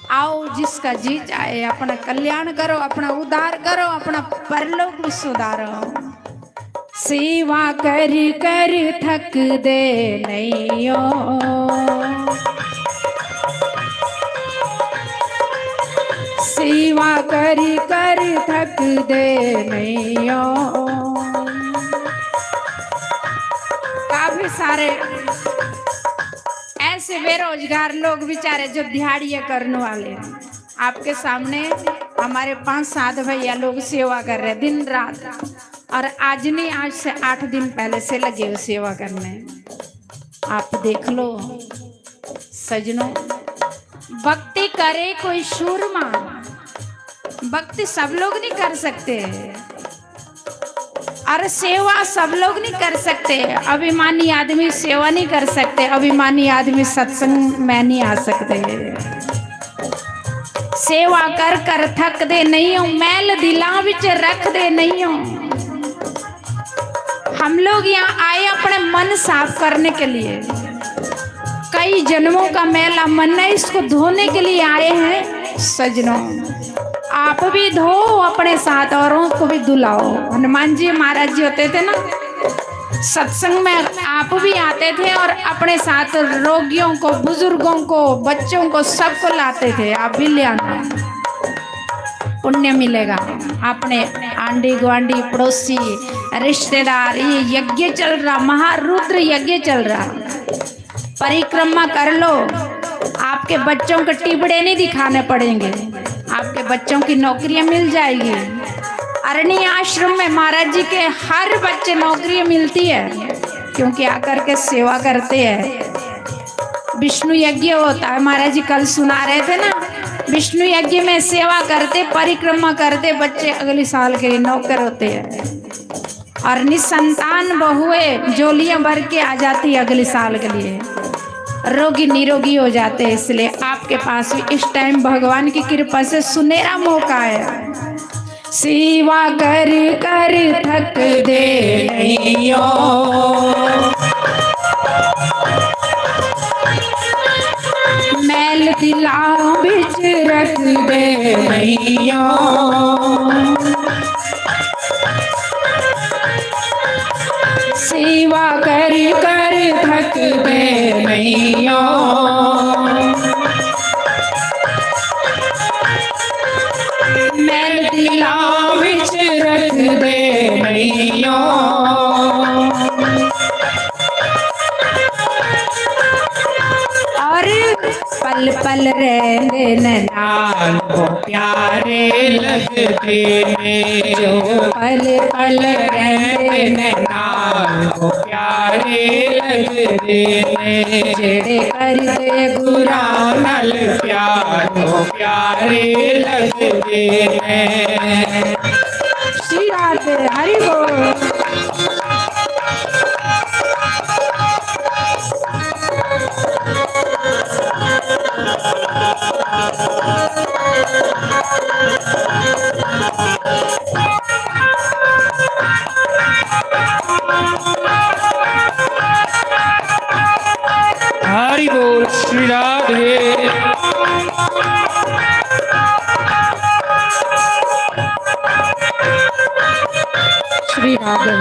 आओ जिसका जी चाहे अपना कल्याण करो, अपना उद्धार करो, अपना परलोक भी सुधारो। सेवा कर कर थक दे नहीं हो, सेवा कर कर थक दे नहीं हो। काफी सारे ऐसे बेरोजगार लोग बेचारे जो दिहाड़ियाँ करने वाले हैं, आपके सामने हमारे 5-7 भैया लोग सेवा कर रहे हैं दिन रात, और आज नहीं आज से 8 दिन पहले से लगे हुए सेवा करने। आप देख लो सजनों, भक्ति करे कोई शूरमा, भक्ति सब लोग नहीं कर सकते, और सेवा सब लोग नहीं कर सकते। अभिमानी आदमी सेवा नहीं कर सकते, अभिमानी आदमी सत्संग में नहीं आ सकते। सेवा कर कर थक दे नहीं हो, मैल दिला विच रख दे नहीं हो। हम लोग यहाँ आए अपने मन साफ करने के लिए, कई जन्मों का मैला मन है, इसको धोने के लिए आए हैं सजनों। आप भी धो, अपने साथ औरों को भी धुलाओ। हनुमान जी महाराज जी होते थे ना, सत्संग में आप भी आते थे और अपने साथ रोगियों को, बुजुर्गों को, बच्चों को, सबको लाते थे। आप भी ले आना, पुण्य मिलेगा। अपने आंडी गुआंडी पड़ोसी रिश्तेदार, ये यज्ञ चल रहा, महारुद्र यज्ञ चल रहा, परिक्रमा कर लो। आपके बच्चों को टिबड़े नहीं दिखाने पड़ेंगे, आपके बच्चों की नौकरियां मिल जाएगी। अरण्य आश्रम में महाराज जी के हर बच्चे नौकरी मिलती है, क्योंकि आकर के सेवा करते हैं। विष्णु यज्ञ होता है, महाराज जी कल सुना रहे थे ना, विष्णु यज्ञ में सेवा करते, परिक्रमा करते बच्चे अगले साल के लिए नौकर होते हैं, और निसंतान बहुएं जोलियां भर के आ जाती है अगले साल के लिए, रोगी निरोगी हो जाते हैं। इसलिए आपके पास भी इस टाइम भगवान की कृपा से सुनहरा मौका है। सेवा कर कर थक दे नहीं हो, मैल दिला बिच रख दे नहीं हो, सेवा कर कर थक दे नहीं हो, मैल दिला बिच रख दे नहीं हो। और पल पल रहने नाम को प्यारे लगते हैं, जो पल पल रहने नाम को प्यारे लगते हैं, जेड़े करते गुरा नल प्यार को प्यारे लगते हैं। श्री राधे हरि बोल। हरि बोल श्री राधे। श्री राधे।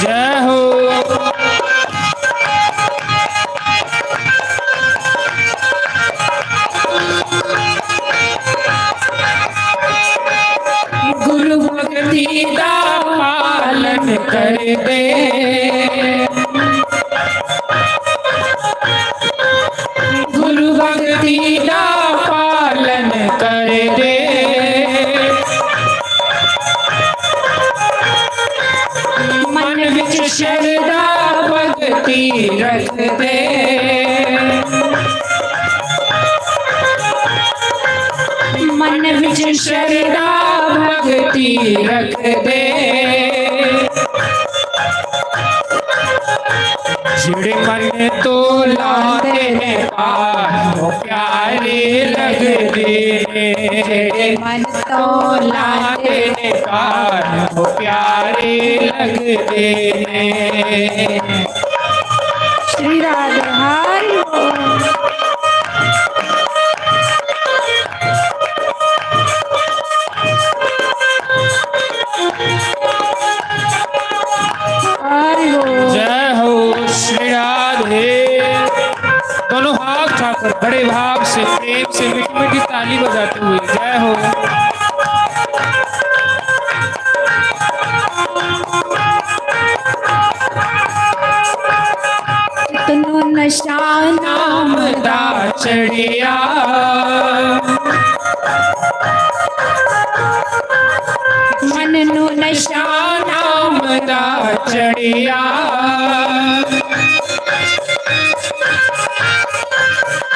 जय हो। गुरु भक्ति का पालन कर दे, गुरु भक्ति का पालन कर दे, मन विच श्रद्धा भक्ति रख दे, मन विच श्रद्धा भक्ति रख दे। चिड़े मन तो लाते हैं पार वो प्यारे लगते हैं। मन तो लाते हैं पार वो प्यारे लगते हैं। श्री राधे हरि बोल। हरि बोल। जय हो श्री राधे। दोनों हाथ उठाकर बड़े भाव से प्रेम से मीठी मीठी ताली बजाते हुए जय हो। कितनो नशा नाम दा चढ़िया मन नु नशा नाम दा चढ़िया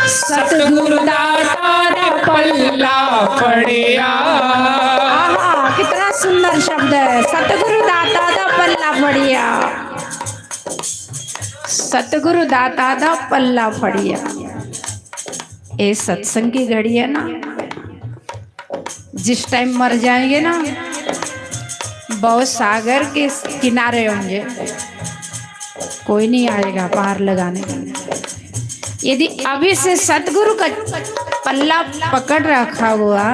सतगुरु दाता ने पल्ला पड़िया। आहा, कितना सुंदर शब्द है। सतगुरु दाता दा पल्ला फड़िया, सतगुरु दाता दा पल्ला फड़िया। ये सत्संग की घड़ी है ना, जिस टाइम मर जाएंगे ना, बहुत सागर के किनारे होंगे, कोई नहीं आएगा पार लगाने के लिए। यदि अभी से सतगुरु का पल्ला पकड़ रखा हुआ,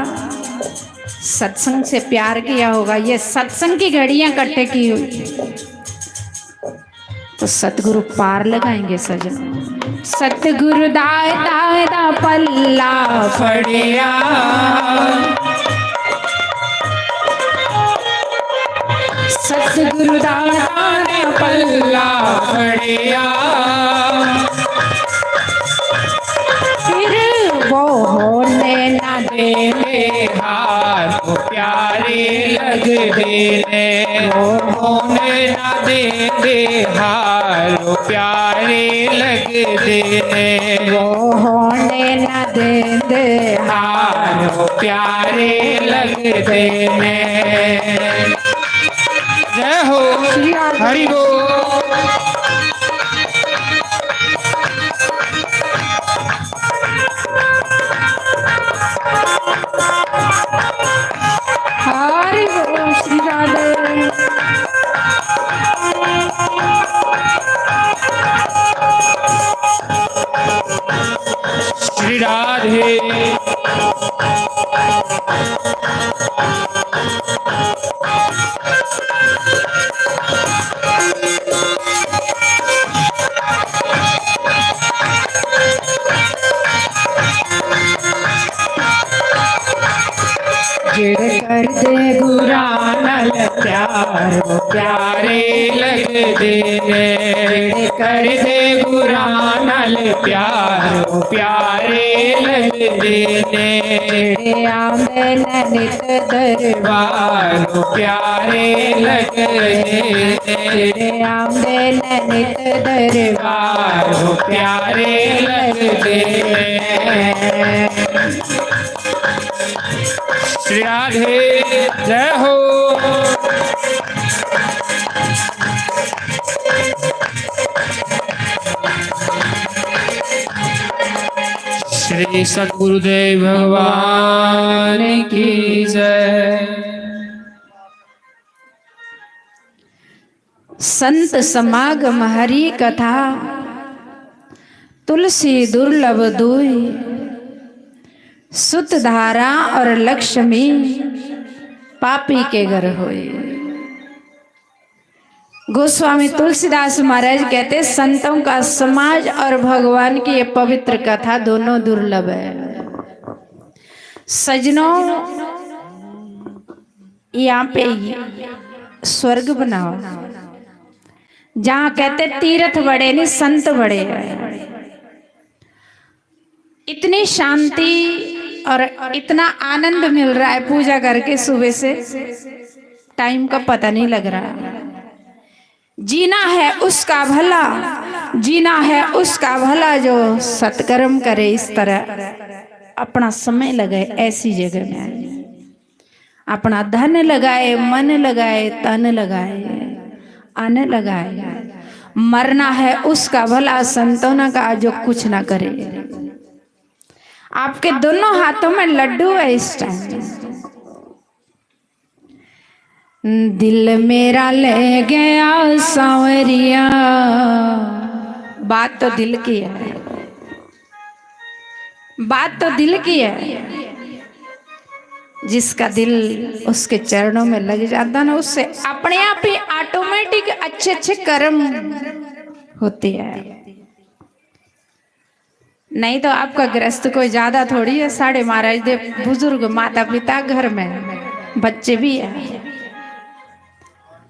सत्संग से प्यार किया होगा, ये सत्संग की घड़ियां इकट्ठे की हुई, तो सतगुरु पार लगाएंगे सजन। सतगुरु दाए दाए दा पल्ला फड़िया सतगुरु दाता ने पल्ला फड़िया। फिर वो होने ना देने हार वो प्यारे लगते ने वो होने ना देने हार वो प्यारे लगते ने वो होने ना दे हार वो प्यारे लगते ने। जय हो हरि बोल। हरि बोल श्री राधे। श्री राधे। जिड़ कर दे बुरा नल प्यार वो प्यारे लगते ने कर दे बुरा नल प्यार वो प्यारे लगते ने आंबे नित दरबार वो प्यारे लगते ने आंबे नित दरबार वो प्यारे लगते ने। श्री राधे जय हो। श्री सद्गुरुदेव भगवान की जय। संत समागम हरि कथा तुलसी दुर्लभ दुई सुत धारा और लक्ष्मी पापी के घर होए। गोस्वामी तुलसीदास महाराज कहते संतों का समाज और भगवान की ये पवित्र कथा दोनों दुर्लभ है। सजनों, यहाँ पे स्वर्ग बनाओ, जहाँ कहते तीर्थ बड़े नहीं संत बड़े हैं। इतनी शांति और इतना आनंद मिल रहा है पूजा करके, सुबह से टाइम का पता नहीं लग रहा। जीना है उसका भला, जीना है उसका भला जो सत्कर्म करे, इस तरह अपना समय लगाए ऐसी जगह में आए, अपना धन लगाए, मन लगाए, तन लगाए, अन्न लगाए, मरना है उसका भला, संतों का जो कुछ ना करे। आपके दोनों हाथों में लड्डू है इस टाइम। दिल मेरा ले गया सांवरिया, बात तो दिल की है, बात तो दिल की है। जिसका दिल उसके चरणों में लग जाता ना, उससे अपने आप ही ऑटोमेटिक अच्छे अच्छे कर्म होते हैं। नहीं तो आपका ग्रस्त कोई ज्यादा थोड़ी है। साढ़े महाराज दे बुजुर्ग माता पिता घर में, बच्चे भी है,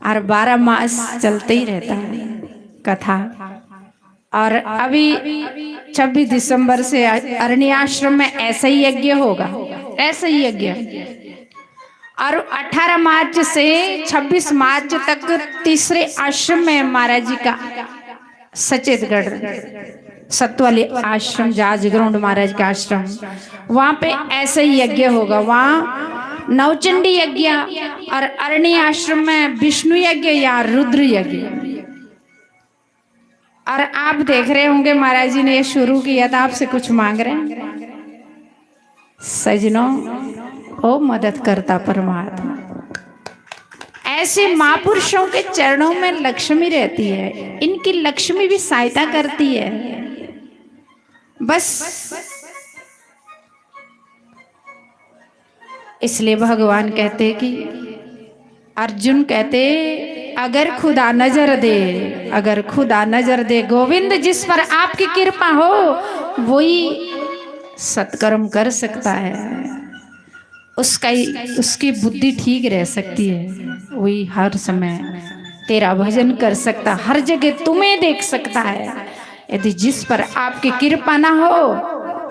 और 12 मास चलते ही रहता है कथा। और अभी 26 दिसंबर से अरण्य आश्रम में ऐसा ही यज्ञ होगा, ऐसा ही यज्ञ। और 18 मार्च से 26 मार्च तक तीसरे आश्रम में महाराज जी का सचेतगढ़ सतवाली आश्रम, जाजग्राउंड महाराज का आश्रम, वहां पे ऐसा ही यज्ञ होगा। वहां नवचंडी यज्ञ और अरण्य आश्रम में विष्णु यज्ञ या रुद्र यज्ञ। और आप देख रहे होंगे महाराज जी ने ये शुरू किया था, आपसे कुछ मांग रहे हैं। सजनों, ओ मदद करता परमात्मा। ऐसे महापुरुषों के चरणों में लक्ष्मी रहती है, इनकी लक्ष्मी भी सहायता करती है। बस इसलिए भगवान कहते कि अर्जुन कहते, अगर खुदा नजर दे, अगर खुदा नजर दे गोविंद, जिस पर आपकी कृपा हो वही सत्कर्म कर सकता है। उसकी बुद्धि ठीक रह सकती है, वही हर समय तेरा भजन कर सकता, हर जगह तुम्हें देख सकता है। यदि जिस पर आपकी कृपा ना हो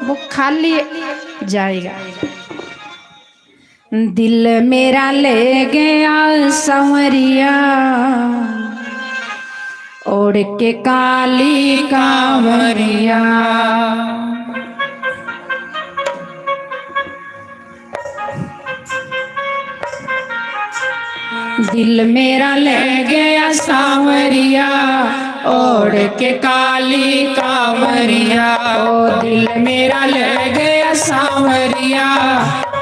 वो खाली जाएगा। दिल मेरा ले गया संवरिया, ओढ़ के काली कांवरिया। दिल मेरा ले गया सांवरिया, ओढ़ के काली कांवरिया। ओ दिल मेरा ले गया सांवरिया,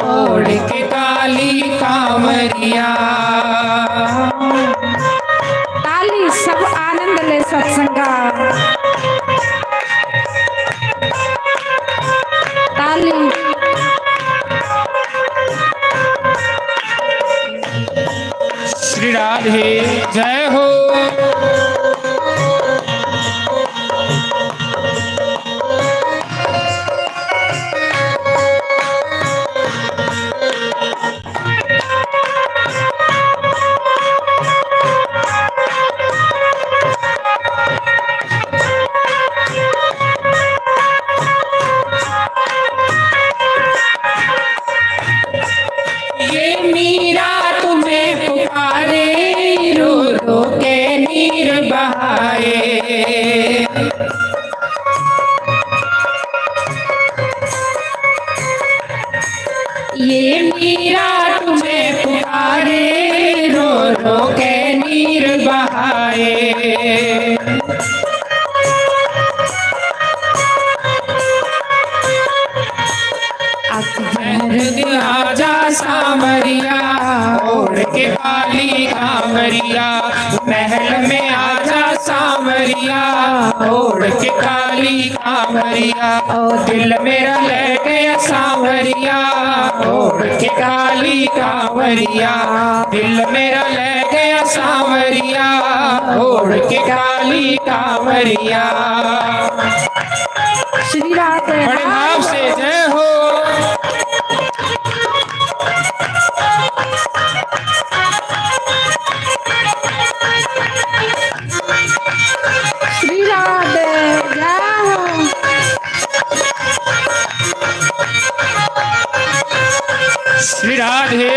ओढ़ के काली कांवरिया। ताली, सब आनंद ले सत्संगा। ताली। श्री राधे जय हो। ये मीरा तुम्हें पुकारे, रो रो के नीर बहाए। ये मीरा तुम्हें पुकारे, रो रो के नीर बहाए। आजा सांवरिया, ओढ़ के काली कांवरिया। महल में आजा सांवरिया, ओढ़ के काली कांवरिया। ओ दिल मेरा ले गया सांवरिया, ओढ़ के काली कांवरिया। दिल मेरा ले गया सांवरिया, ओढ़ के काली कांवरिया। श्री राधे। बड़े भाव से जय हो। श्री राधे जय हो। श्री राधे।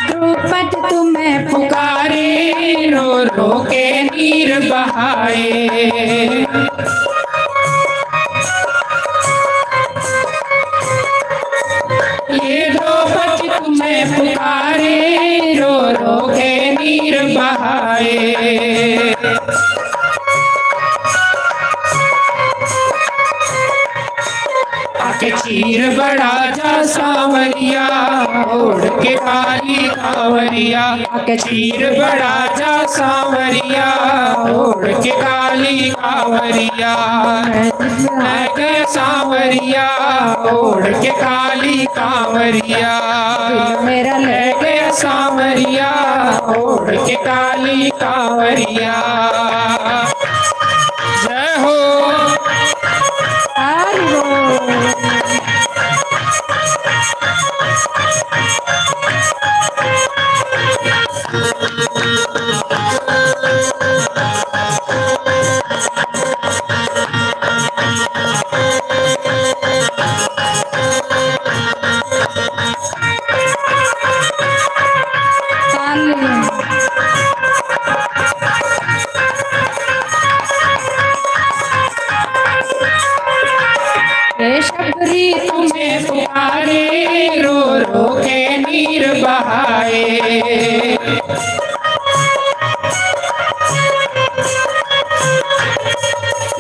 द्रुपद तुम्हें पुकारे, रो रो के नीर बहाए। तुम्हें पुकारे रो रो के नीर बहाए। आके चीर बड़ा जा सांवरिया ओढ़ के काली कांवरिया। आके चीर बड़ा जा सांवरिया ओढ़ के काली कांवरिया। मैं गया सांवरिया ओढ़ के काली कांवरिया। मेरा ले गया सांवरिया ओढ़ के काली कांवरिया। जय हो हरि बोल। शबरी तुम्हें पुकारे रो रो के नीर बहाए।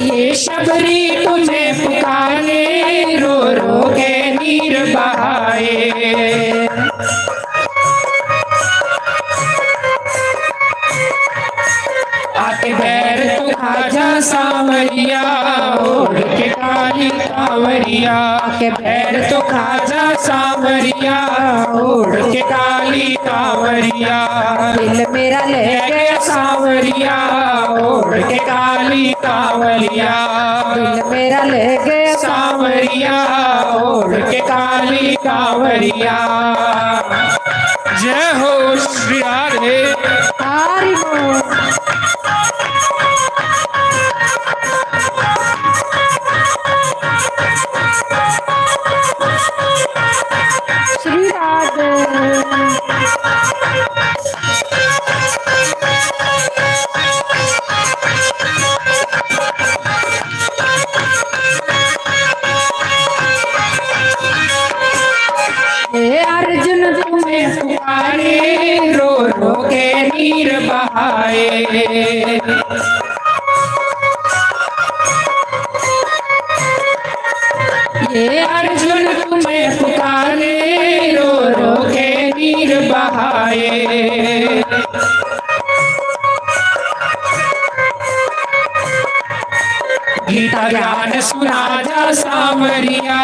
ये शबरी तुम्हें पुकारे रो रो के नीर बहाए। आके बैर तो खाजा सांवरिया ओढ़ के काली कांवरिया। के बैर तो खाजा सांवरिया ओढ़ के काली कांवरिया। दिल मेरा ले गया सांवरिया ओढ़ के काली कांवरिया। दिल मेरा ले गया सांवरिया ओढ़ के काली कांवरिया। जय हो श्री राधे। हरि बोल। श्री राधे। हे अर्जुन तुम्हें पुकारे रो रो के नीर बहाए। ये अर्जुन तुम्हें पुकारे रो रो के नीर बहाए। गीता ज्ञान सुना जा सांवरिया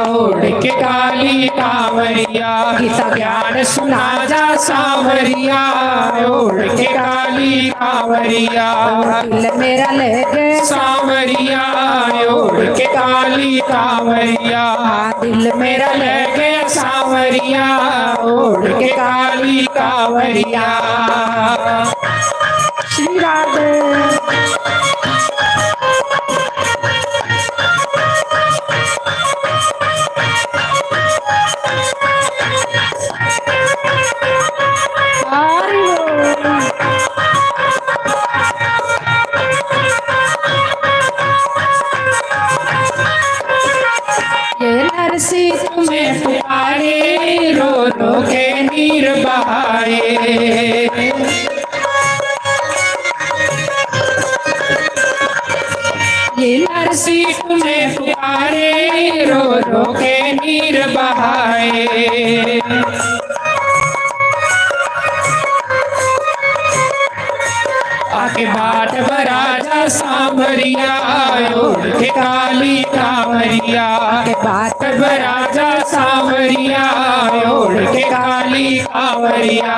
ओढ़ के काली कांवरिया। गीता ज्ञान सुना जा सांवरिया ओढ़ के काली कांवरिया। दिल मेरा ले गया सांवरिया ओढ़ के काली कांवरिया। दिल मेरा ले ले गया सांवरिया ओढ़ के काली कांवरिया। श्री राधे। हरि बोल। ये नरसी तुम्हें पुकारे रो रो के नीर बहाए। ये नरसी तुम्हें पुकारे रो रो के नीर बहाए। आके बाट बराजा सांवरिया ओढ़ के काली कांवरिया। के बात बराजा सांवरिया ओढ़ के काली कांवरिया।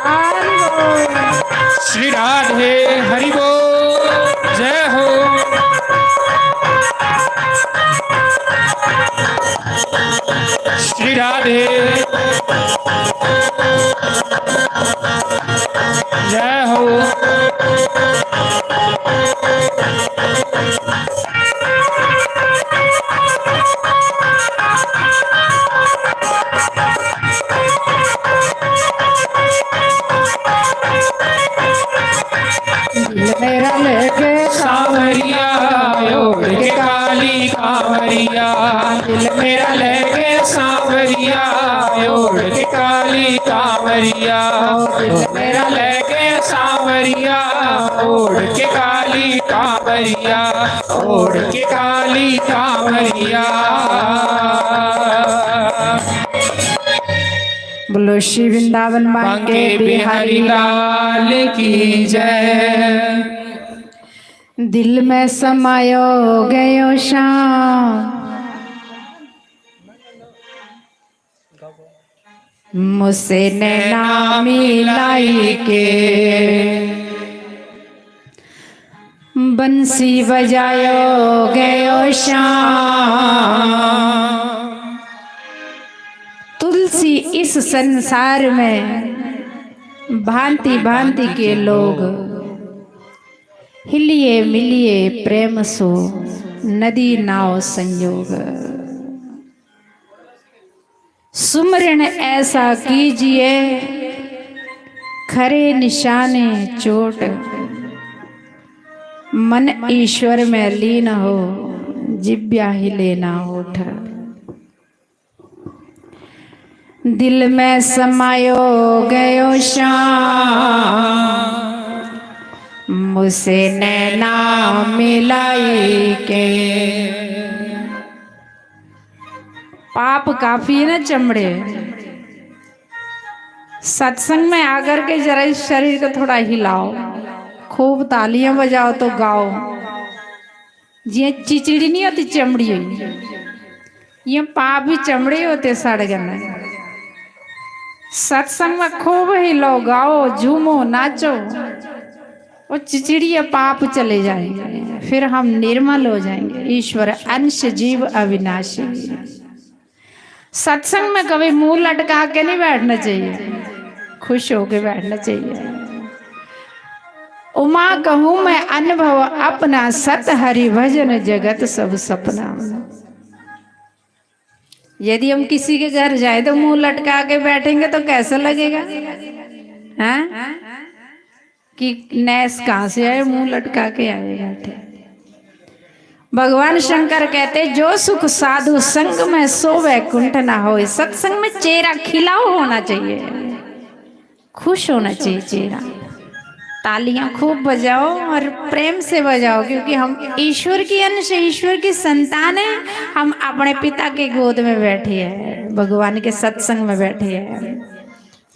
हरि बोल। श्री राधे हरि बोल। जय हो श्री राधे। जय हो दिल मेरा ले गया सांवरिया ओढ़ के काली कांवरिया। दिल मेरा लगे सांवरिया ओढ़ के काली कांवरिया, मेरा लगे सांवरिया ओढ़ के काली कांवरिया, ओढ़ के काली कांवरिया। बोलो श्री वृंदावन बांके बिहारी लाल की जय। दिल में समायो गयो श्याम, मुझसे नैना मिलाई के, बंसी बजायो गयो श्याम। तुलसी इस संसार में भांति भांति के लोग, हिलिए मिलिए प्रेम सो नदी नाव संयोग। सुमरण ऐसा कीजिए खरे निशाने चोट, मन ईश्वर में लीन हो जिब्या हिले ना होठ। दिल में समायो गयो श्याम, मुझसे नैना मिलाई के। पाप काफी है ना चमड़े, सत्संग में आकर के जरा इस शरीर को थोड़ा हिलाओ, खूब तालियां बजाओ तो गाओ। ये चिचड़ी नहीं होती चमड़ी हुई, ये पाप भी चमड़े होते सड़ गए। सत्संग में खूब हिलो गाओ झूमो नाचो, वो चिचड़ी पाप चले जाएंगे, फिर हम निर्मल हो जाएंगे। ईश्वर अंश जीव अविनाशी। सत्संग में कभी मुंह लटका के नहीं बैठना चाहिए, खुश होके बैठना चाहिए। उमा कहूँ मैं अनुभव अपना, सत हरि भजन जगत सब सपना। यदि हम किसी के घर जाए तो मुंह लटका के बैठेंगे तो कैसा लगेगा? हाँ? कि नैस कहाँ से आए, मुंह लटका के आए बैठे। भगवान शंकर कहते जो सुख साधु संग में सो वैकुंठ ना होए। सत्संग में चेहरा खिलाओ होना चाहिए, खुश होना चाहिए चेहरा। तालियां खूब बजाओ और प्रेम से बजाओ, क्योंकि हम ईश्वर की अंश, ईश्वर की संतान है। हम अपने पिता के गोद में बैठे हैं, भगवान के सत्संग में बैठे हैं।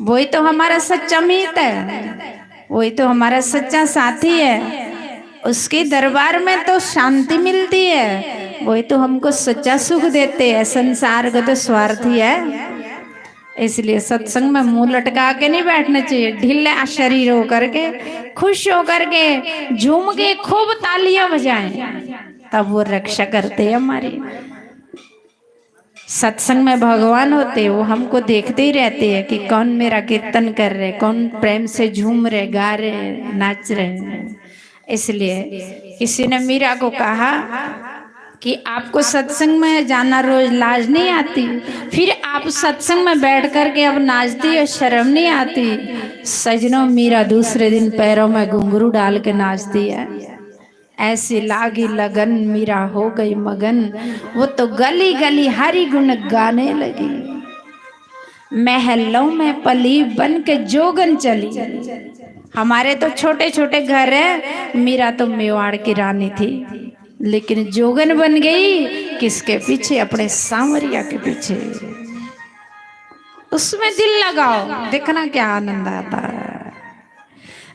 वही तो हमारा सच्चा मित्र है, वही तो हमारा सच्चा साथी है। उसके दरबार में तो शांति मिलती है, वही तो हमको सच्चा सुख देते हैं। संसार का तो स्वार्थी है, इसलिए सत्संग में मुंह लटका के नहीं बैठना चाहिए। ढीला शरीर होकर के, खुश होकर के, झूम के खूब तालियां बजाएं, तब वो रक्षा करते हैं हमारी। सत्संग में भगवान होते, वो हमको देखते ही रहते हैं कि कौन मेरा कीर्तन कर रहे, कौन प्रेम से झूम रहे, गा रहे, नाच रहे। इसलिए किसी ने मीरा को कहा कि आपको सत्संग में जाना रोज लाज नहीं आती, फिर आप सत्संग में बैठ कर के अब नाचती हो, शर्म नहीं आती? सजनों, मीरा दूसरे दिन पैरों में घुंघरू डाल के नाचती है। ऐसी लागी लगन, मीरा हो गई मगन, वो तो गली गली हरि गुण गाने लगी। महलों में पली बन के जोगन चली। हमारे तो छोटे छोटे घर है, मीरा तो मेवाड़ की रानी थी, लेकिन जोगन बन गई किसके पीछे? अपने सांवरिया के पीछे। उसमें दिल लगाओ, देखना क्या आनंद आता है।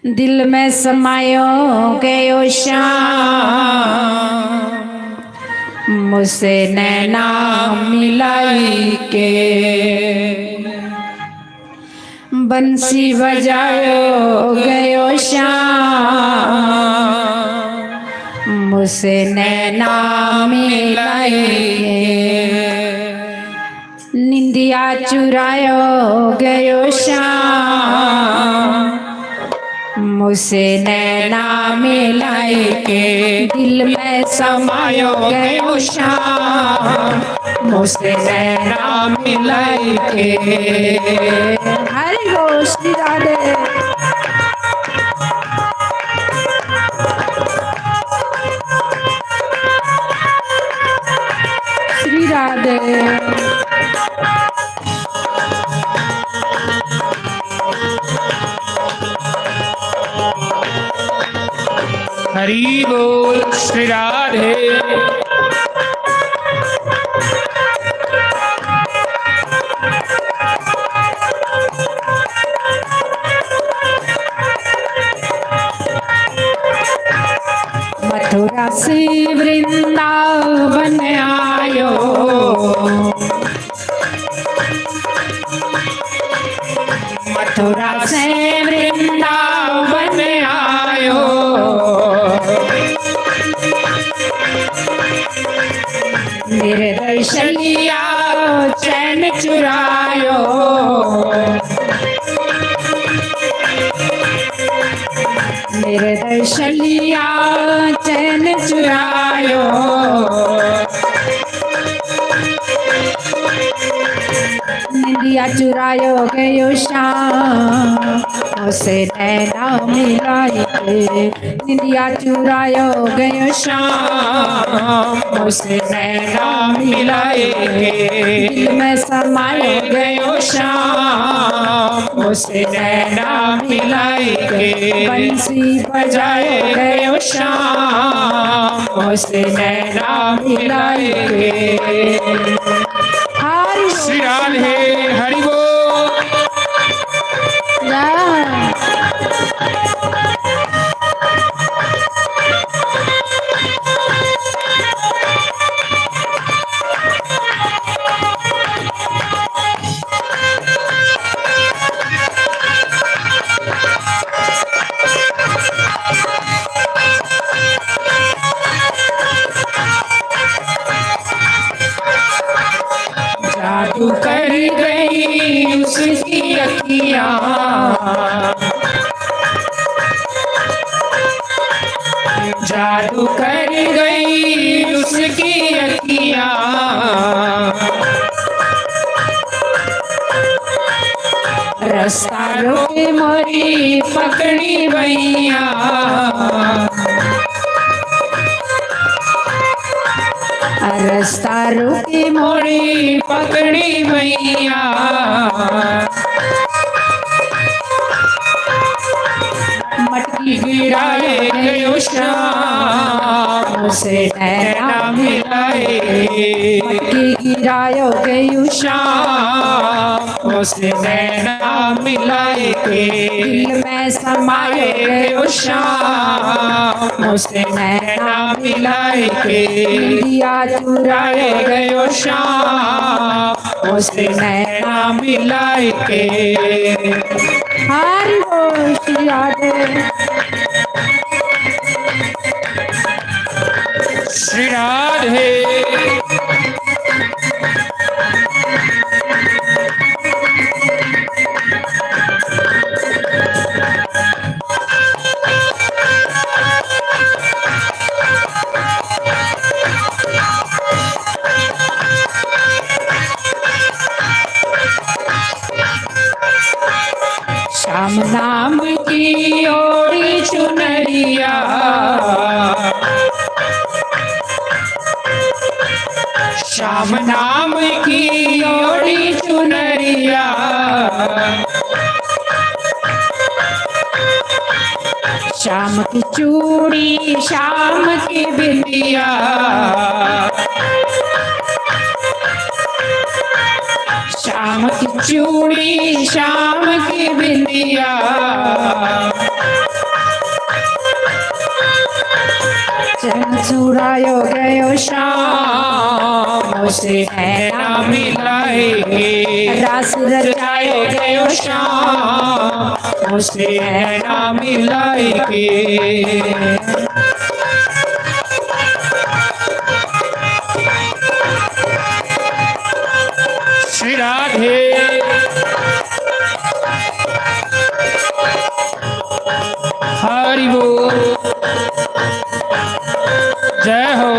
दिल में समायो गयो श्याम, मुझसे नैना मिलाई के। बंसी बजायो गयो श्याम, मुझसे नैना मिलाई के। निंदिया चुरायो गयो श्याम, मुझसे नैना मिलाई के। दिल में समायो गयो श्याम, मुझसे नैना मिलाई के। हरि बोल श्री राधे। श्री राधे। हरि बोल श्री राधे। मथुरा से वृंदावन आयो, मथुरा से वृंदावन आयो, निर्दर्शन लिया चैन चुरायो, निर्दर्शन लिया चैन चुरायो, निंदिया चुरायो गयो श्याम उसे नैना मिलाई के, निंदिया चुरायो गयो श्याम उसे नैना मिलाई के, दिल में समायो गयो श्याम उसे नैना मिलाई के, बंसी बजायो गयो श्याम उसे नैना मिलाई के। श्री राधे हरि बोल। जादू कर गई उसकी अखियाँ, जादू कर गई उसकी अखियाँ, रास्ता रोके मोरी पकड़ी भैया, रास्ता रोके मोरी पकड़ी भैया, मटकी गिराए गयो श्याम उसे नैना मिलाए, मटकी गिरायो गयो श्याम उसे नैना मिलाए के, दिल में समायो गयो श्याम उसे नैना मिलाए के, निंदिया चुराए गयो श्याम उसे नैना मिलाए के। हरि बोल श्री राधे। श्री राधे श्याम नाम की ओढ़ी चुनरिया, श्याम नाम की ओढ़ी चुनरिया, श्याम की चूड़ी श्याम की बिंदिया, श्याम की चूड़ी श्याम की बिंदिया, चैन चुरायो गयो श्याम उसे नैना मिलाए, रास रचायो गयो श्याम उसे नैना मिलाए के। श्री राधे हरि बोल जय हो।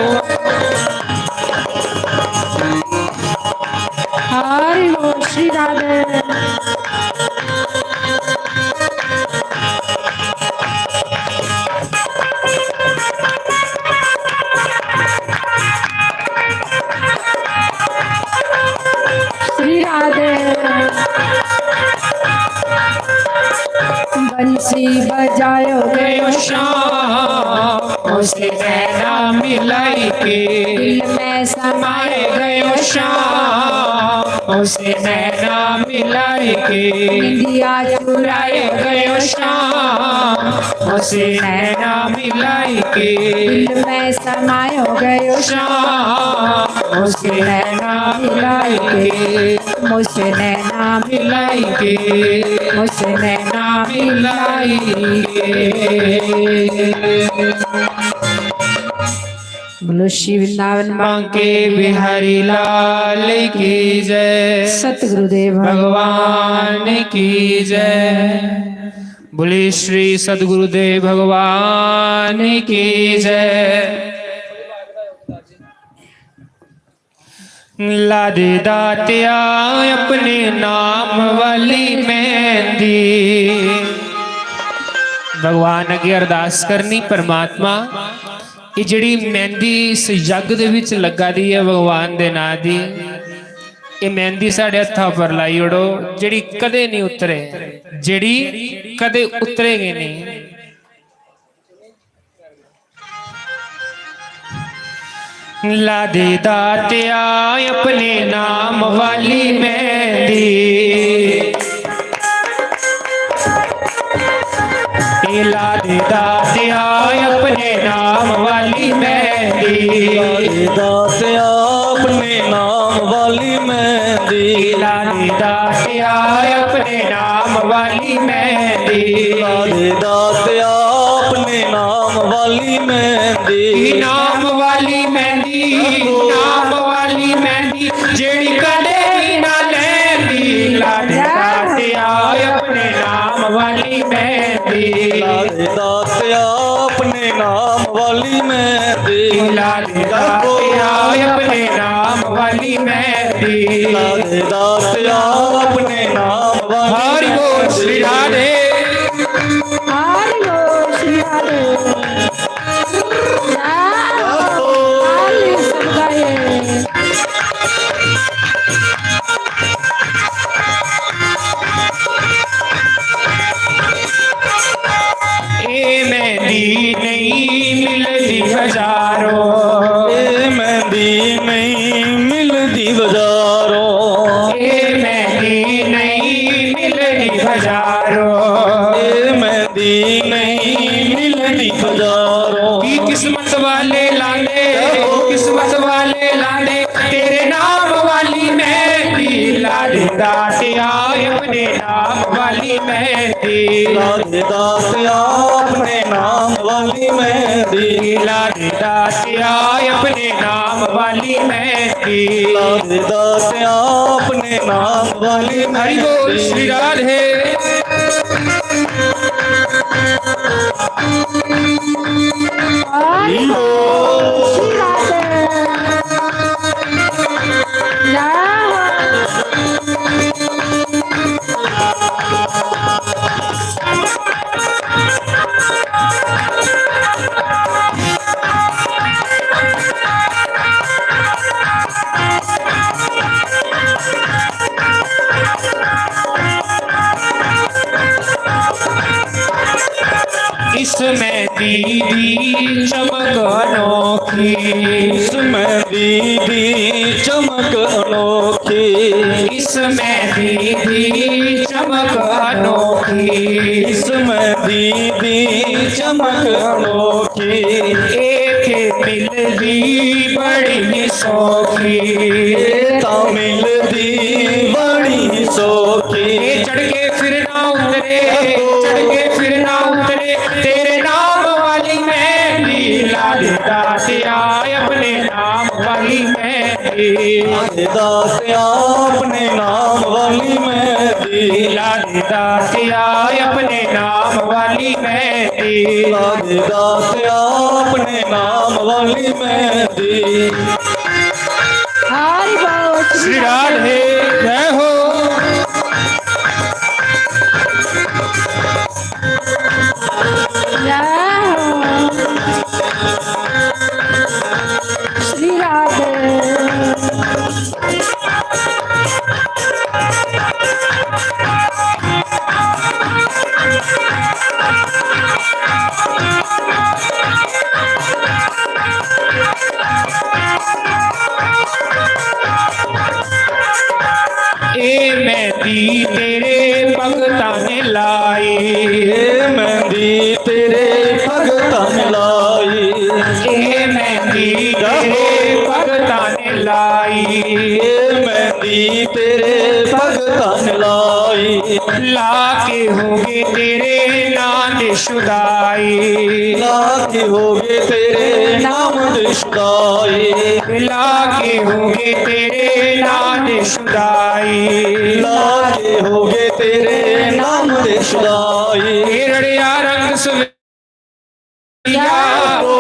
हरि बोल श्री राधे। श्री राधे बंसी बजायो गयो श्याम श्याम उसे नैना मिलाई के दिल में समाए गयो श्याम उसे नैना मिलाई के निंदिया चुराए गयो श्याम उसे नैना मिलाई के दिल में समायो गयो श्याम उसे नैना मिलाई के मुझसे नैना मिलाई के मुझसे नैना मिलाई के। बोलो श्री वृंदावन माँ के बिहारी लाल की जय, सतगुरुदेव भगवान की जय। बोले श्री सतगुरुदेव भगवान की जय। ला दे दातिया अपने नाम वाली मेहंदी। भगवान अगे अरदास करनी, परमात्मा ये जिहड़ी मेहंदी इस जग दे विच लगा दी है भगवान दे नां दी, ये मेहंदी साढ़े हत्थां पर लाई ओड़ो, जिहड़ी कदे नहीं उतरे, जिहड़ी कदे उतरेगी नहीं। ला दे दातिया अपने नाम वाली मेहंदी, ला दे दातिया अपने नाम वाली मेहंदी, दातिया अपने नाम वाली मेहंदी, ला दे दातिया अपने नाम वाली मेहंदी, दातिया अपने नाम वाली मेहंदी, नाम वाली मेहंदी, नाम वाली मेहंदी जेड़ी कदे भी ना लैंदी। ला दे दातिया अपने नाम वाली मेहंदी, दातिया अपने नाम वाली मेहंदी, ला दे दातिया अपने नाम वाली मेहंदी, दातिया अपने नाम वाली। हरि बोल श्री राधे, हरि बोल श्री राधे। मेहंदी नहीं मिलती बाजारों, ये मेहंदी नहीं मिलती बाजारों, ये मेहंदी नहीं मिलती बाजारों, ये मेहंदी नहीं मिलती बाजारों। की किस्मत वाले लाने, किस्मत वाले लाने तेरे नाम वाली मेहंदी। ला दे दातिया अपने नाम वाली मेहंदी, दातिया अपने नाम वाली मेहंदी, ला दे दातिया अपने नाम वाली मेहंदी, दातिया अपने नाम वाली। हरि बोल श्री राधे। हरि बोल श्री राधे। इसमें दीदी चमक अनोखी, इसमें दीदी चमक अनोखी, इसमें दीदी चमक अनोखी, इसमें दीदी चमक अनोखी। एक मिलदी बड़ी सौखी, तामिल दी बड़ी सौखी। चढ़ के फिर ना उतरे, चढ़ के फिर ना उतरे तेरे नाम वाली मेहंदी। ला दे दातिया अपने नाम वाली मेहंदी, दातिया अपने नाम वाली मेहंदी, ला दे दातिया अपने नाम वाली मेहंदी, दातिया अपने नाम वाली मेहंदी। हरि बोल श्री राधे जय हो। श्री राधे। मेहंदी तेरे भगतां ने लाई, ये मेहंदी तेरे भगतां ने लाई, ये मेहंदी तेरे भगतां ने लाई, ये मेहंदी तेरे भगतां ने लाई, लाके होगे तेरे नाम दे शुदाई, लाके होगे तेरे नाम दे शुदाई, लाके होगे तेरे नाम दे शुदाई, लाके होगे तेरे नाम दे शुदाई, रड़िया रंग सवैया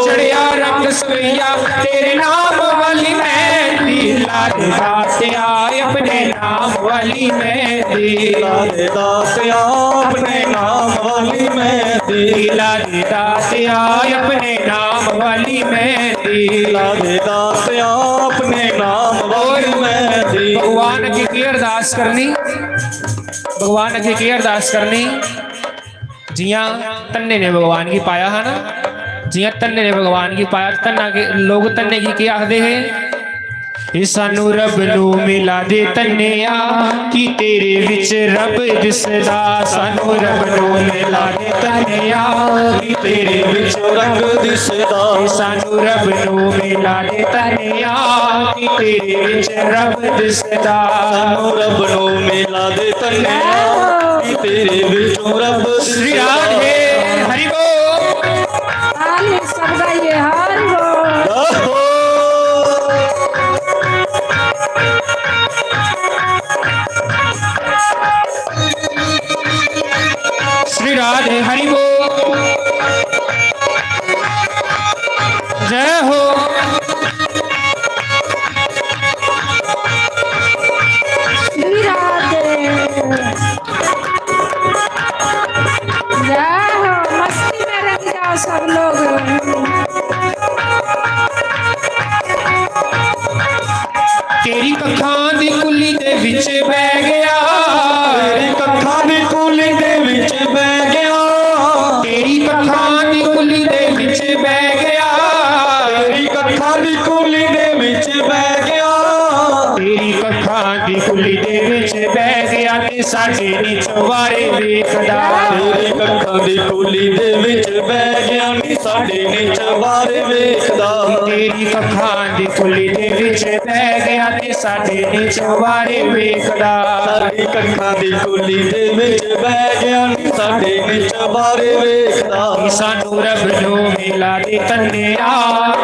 चढ़िया रंग सवैया तेरे नाम वाली मेहंदी, लाडे दातिया अपने नाम वाली मेहंदी, लाडे दातिया अपने नाम वाली मेहंदी, लाडे दातिया अपने नाम वाली मेहंदी, लाडे दातिया अपने नाम वाली मेहंदी। भगवान अगे की अरदास करनी, भगवान अगे की अरदास करनी, जियां तन्ने ने भगवान की पाया है ना, जियां तन्ने ने भगवान की पाया, तन्ना के लोग तन्ने की आखदे है, सानू रब नू मिला दे तन्निया कि तेरे विच रब दिसदा, सानू रब नू मिला दे तन्निया कि तेरे विच रब दिसदा, सानू रब नू मिला दे तन्निया कि तेरे विच रब दिसदा, सानू रब नू मिला दे तन्निया कि तेरे विचों रब श्री दिसदा। राधे हरि बोल। हाल सब गाइए हाल हो। आहो। श्री राधे हरि बोल। जय हो। श्री राधे जय हो, मस्ती में रह जाओ सब लोग। तेरी कखां दी कुली दे विच बह गया, तेरी कखां दी कुली दे विच बह गया, तेरी कखां दी कुली दे विच बह गया, तेरी कखां दी कुली दे विच बह गया, तेरी कखां दी कुली दे विच बह गया ते साडे नी चवारे वेखदा, तेरी कखां दी कुली दे विच बह गया नी साडे नी चवारे वेखदा, तेरी कखां दी कुली दे विच बह गया ते साडे नी चवारे वेखदा, साडी कखां दी कुली दे विच बह गया नी साडे नी चवारे वेखदा, सानू रब नू मिला दे तन्निया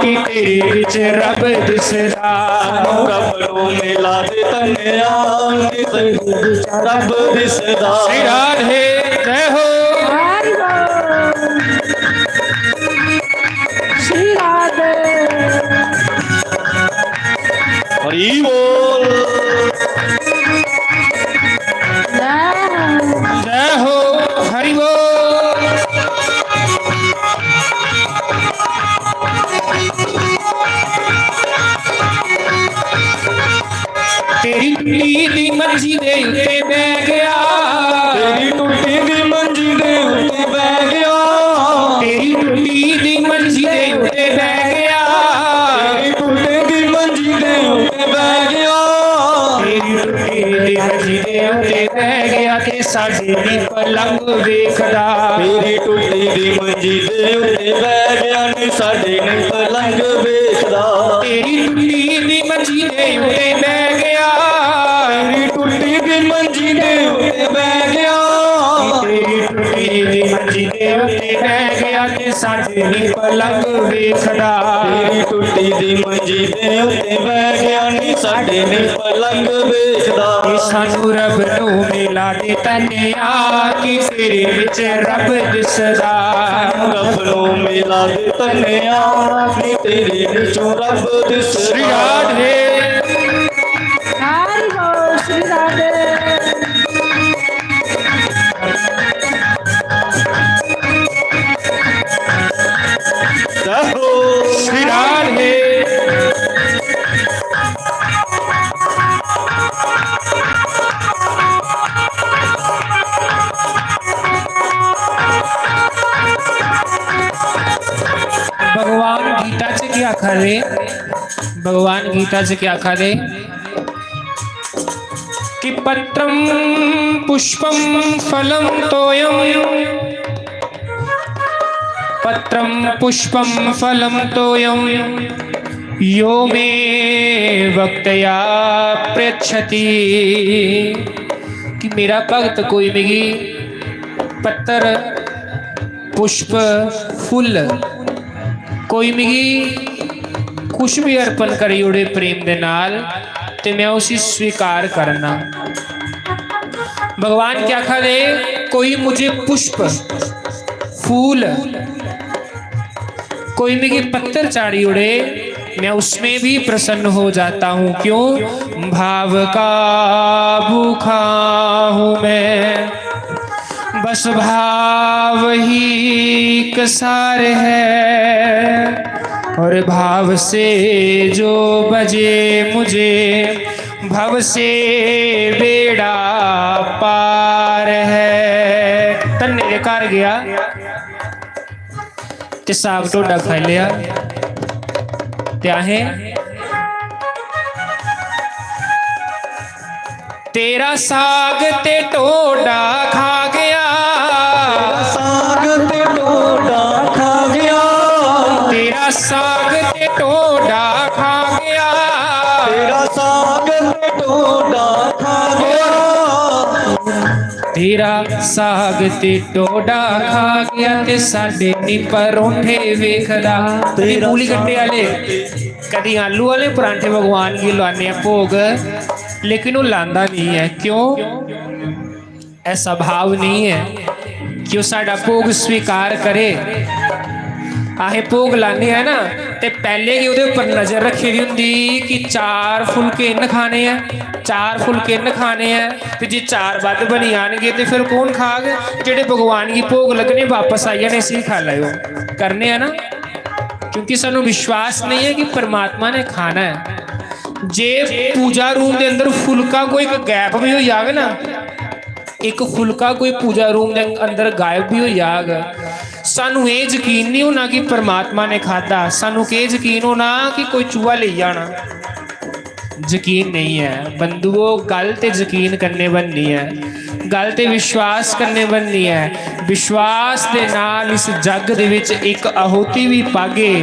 कि तेरे विच रब दिसदा, सानू रब नू मिला दे तन्निया कि तेरे विच रब दिसदा। श्री राधे जय हो। हरि बोल। श्री राधे हरि बोल। जय हो हरि बोल। तेरी टुटी दी मंजी दे उत्ते बह गया, तेरी टुटी दी मंजी दे उत्ते बह गया, तेरी टुटी दी मंजी दे उत्ते बह गया, तेरी टुटी दी मंजी दे उत्ते बह गया, तेरी टुटी दी मंजी दे उत्ते बह गया ते साडे नी पलंग वेखदा, तेरी टुटी दी मंजी दे उत्ते बह गया नी साडे नी पलंग वेखदा, तेरी टुटी दी मंजी दे उत्ते बह गया, तेरी टुटी दी मंजी दे उत्ते बह गया, तेरी टुटी दी मंजी दे उत्ते बह गया ते साडे नी पलंग वेखदा, तेरी टुटी दी मंजी दे उत्ते बह गया नी साडे नी पलंग वेखदा, सानू रब नू मिला दे तन्निया कि तेरे विच रब दिसदा, रब नू मिला दे तन्निया कि तेरे विचों रब दिसदा। श्री राधे हरि बोल। श्री राधे जय हो। श्री राधे भगवान गीता से क्या आखा दे, भगवान गीता से क्या आखा दे, कि पत्रम पुष्पम फलम तोयम, पत्रम पुष्पम फलम तोयम यो मे वक्तया पृच्छति। कि मेरा भगत कोई मिगी पत्तर पुष्प फुल कोई मिगी कुछ भी अर्पण करी उड़े प्रेम दे नाल ते मैं उसी स्वीकार करना। भगवान क्या खा दे, कोई मुझे पुष्प फूल कोई मिगी पत्थर चाड़ी उड़े मैं उसमें भी प्रसन्न हो जाता हूं। क्यों? भाव का भूखा हूं मैं, बस भाव ही कसार है, और भाव से जो बजे मुझे भव से बेड़ा पार है। तन्ने दे घर गया ते साग ढोडा खा लिया ते आहे तेरा साग ते ढोडा खा गया, साग ते ढोडा खा गया, तेरा साग ते ढोडा खा गया, तेरा साग ते ढोडा खा गया, तेरा साग ते ढोडा खा गया ते साडे नी परोठे वेखदा। तेरी मूली गट्टे वाले कदी आलू वाले परांठे भगवान की लाने भोग, लेकिन वो लांदा नहीं है। क्यों? ऐसा भाव नहीं है कि वो साडा भोग स्वीकार करे। आहे भोग लाने है ना ते पहले ही उहदे उपर नजर रखी दी हुंदी कि 4 फुलके इन खाने हैं, 4 फुलके इन खाने हैं, ते जे 4 वध बनी आएंगे तो फिर कौन खाग? जेडे भगवान की भोग लगने वापस आई जाने सी खा लियो करने है ना। क्योंकि सानू विश्वास नहीं है कि परमात्मा ने खाना है। जे पूजा रूम के अंदर फुलका कोई एक गैप भी हो जाए ना, एक फुलका कोई पूजा रूम के अंदर गायब भी हो जाएगा, सानू ये यकीन नहीं होना कि परमात्मा ने खादा। सानू के यकीन होना कि कोई चूहा ले जाना। यकीन नहीं है बंधुओं, गल ते यकीन करने बननी है, गल ते विश्वास करने बननी है। विश्वास दे नाल इस जग दे विच एक आहुति भी पागे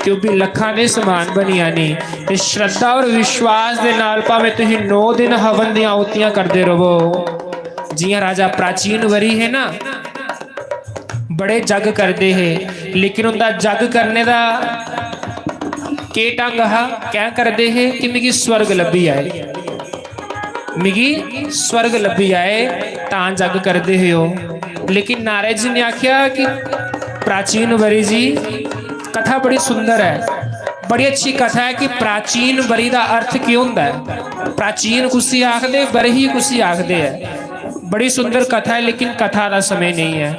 ते भी लखां दे समान बनिया नहीं। ते श्रद्धा और विश्वास दे नाल भावें तुसीं 9 दिन हवन दी आहुतियां करदे रहो। जियां राजा प्राचीन वरी है ना, बड़े जग करते हैं, लेकिन उनका जग करने का के ढंग हा क्या करते हैं कि मिगी स्वर्ग लभी आए, मिगी स्वर्ग लभी आए तां जग करते है हो। लेकिन नारद जी ने आख्या कि प्राचीन वरी जी कथा बड़ी सुंदर है, बड़ी अच्छी कथा है कि प्राचीन वरी का अर्थ क्यों होता है। प्राचीन कुसी आखदे, वरी कुसी आखदे है। बड़ी सुंदर कथा है, लेकिन कथा का समय नहीं है।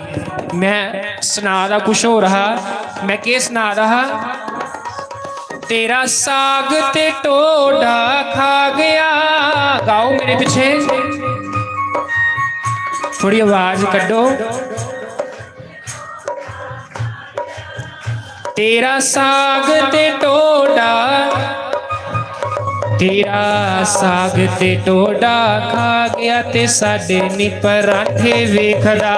मैं सुना दा कुछ हो रहा, मैं के सुना रहा। तेरा साग ते ढोडा खा गया, गाओ मेरे पीछे, थोड़ी आवाज कड्डो। तेरा साग ते ढोडा, तेरा साग ते ढोडा खा गया ते साडे नी पराठे वेखदा।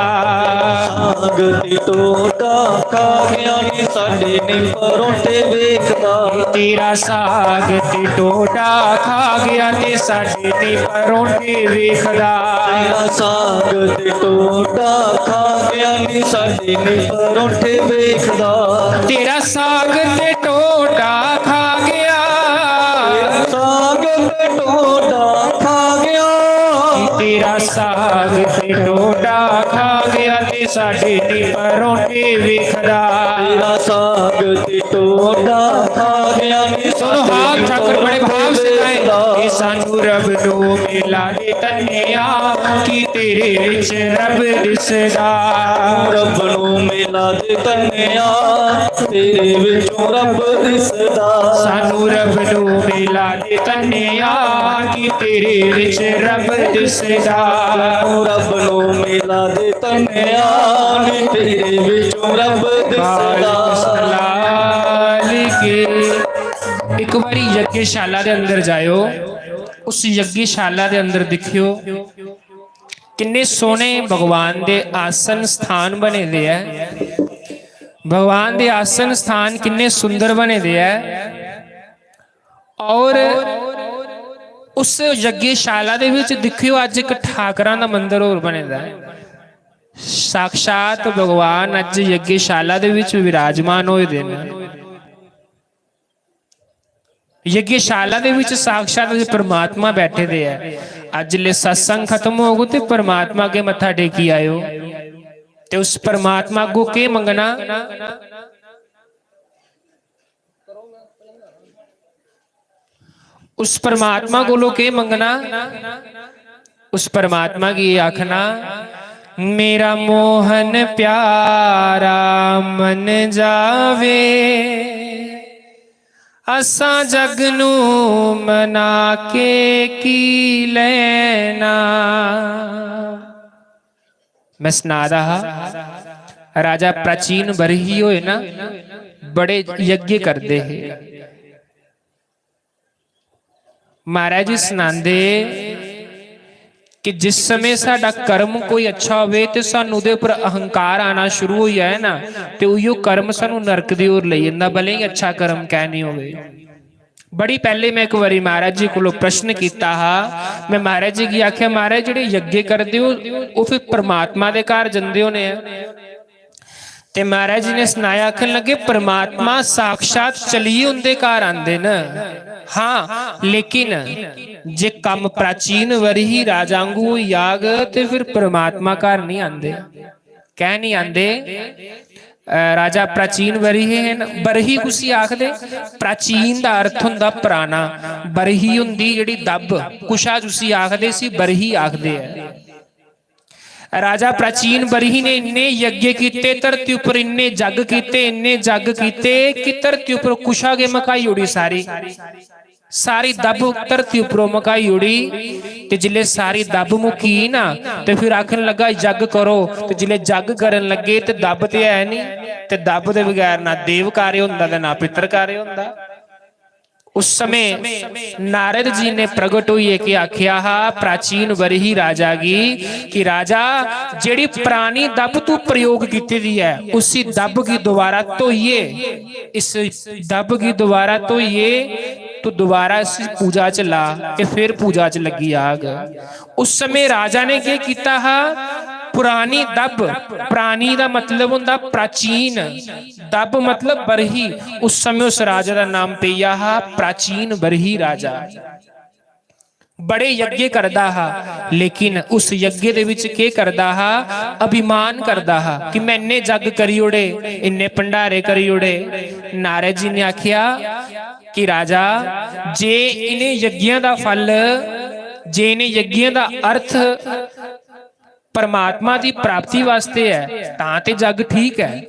साग ते ढोडा खा गया नी साडे नी परोठे वेखदा। तेरा साग ते ढोडा खा गया ते साडे नी परोठे वेखदा। तेरा साग ते ढोडा खा गया नी साडे नी परोठे वेखदा। तेरा साग ते ढोडा खा गया, साग ते ढोडा खा गया, तेरा साग ते ढोडा खा गया ते साडे नी परोठे वेखदा। तेरा साग ते ढोडा खा गया नी दोनों हाथ उठाकर बड़े भाव से गाएं कि सानू रब नो मिला दे तन्निया कि तेरे विच रब दिसदा। रब नो मिला दे तन्निया तेरे विचों रब दिसदा। सानू रब नो मिला दे तन्निया कि तेरे विच रब दिसदा। रब नो मिला दे तन्निया तेरे विचों रब दिसदा। एक बारी यज्ञशाला के अंदर जायो, उस यज्ञशाला दे अंदर देखियो किन्ने सोने भगवान दे आसन स्थान बने दे है। भगवान दे आसन स्थान किन्ने सुंदर बने दे है। और उस यज्ञशाला दे विच देखियो अज एक ठाकरां दा मंदिर होर बने दा है। साक्षात भगवान अज यज्ञशाला दे विच विराजमान होए दे ने। यज्ञशाला दे विच साक्षात परमात्मा बैठे दे है। अज ले सत्संग खत्म हो गो ते परमात्मा के मत्था टेकी आयो ते उस परमात्मा को के मंगना। उस परमात्मा को के मंगना। उस परमात्मा की आखना मेरा मोहन प्यारा मन जावे असा जग नू मना के की लेना। मैं सुना रहा राजा प्राचीन बरही होए ना बड़े यज्ञ करते है। महाराज जी सुनांदे कि जिस समय साडा कर्म कोई अच्छा होवे ते सानू उहदे उपर अहंकार आना शुरू हो जाए ना ते उहियो कर्म सानू नरक दी ओर लई जांदा भले ही अच्छा कर्म कै नहीं होवे। बड़ी पहले मैं एक बारी महाराज जी को प्रश्न किया हा। मैं महाराज जी की आख्या महाराज जिहड़े यज्ञ करदे हो वो फिर परमात्मा दे घर जंदे होने ते महाराज जी ने सुनाया आखन लगे परमात्मा साक्षात चलिए उनके घर आंदे न। हाँ लेकिन जे कम प्राचीन वरी राजांगू याग ते फिर परमात्मा घर नहीं आंदे। कह नहीं आंदे राजा प्राचीन वरी है बरही कुसी आखदे। प्राचीन दा अर्थ हुंदा पुराना। बरही हुंदी जिहड़ी दब कुशा जुसी आखदे सी बरही आखदे है। राजा प्राचीन बरही ने इन्ने यज्ञ कीते धरती उपर इन्ने जग कीते इन्ने जग कीते कि धरती उपर कुशा के मकाई उड़ी सारी सारी दब धरती उपरों मकाई उड़ी ते जिले सारी दब मुकी ना ते फिर आखन लगा जग करो ते जिले जग करन लगे ते दब ते है नहीं ते दब दे बगैर ना देव कार्य हुंदा ते ना पितर कार्य हुंदा। उस समय नारद जी ने प्रगट हुई के आख्या हा प्राचीन वरही राजा की कि राजा जेड़ी पुरानी दब तू प्रयोग की दी है उसी दब की दोबारा धोइए। इस दब की दोबारा धोइए तो दोबारा इस पूजा च ला के फिर पूजा च लगी आग। उस समय राजा ने क्या किया हा पुरानी दब पुरानी दा मतलब हुंदा प्राचीन दब मतलब बरही। उस समय उस राजा का नाम पिया हा प्राचीन बरही राजा। बड़े यज्ञ करदा हा लेकिन उस यज्ञ दे विच के करदा हा अभिमान करदा हा कि मैं इन्ने जग करी उड़े इन्ने भंडारे करी उड़े। नारद जी ने आख्या कि राजा जे इन्हें यज्ञों का फल जे इन्हें यज्ञों का अर्थ परमात्मा की प्राप्ति वास्ते है तां ते जग ठीक है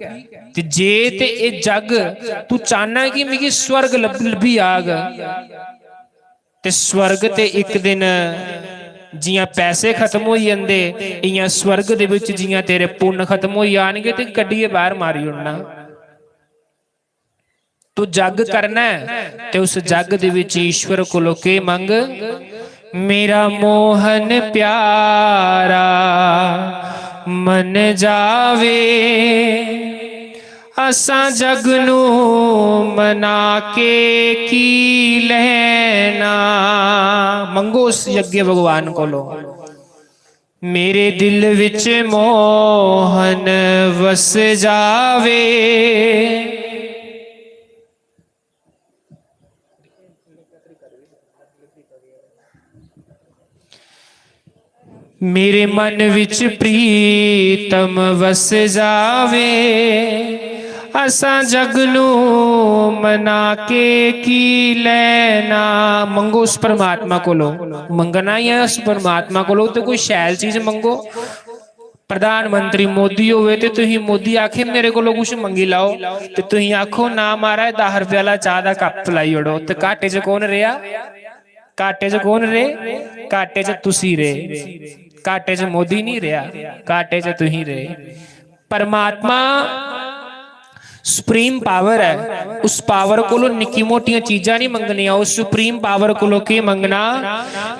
ते जे ते ये जग तू चाहना कि मिगी स्वर्ग लभी आग ते स्वर्ग ते एक दिन जियां पैसे खत्म हो जांदे इयां स्वर्ग दे विच जियां तेरे पुण्य खत्म हो जाणगे ते कड्डिए बाहर मारी उड़ना। तू जग करना है ते उस जग दे विच ईश्वर कोलों के मंग मेरा मोहन प्यारा मन जावे असा जग नू मना के की लेना। मंगो उस यज्ञ भगवान कोलों मेरे दिल विच मोहन वस जावे। मेरे मन विच प्रीतम वस जावे असा जग नू मना के की लेना। मंगो उस परमात्मा कोलों मंगना ही है उस परमात्मा कोलों तो कोई शैल चीज मंगो। प्रधानमंत्री मोदी होवे ते तुसीं मोदी आखे मेरे कोलों कुछ मंगी लाओ ते तुसीं आखो ना महाराज 10 रुपए वाला चाह दा कप लाई ओड़ो ते घाटे च कौन रहा। घाटे च कौन रे घाटे च तुसी रे घाटे च मोदी नहीं रहा घाटे च तुही रे। परमात्मा सुप्रीम पावर है, उस पावर को निक्की मोटिया चीजा नहीं मंगनिया, उस सुप्रीम पावर को की मंगना,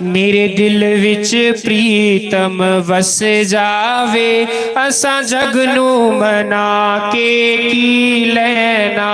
मेरे दिल विच प्रीतम वस जावे, असा जग नू मना के की लेना,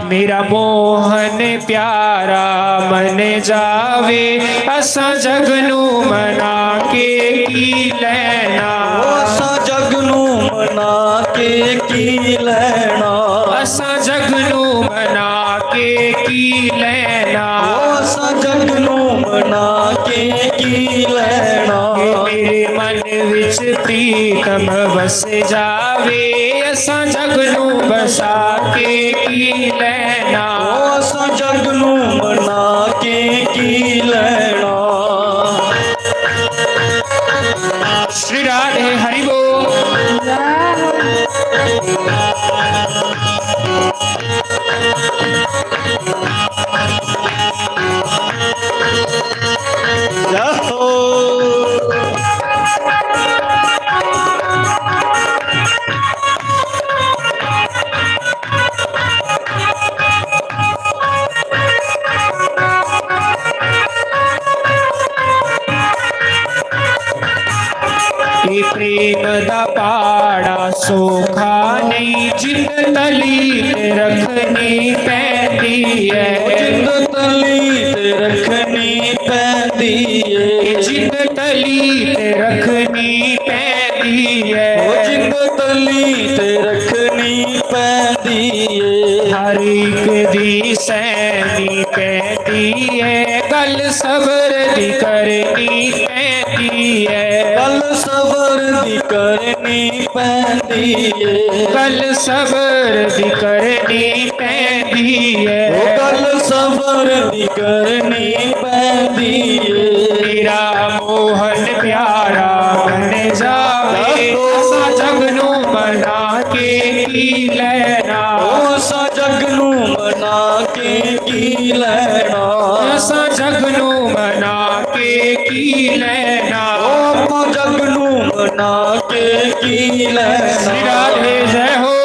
मेरा मोहन प्यारा मन जावे, असा जग नू मना के की लेना, असा जग नू मना के की लेना, असा जग नू मना के की लेना, असा जग नू मना के की लेना, मेरे मन विच प्रीतम बस जावे, असा जग नू बसा के की लेना, असा जग नू मना के की लेना। श्री राधे हरि बोल। जाओ ये प्रेम दा पाड़ा सोखा नहीं, जिंद तली ते रखनी पैंदी है, जिंद तली ते रखनी पैंदी है, जिंद तली ते रखनी पैंदी है, जिंद तली ते रखनी पैंदी है, हर एक दी सैनी पैंदी है, गल सबर दी करनी पैंदी है, गल सबर दी करनी पैंदी है, गल सबर दी करनी पैंदी है, गल सबर दी करनी पैंदी है, तेरा मोहन प्यारा बन जावे, असा जग नू मना के की लेना, असा जग नू मना के की लेना, असा जग नू मना के की लेना, ओ जग नू मना के की श्री लेना। राधे जय हो।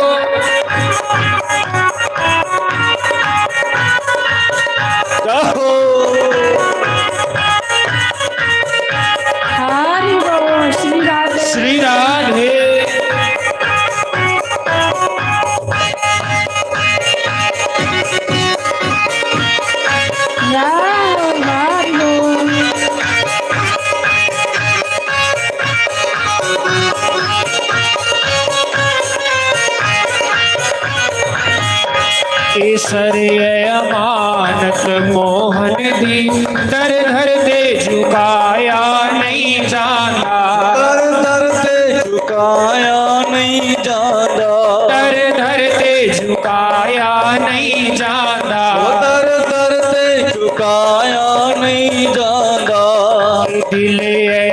जाओ हरि बोल श्री राधे। श्री राधे हरि बोल। केसर अमानत मोहन दी, दर धर दे झुकाया नहीं जाता, दर दर ते झुकाया नहीं जाता, दर धर दे झुकाया नहीं जाता, दर दर ते झुकाया नहीं जाता, दिल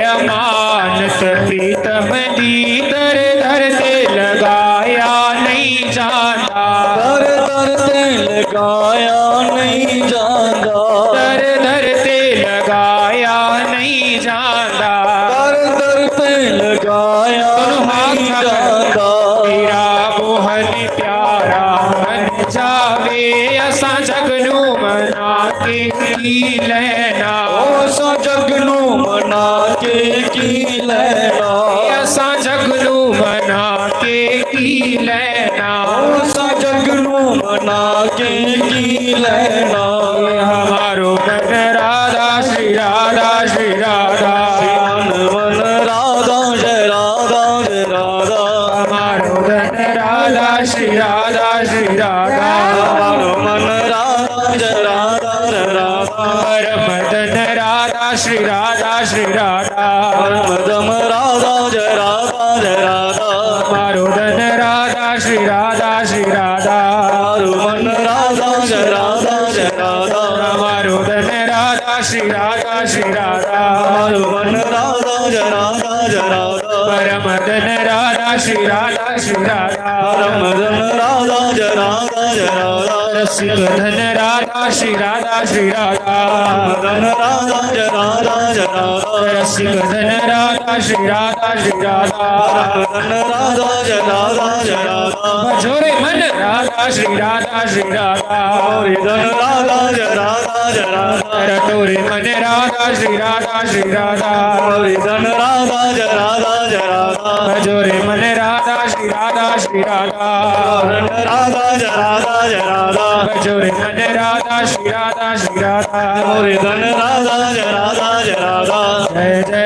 अमानत प्रीतम दी, दर धर दे लगाया नहीं जाता, दर दर ते लगाया नहीं जाता, दर धर ते लगाया नहीं जाता, दर दर ते लगाया नहीं जाता, तेरा मोहन प्यारा बन जावे, असा जग नू मना के की लेना, असा जग नू मना के की लेना, असा जग नू मना के की लेना, असा जग नू मना के की लेना। हमारो मन राधा श्री राधा श्री राधा, मन मन राधा जय राधा जय राधा, हमारो मन राधा श्री राधा श्री राधा, हमारो मन राधा जय राधा जय राधा, मदन राधा श्री राधा श्री राधा, मदम राधा जय राधा जय राधा, हमारो धन राधा श्री राधा श्री राधा, हमारो मन राधा जय राधा जय राधा, हमारो धन राधा श्री राधा श्री राधा, हमारो मन राधा जय राधा जय राधा, परम धन राधा श्री राधा श्री राधा, मदन राधा जय राधा जय राधा, रसिक धन राधा श्री राधा श्री राधा धन राधा जय राधा जय राधा रसिक धन राधा श्री राधा श्री राधा धन राधा जय राधा जय राधा बजोरे मन राधा श्री राधा श्री राधा धन राधा जय राधा जय राधा रटोरे मन राधा श्री राधा श्री राधा धन राधा जय राधा जय राधा बजोरे मन राधा श्री राधा श्री राधा धन राधा जय राधा जय राधा बजोरे मन राधा श्री राधा श्री राधा धन राधा जय राधा जय राधा जय जय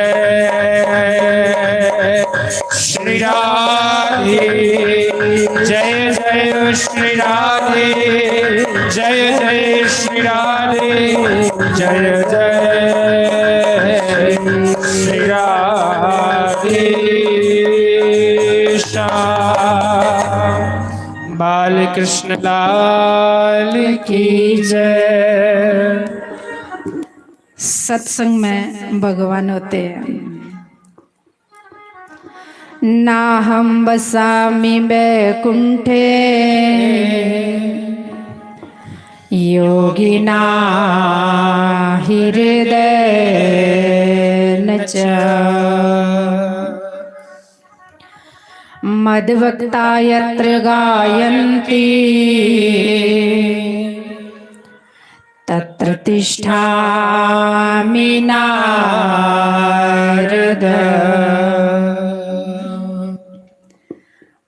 श्री राधे जय जय श्री राधे जय जय श्री राधे जय जय श्री राधे श्याम बाल कृष्ण लाल की जय। सत्संग में भगवान होते हैं। ना हम बसामि बैकुंठे योगिना हृदय न च मद्भक्ता यत्र गायन्ति तत्र तिष्ठामि नारद।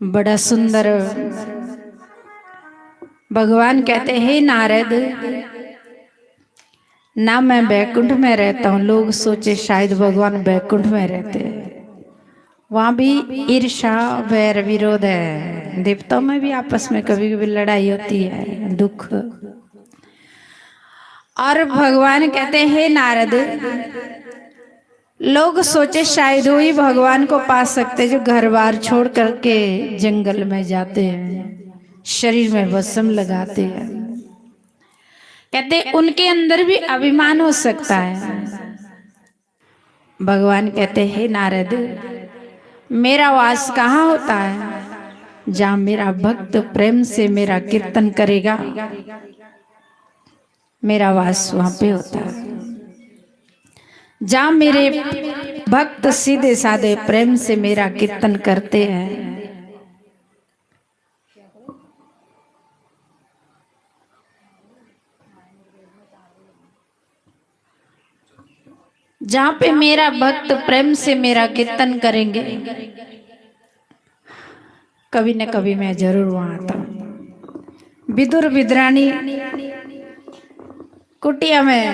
बड़ा सुंदर भगवान कहते हैं, नारद ना मैं बैकुंठ में रहता हूँ। लोग सोचे शायद भगवान बैकुंठ में रहते हैं, वहां भी ईर्ष्या वैर विरोध है। देवताओं में भी आपस में कभी कभी लड़ाई होती है, दुख। और भगवान कहते हैं, नारद लोग सोचे शायद वही भगवान को पा सकते जो घर बार छोड़ करके जंगल में जाते हैं, शरीर में भस्म लगाते हैं। कहते उनके अंदर भी अभिमान हो सकता है। भगवान कहते हैं, नारद मेरा वास कहाँ होता है? जहाँ मेरा भक्त प्रेम से मेरा कीर्तन करेगा, मेरा वास वहां पे होता है। जहाँ मेरे भक्त सीधे साधे प्रेम से मेरा कीर्तन करते हैं, जहाँ पे मेरा भक्त प्रेम से मेरा कीर्तन करेंगे, कभी न कभी मैं जरूर वहां आता हूँ। विदुर विद्राणी कुटिया में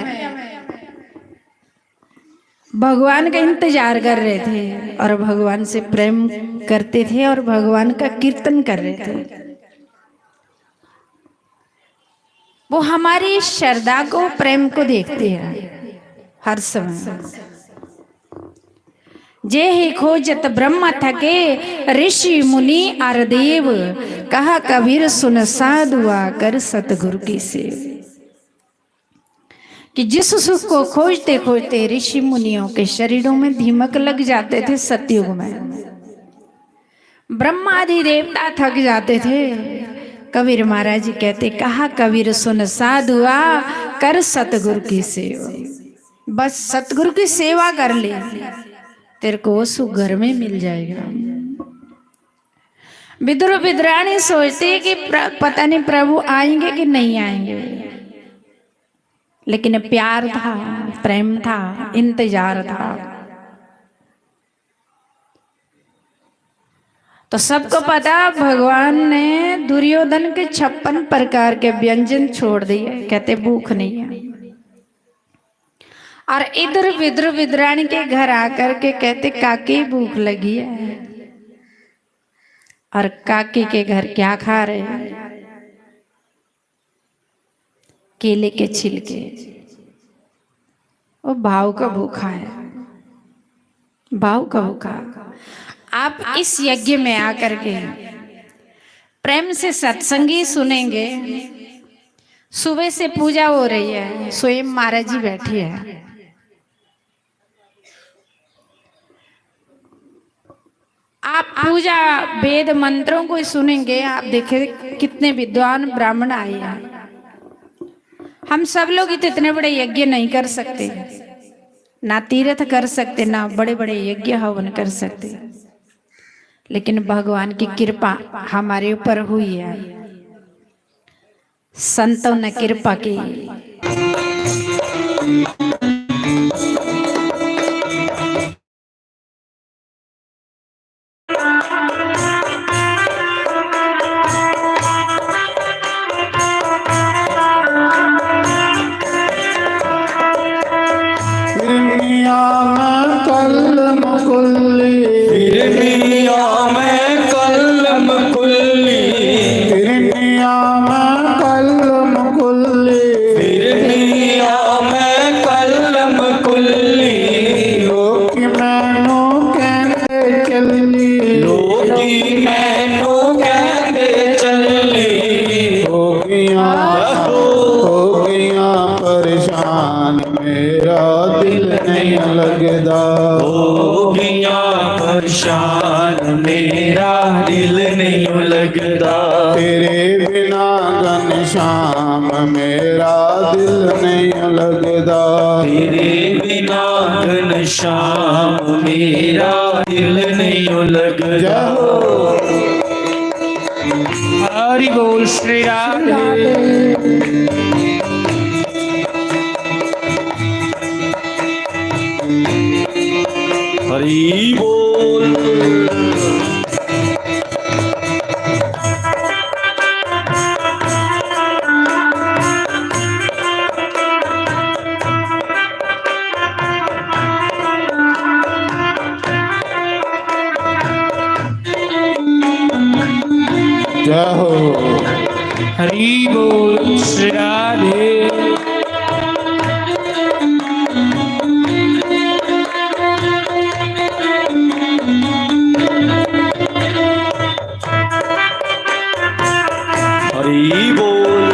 भगवान का इंतजार कर रहे थे और भगवान से प्रेम करते थे और भगवान का कीर्तन कर रहे थे। वो हमारी श्रद्धा को, प्रेम को देखते हैं हर समय। जे ही खोजत ब्रह्म थके ऋषि मुनि और देव, कहा कबीर सुन साधुआ कर सतगुरु की सेव। कि जिस सुख को खोजते खोजते ऋषि मुनियों के शरीरों में दीमक लग जाते थे सतयुग में, ब्रह्मा आदि देवता थक जाते थे। कबीर महाराज जी कहते, कहा कबीर सुन साधुआ कर सतगुरु की सेवा। बस सतगुरु की सेवा कर ले, तेरे को वो सुख घर में मिल जाएगा। विदुर विद्राणी सोचते कि पता नहीं प्रभु आएंगे कि नहीं आएंगे, लेकिन प्यार था, प्रेम था, इंतजार था। तो सबको पता भगवान ने दुर्योधन के 56 प्रकार के व्यंजन छोड़ दिए, कहते भूख नहीं है। और इधर विदुर विद्राणी के घर आकर के कहते काकी भूख लगी है। और काकी के घर क्या खा रहे हैं? केले के छिलके। वो भाव का भूखा है, भाव का भूखा। आप इस यज्ञ में आकर के प्रेम से सत्संगी सुनेंगे। सुबह से पूजा हो रही है, स्वयं महाराज जी बैठे हैं। आप पूजा वेद मंत्रों को सुनेंगे। आप देखें कितने विद्वान ब्राह्मण आए हैं। हम सब लोग तो इतने बड़े यज्ञ नहीं कर सकते, ना तीर्थ कर सकते, ना बड़े बड़े यज्ञ हवन कर सकते, लेकिन भगवान की कृपा हमारे ऊपर हुई है, संतों ने कृपा की। तेरे बिना घनश्याम मेरा दिल नहीं लगदा, तेरे बिना घनश्याम मेरा दिल नहीं लगदा। हरि बोल श्री राधे। हरि बोल। जय हो। हरि बोल श्री राधे। हरि बोल।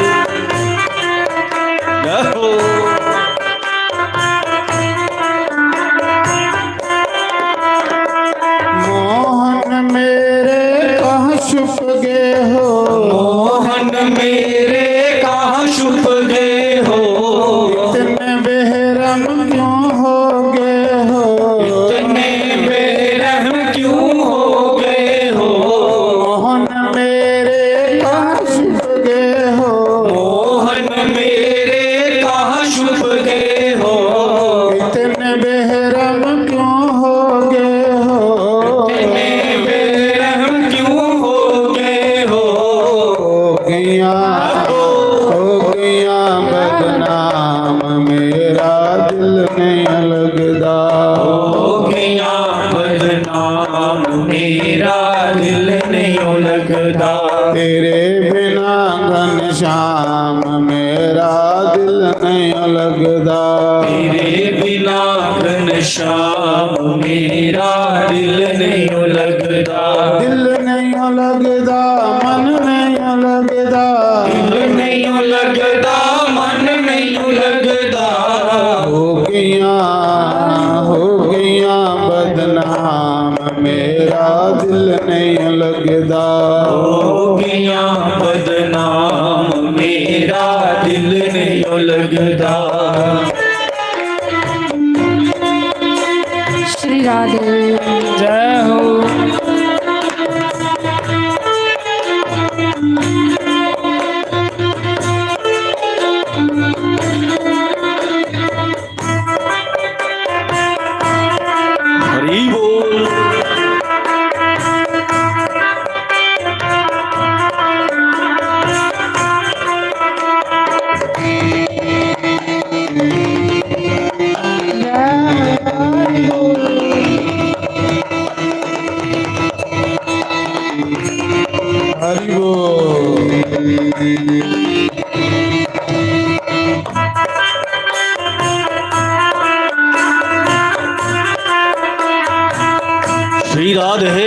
जय हो। मोहन मेरे कहाँ छुप गए हो, मोहन मेरे कहाँ छुप गए हो, इतने बेरहम क्यों हो गए हो, इतने बेरहम क्यों हो गए हो। मोहन मेरे कहाँ छुप गए हो, मोहन मेरे कहाँ छुप गए हो, इतने बेरहम क्यों हो गए हो, इतने बेरहम क्यों हो गए हो। हो गया बदनाम मेरा दिल नहीं लगदा, हो गया बदनाम मेरा दिल नहीं लगदा। तेरे बिना घनश्याम मेरा दिल नहीं लगदा, तेरे बिना घनश्याम मेरा दिल नहीं लगदा। दिल नहीं लगदा, मन नहीं लगदा, दिल नहीं लगदा, मन नहीं लगदा। हो गया बदनाम मेरा दिल नहीं लगदा, हो गया बदनाम मेरा दिल नहीं लगदा। श्री राधे। जय हो। हरि बोल। हरि बोल। श्री राधे।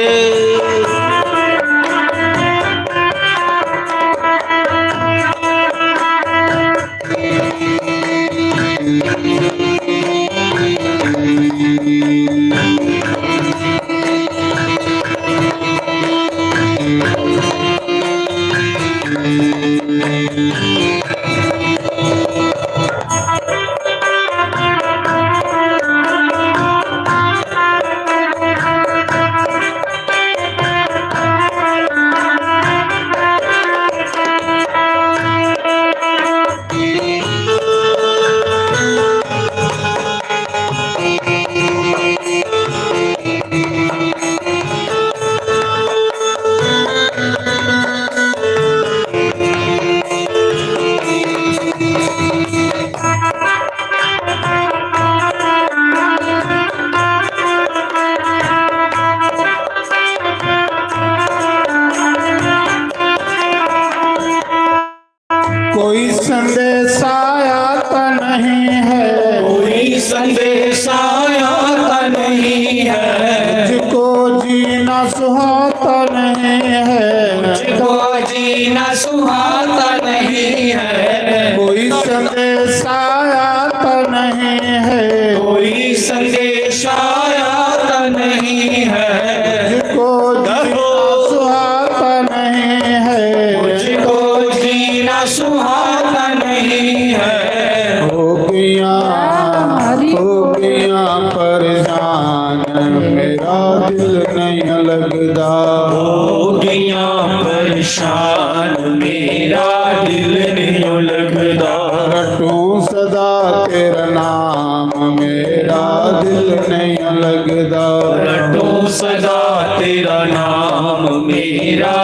परेशान मेरा दिल नहीं लगदा। हो गया परेशान मेरा दिल नहीं लगदा। रटूं सदा तेरा नाम मेरा दिल नहीं लगदा। रटूं सदा तेरा नाम मेरा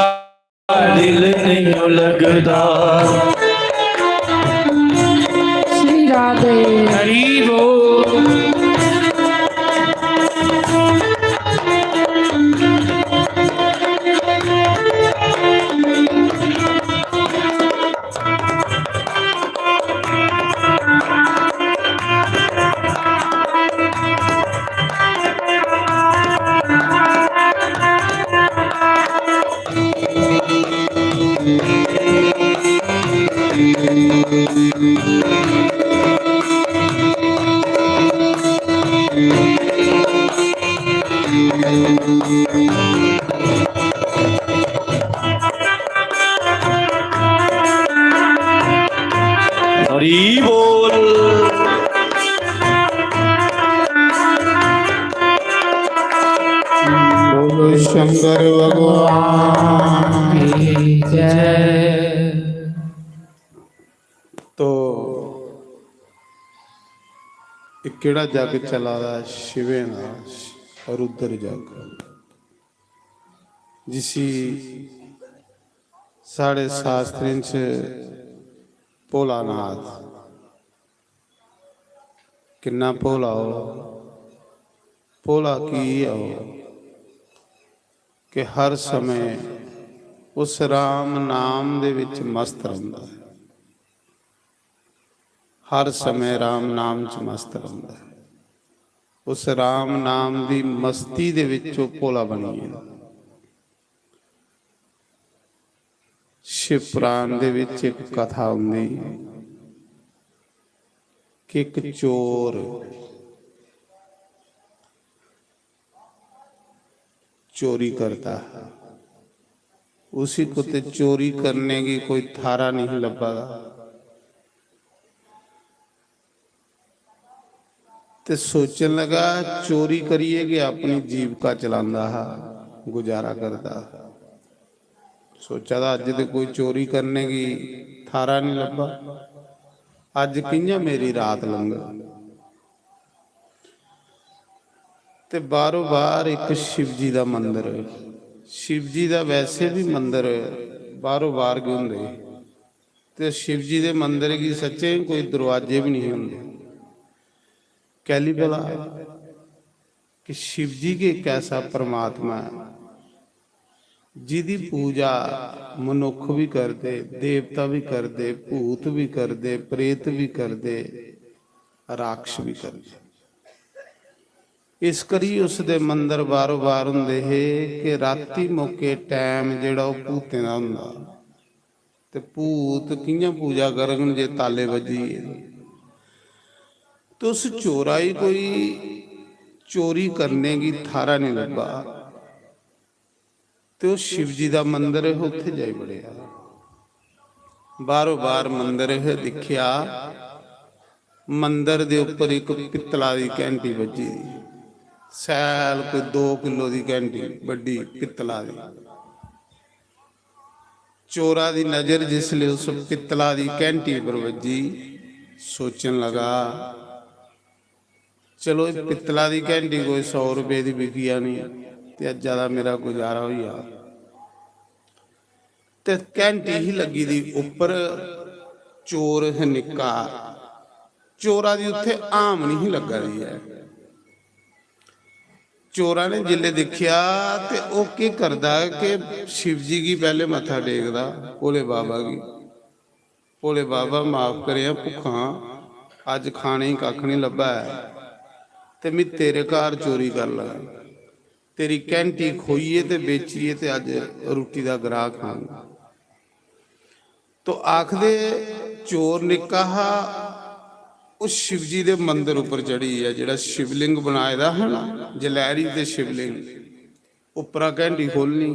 दिल नहीं लगदा। श्री राधे। हरि बोल। हरि बोल। बोलो शंकर भगवान। जय। तो एक केड़ा जग चला दा शिवे दा रुद्र जग, जिसी साढ़े शास्त्रें च भोलानाथ किन्ना भोला हो, भोला की हो कि हर समय उस राम नाम दे विच मस्त रहिंदा है। हर समय राम नाम च मस्त रहिंदा है। उस राम नाम दी मस्ती दे विच वो भोला बनी है। शिव पुराण दे विच एक कथा हुंदी कि एक चोर चोरी करता है। उसी को ते चोरी करने की कोई थारा नहीं लभा, ते सोचने लगा चोरी करिए कि अपनी जीविका चलांदा है, गुजारा करता है। सोचा था अज तो कोई चोरी करने की थारा नहीं लभा, अज कियां मेरी रात लंघ। ते बारों बार एक शिव जी का मंदिर, शिव जी का वैसे भी मंदिर बारों बार के होंगे, ते शिव जी के मंदिर की सच्चे कोई दरवाजे भी नहीं होंगे। कैली भला कि शिव जी के एक ऐसा परमात्मा है जिदी पूजा मनुख भी करते, देवता भी करते, भूत भी करते, प्रेत भी करते, राक्ष भी करते। इस करी उसदे मंदिर बारों बार हुंदे है कि राती मौके टाइम जिहड़ा ओह भूतें दा हुंदा, ते भूत कियां पूजा करन जे ताले वजी। तो उस चोराई कोई चोरी करने की थारा नहीं लभा, तो शिव जी का मंदिर है उत्थे जाई बड़िया। बारों बार मंदिर है दिखिया, मंदिर दे उपर एक पित्तला दी घंटी वजी, सैल कोई 2 किलो की घंटी बड़ी पित्तला दी। चोरा दी नजर जिसले उस पित्तला दी घंटी पर वजी, सोचन लगा चलो पित्तला दी घंटी कोई 100 रुपए की बिकी आनी, ते ज्यादा मेरा गुजारा हो गया। ते घंटी ही लगी दी उपर, चोर है निक्का, चोरा दी उत्थे आम नहीं लगा रही है। चोरा ने जिले देखिया ते ओ की करदा कि शिव जी की पहले मत्था टेकदा, भोले बाबा की, भोले बाबा माफ करे भुखा अज खाने ही कख नहीं लभा है, ते मैं तेरे घर चोरी कर लगा, तेरी घंटी खोईए ते बेचीए ते अज रोटी का ग्राह खांगा। तो आखदे चोर निक्का हा उस शिव जी के मंदिर उपर चढ़ी है, जिहड़ा शिवलिंग बनाए दा है ना, जलैरी ते शिवलिंग उपरा घंटी खोलनी।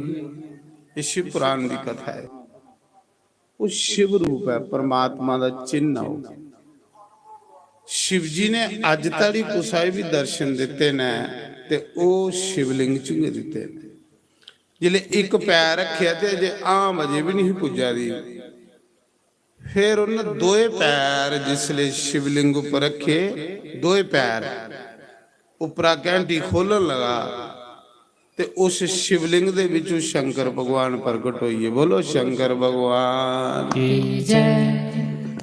ये शिव पुराण की कथा है। वो शिव रूप है, परमात्मा का चिन्ह हो। शिव जी ने अज तक कुसाए भी दर्शन दिते ने ਤੇ ਉਹ ਸ਼ਿਵਲਿੰਗ ਝੁੰਗੇ ਦਿੱਤੇ ਨੇ। ਜਿਲੇ ਇੱਕ ਪੈਰ ਰੱਖਿਆ ਤੇ ਜੇ ਆਮ ਅਜੇ ਵੀ ਨਹੀਂ ਪੁੱਜਾ ਦੀ, फिर उन्हें दोए पैर जिसले शिवलिंग उपर रखे, दोए पैर उपरा कैंटी खोलन लगा ते उस शिवलिंग दे विचों शंकर भगवान प्रगट होइए। बोलो शंकर भगवान की जय।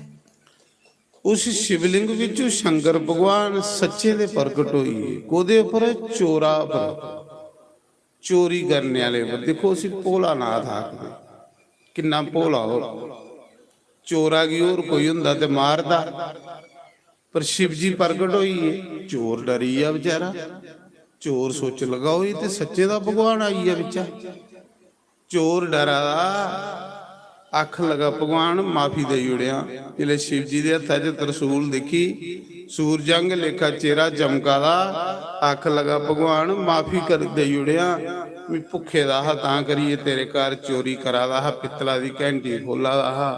उस शिवलिंग विचों शंकर भगवान सच्चे दे प्रगट होइए। कोदे उपर? चोरा पर, चोरी करने वाले पर। देखो असीं भोला नाथ आखदे, किन्ना भोला हो। चोरा की और कोई हुंदा ते मारदा, पर शिव जी प्रगट होई है। चोर डरी आ बेचारा, चोर सोच लगा होई ते सच्चे दा भगवान आई है बिचा। चोर डरा आख लगा भगवान माफी दे उड़िया। जिले शिव जी दे हत्था च तरसूल देखी, सूरजंग लेखा चेहरा चमका दा, आख लगा भगवान माफी कर दे उड़िया। मैं भुखे दा हा तां करिए तेरे घर चोरी करा दा हा, पित्तला दी घंटी खोला दा हा।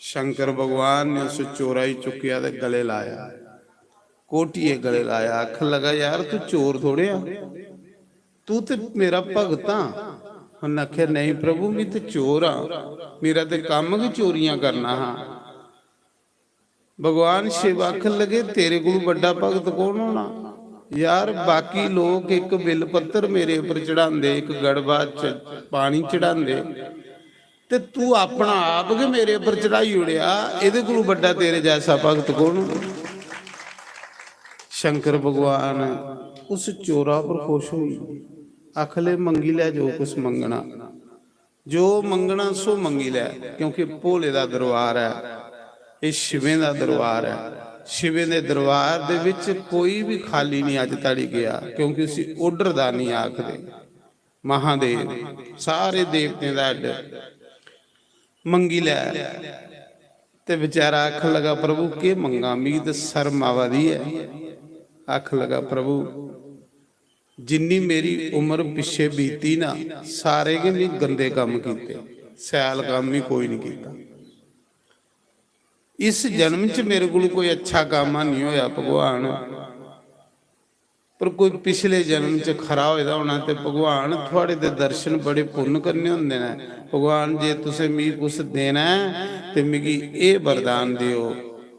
शंकर भगवान ने उस चोरा ही चुकिया ते गले लाया, कोटिए गले लाया। आख लगा यार तू चोर थोड़े आ, तू ते मेरा भगत आ। उन्हें आख्या नहीं प्रभु मैं तो चोर आ, मेरा तो काम की चोरियां करना हा। भगवान शिव आखन लगे तेरे को बड़ा भगत कौन होना यार। बाकी लोग एक बिल पत्तर मेरे उपर चढ़ाते, एक गड़बा पानी चढ़ाते, ते तू अपना आप के मेरे उपर चढ़ाई उड़िया। इहदे कोलों बड़ा तेरे जैसा भगत कौन? शंकर भगवान उस चोरा पर खुश हुई। आखले मंगी लै जो कुछ मंगना, जो मंगना सो मंगी लै। क्योंकि भोले दा दरबार है, ये शिवें दा दरबार है। शिवें दे दरबार दे विच कोई भी खाली नहीं अज तड़ी गया, क्योंकि उसी ओडरदानी आखदे। महादेव सारे देवतें दा अड्ड। मंगी लै ते बेचारा आख लगा प्रभु के मंगा, मेरी तो शर्म आवादी है। आख लगा प्रभु जिन्नी मेरी उम्र पिछे बीती ना, सारे के नहीं गंदे काम किए, सैल काम भी कोई नहीं किया। इस जन्म च मेरे को कोई अच्छा काम नहीं होया भगवान, पर कोई पिछले जन्म च खरा होया होना। तो भगवान थोड़े दे दर्शन बड़े पुण्य करने होंदे ने। भगवान जे तुसें मिगी कुछ देना है तो मिगी ये वरदान दियो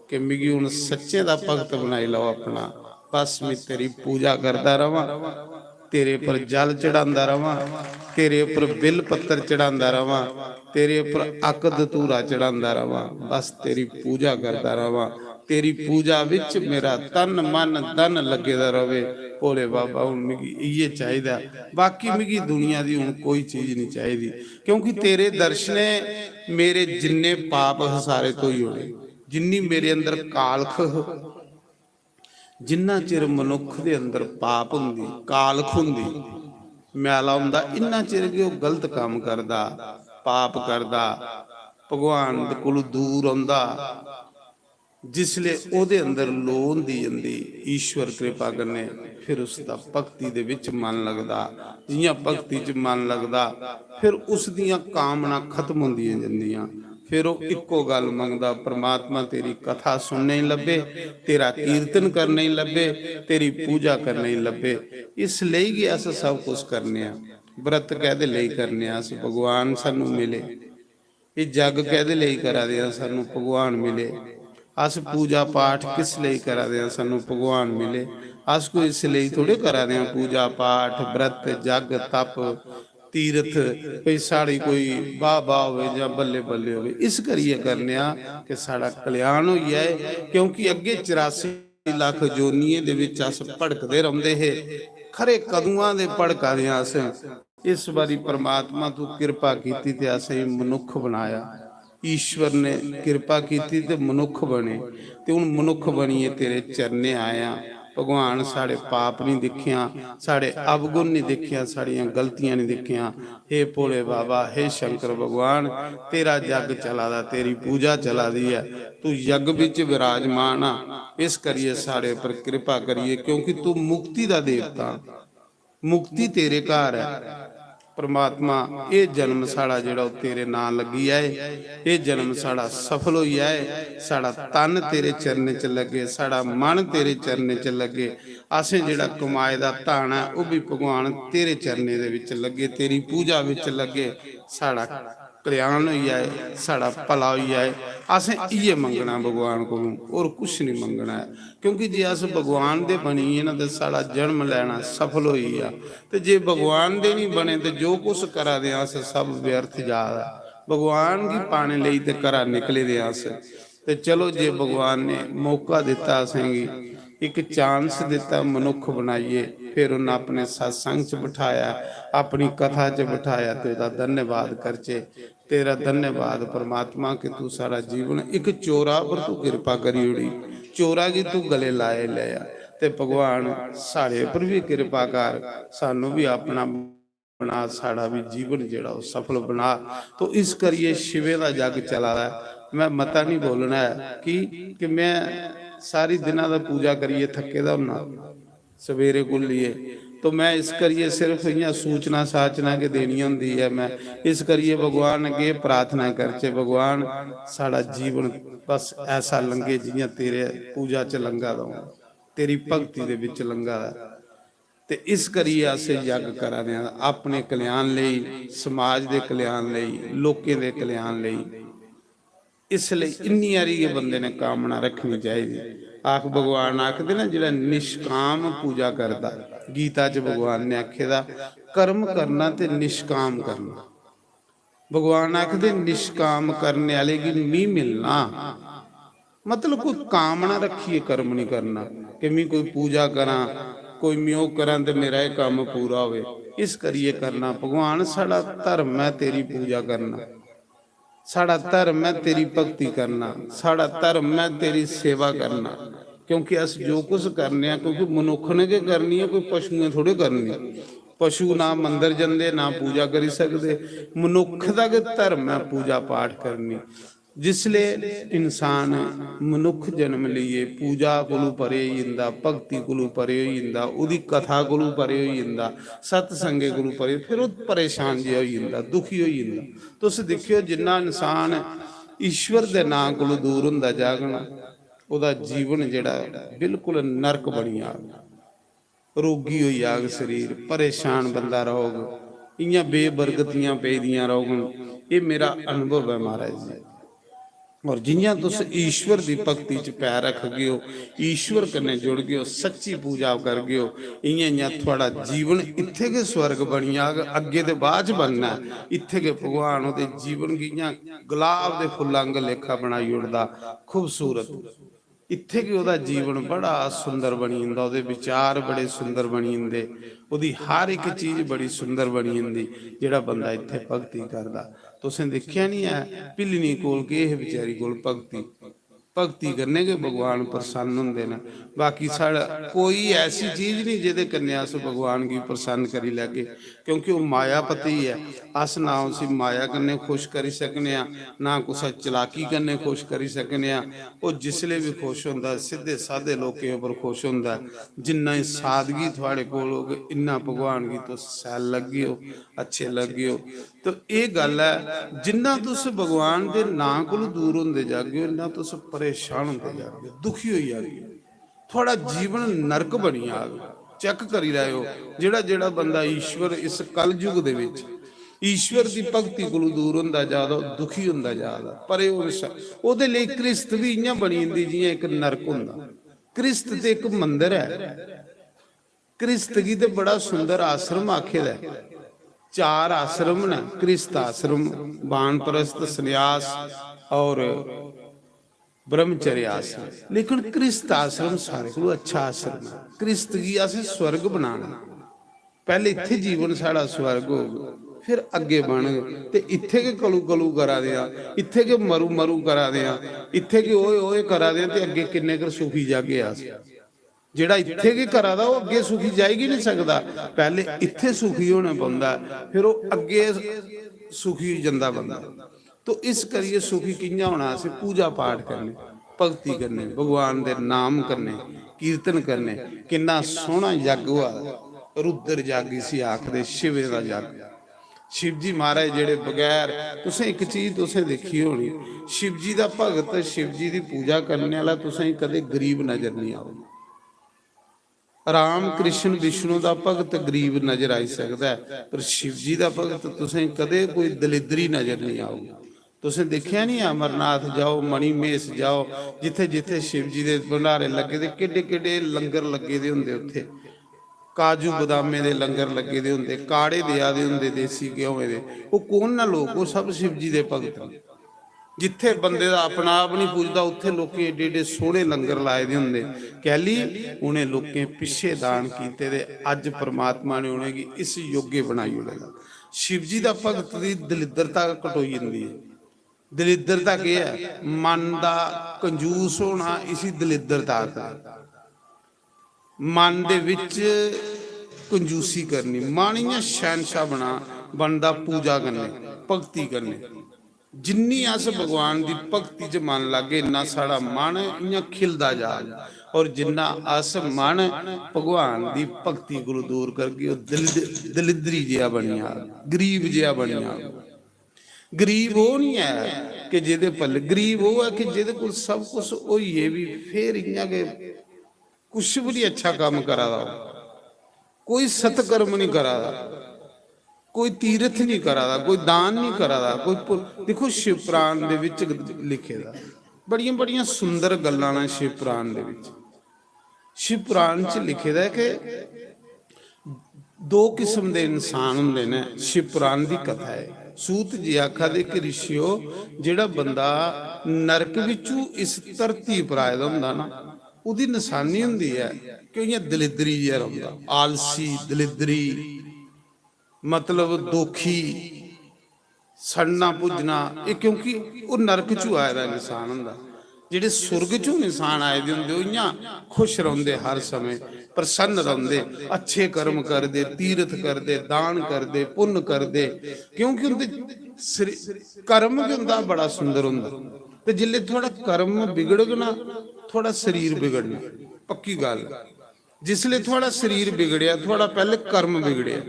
कि मिगी हुण सच्चे दा भगत बनाई लो अपना। बस मैं तेरी पूजा करता रवां, तेरे पर जल चढ़ांदा रवां, तेरे उपर बिल पत्तर चढ़ांदा रवां, तेरे उपर अक धतूरा चढ़ांदा रवां। बस तेरी पूजा करता रवां, तेरी पूजा विच मेरा तन मन धन लगे रवे। भोले बाबा हुण मिगी इये चाहिदा, बाकी मिगी दुनिया दी हुण कोई चीज नहीं चाहिदी। क्योंकि तेरे दर्शने मेरे जिन्ने पाप सारे धोई होने, जिन्नी मेरे अंदर कालख, जिन्ना चिर मनुख दे अंदर पाप हुंदी, कालख हुंदी, मैला हुंदा, इन्ना चिर कि ओह गलत काम करदा, पाप करदा, भगवान दे कोलों दूर आउंदा। जिसले ओहदे अंदर लोऽ हुंदी जंदी, ईश्वर कृपा करने, फिर उसका भगती दे विच मन लगदा। जियां भगती च मन लगदा, फिर उस दियां कामना खत्म हुंदियां जंदियां। फिर वो इक्को गल मंगदा, परमात्मा तेरी कथा सुनने ही लभे, तेरा कीर्तन करने ही लभे, तेरी पूजा करने ही लभे। इसलिए कि अस सब कुछ करने आ, व्रत कहदे लई करने आ, भगवान सानू मिले। ये जग कहदे लई करा दे आ, सानू भगवान मिले। अस पूजा पाठ किस लिए करा दे आ, सानू भगवान मिले। अस कोई इसलिए थोड़े करा दे आ पूजा पाठ, व्रत, जग, तप, तीर्थ, कोई साड़ी कोई वाह वाह होवे जां बल्ले बल्ले होवे, इस करिए करने आ कि साड़ा कल्याण होई जाए। क्योंकि अगे 84 लाख जोनिए दे विच अस भड़कदे रहिंदे हे, खरे कदूआं दे भड़का दे अस। इस बारी परमात्मा तू कृपा कीती ते असें मनुख बनाया। ईश्वर ने कृपा कीती ते मनुख बने, ते हुण मनुख बणीए तेरे चरने आया। भगवान साढ़े पाप नहीं दिखिया, साढ़े अवगुण नहीं दिखिया, साड़ियां गलतियां नहीं दिखिया। हे भोले बाबा, हे शंकर भगवान, तेरा जग चला दा, तेरी पूजा चला दी है, तू यज्ञ विच विराजमान आ। इस करिए साढ़े पर कृपा करिए, क्योंकि तू मुक्ति दा देवता, मुक्ति तेरे घर है। परमात्मा ये जन्म साड़ा जिहड़ा वो तेरे नाम लगी है, ये जन्म साड़ा सफल होई है, साड़ा तन तेरे चरने च लगे, साड़ा मन तेरे चरने च लगे, असें जिहड़ा कमाए दा धन है वो भी भगवान तेरे चरने दे विच लगे, तेरी पूजा विच लगे, साड़ा कल्याण होई है, साड़ा भला होई है। असें इये मंगना भगवान को, और कुछ नहीं मंगना है, क्योंकि जे अस भगवान दे बनीए ना तो साड़ा जन्म लेना सफल होई आ, ते जे भगवान दे नहीं बने तो जो कुछ करा दे अस सब व्यर्थ जा भगवान की पाने लई ते करा निकले दे अस। ते चलो जे भगवान ने मौका दिता असेंगी एक चांस दिता मनुख बनाइए, फिर उन्हें अपने सत्संग च बिठाया, अपनी कथा च बिठाया, तो उसका धन्यवाद करचे। तेरा धन्यवाद परमात्मा कि तू सारा जीवन एक चोरा पर तू कृपा करी उड़ी, चोरा की तू गले लाए लिया, ते भगवान साढ़े पर भी कृपा कर, सानू भी अपना बना, साड़ा भी जीवन जिहड़ा सफल बना। तो इस करिए शिवे का जग चला है। मैं मता नहीं बोलना है कि मैं सारी दिना दा पूजा करिए थके दा हुन्ना सवेरे को लिए, तो मैं इस करिए सिर्फ इं सूचना साचना के देनी होंदी है। मैं इस करिए भगवान अगे प्रार्थना करचे, भगवान साड़ा जीवन बस ऐसा लंघे जियां तेरे पूजा च लंघा दा, तेरी भगती दे विच लंघा दा। ते इस करिए अस यज्ञ करा रहे हैं अपने कल्याण लई, समाज दे कल्याण लई, लोकें दे कल्याण लई। इसलिए इन्नी हारी ये बंदे ने कामना रखनी चाहिए। आख भगवान आखदे ना जिहड़ा निष्काम पूजा करता, गीता च भगवान ने आखे दा कर्म करना ते निष्काम करना। भगवान आखदे निष्काम करने वाले की नहीं मिलना, मतलब कोई कामना रखिए कर्म नहीं करना कि मैं कोई पूजा करा, कोई म्यो करा तो मेरा ये काम पूरा होवे, इस करिए करना। भगवान साड़ा धर्म है तेरी पूजा करना, साड़ा धर्म है तेरी भक्ति करना, साड़ा धर्म है तेरी सेवा करना। क्योंकि अस जो कुछ करने, क्योंकि मनुख ने के करनी है, कोई पशु ने थोड़े करनी। पशु ना मंदिर जाते ना पूजा करी सकते, मनुख का के धर्म है पूजा पाठ करनी। जिसले इंसान मनुख जन्म लीए पूजा कोलू परे होई जंदा, भगती कोलू परे होई जंदा, उहदी कथा कोलू परे होई जंदा, सतसंगे कोलू परे, फिर वो परेशान जिहा होई जंदा, दुखी होई जंदा। तुस देखियो जिन्ना इंसान ईश्वर दे नाम कोलू दूर हुंदा जागना, उहदा जीवन जिहड़ा बिल्कुल नरक बनी आग, रोगी होई आग शरीर, परेशान बंदा रहोग, इयां बेबरकतियां पेदियां रहोगन। ये मेरा अनुभव है महाराज जी। और जियां तुस ईश्वर की भक्ति च पैर रख गए हो, ईश्वर कन्ने जुड़ गए हो, सच्ची पूजा कर गए हो, इयां इयां थोड़ा जीवन इत्थे के स्वर्ग बनी जाग, अगे तो बाद बनना। इत्थे के भगवान उहदे जीवन की इयां गुलाब के फुल्लां अंग लेखा बनाई उड़दा खूबसूरत। इत्थे कि उहदा जीवन बड़ा सुंदर बनी जंदा, उहदे विचार बड़े सुंदर बनी जंदे, उहदी हर एक चीज़ बड़ी सुंदर बनी जंदी जिहड़ा बंदा इत्थे भगती करदा। तुसें देखिया नहीं है भिलनी कोल के बेचारी कोल भगती करने के भगवान प्रसन्न होंदे ने। बाकी साढ़ा कोई ऐसी चीज़ नहीं जिहदे कन्नै अस भगवान की प्रसन्न करी लैगे, क्योंकि वो मायापति है। अस ना उसी माया कन्नै खुश करी सकने आ, ना कुछ चलाकी कन्नै खुश करी सकने आ। वो जिसले भी खुश होंदा सीधे साधे लोकें उपर खुश होंदा। जिन्ना ही सादगी थोड़े कोल होगे इन्ना भगवान की तुस सैल लगे हो, अच्छे लगे हो। तो ये गल है जिन्ना तुस भगवान के नाम को दूर होंदे जागे हो, इन्ना तुस परेशान होंदे जागे, दुखी हो जागे, थोड़ा जीवन नरक बनी आग। चेक करी रहे हो जिहड़ा जिहड़ा बंदा ईश्वर इस कलयुग दे विच ईश्वर की भगती को दूर होंदा जादा, दुखी होंदा जादा। पर उहदे लई क्रिस्त भी इयां बनी जंदी जियां एक नरक हुंदा। क्रिस्त ते एक मंदिर है, क्रिस्त की ते बड़ा सुंदर आश्रम आखे दा, 4 आश्रम ने, क्रिस्त आश्रम, बानप्रस्थ, संन्यास और ब्रह्मचर्य आश्रम। लेकिन क्रिस्त आश्रम सारे को अच्छा आश्रम है। क्रिस्त की असें स्वर्ग बनाना, पहले इत्थे जीवन साड़ा स्वर्ग होगा, फिर अगे बन ते इत्थे के कलू कलू करा दें, इत्थे के मरू मरू करा दें, इत्थे के ओए ओए करा दें, ते अगे किन्ने कर सुखी जागे। आस जिहड़ा इत्थे के करा दा वो अगे सुखी जाएगी नहीं सकता। पहले इत्थे सुखी होना पौंदा, फिर वो अगे सुखी जंदा बंदा। तो इस करिए सुखी कियां होना, असें पूजा पाठ करने, भगती करने, भगवान दे नाम करने, कीर्तन करने। किन्ना सोहना यज्ञ हुआ, रुद्र जागी सी आखदे, शिवे दा यज्ञ। शिव जी महाराज जेड़े बगैर तुसें एक चीज तुसें देखी होनी, शिव जी दा भगत शिव जी दी पूजा करने वाला तुसें कदे गरीब नजर नहीं आओ। राम कृष्ण विष्णु दा भगत गरीब नजर आई सकता है, पर शिव जी दा भगत तुसें कदे कोई दलिद्री नजर नहीं आओ। तुसें देखिया नहीं अमरनाथ जाओ, मणिमेश जाओ, जिथे जिथे शिव जी दे भंडारे लगे दे, किड्डे किड्डे लंगर लगे दे हुंदे उत्थे, काजू बदामे दे लंगर लगे दे हुंदे, काड़े दिया दे हुंदे देसी घ्योए दे। वो कौन ना लोग, वो सब शिव जी दे भगत ने। जिथे बंदे दा अपना आप नहीं पूजदा उत्थे लोकें एडे एडे सोहणे लंगर लाए दे हुंदे। कहली उन्हें लोकें पिछे दान कीते दे, अज परमात्मा ने उन्हें इस योग्य बनाई उड़ेगा। शिव जी दा भगत दी दलिद्रता कटोई जांदी है। दलिद्रता क्या है? मन दा कंजूस होना, इसी दलिद्रता का। मन दे विच कंजूसी करनी, मन इयां शहनशाह बनदा पूजा करने भगती करने। जिन्नी अस भगवान की भगती च मन लागे, इन्ना साड़ा मन इयां खिलदा जा, और जिन्ना अस मन भगवान की भगती को दूर करके दलिद्री जिहा बनिया, गरीब जिहा बनिया। गरीब वो नहीं है कि जिहदे पल्ले, गरीब वो है कि जिहदे कोल सब कुछ होइए भी फिर इयां के कुछ भी नहीं अच्छा काम करा दा, कोई सतकर्म नहीं करा दा, कोई तीर्थ नहीं करा दा, कोई दान नहीं करा दा, कोई। देखो शिव पुराण दे विच लिखे दा बड़ियां बड़ियां सुंदर गल्लां ने शिव पुराण दे विच। शिव पुराण च लिखे दा कि दो किस्म दे इंसान हुंदे ने। शिव पुराण दी कथा है। सूत जी आखा दे कि ऋषियो, जेड़ा बंदा नरक विचों इस धरती पर आया हुंदा ना, उहदी निशानी हुंदी है कि इयां दलिद्री जिहा रहुंदा, आलसी, दलिद्री, मतलब दोखी, सड़ना भुजना। ये क्योंकि वो नरक चू आए दा इंसान हुंदा। जेड़े सुरग चू इंसान आए दे हुंदे, इयां खुश रहिंदे, हर समय प्रसन्न रहिंदे, अच्छे कर्म करदे, तीर्थ करदे, दान करदे, पुण्य करदे, क्योंकि उनदे कर्म भी उनदा बड़ा सुंदर हुंदा। ते जिल्ले थोड़ा कर्म बिगड़ग ना, थोड़ा शरीर बिगड़ना पक्की गल। जिसले थोड़ा शरीर बिगड़िया, थोड़ा पहले कर्म बिगड़िया।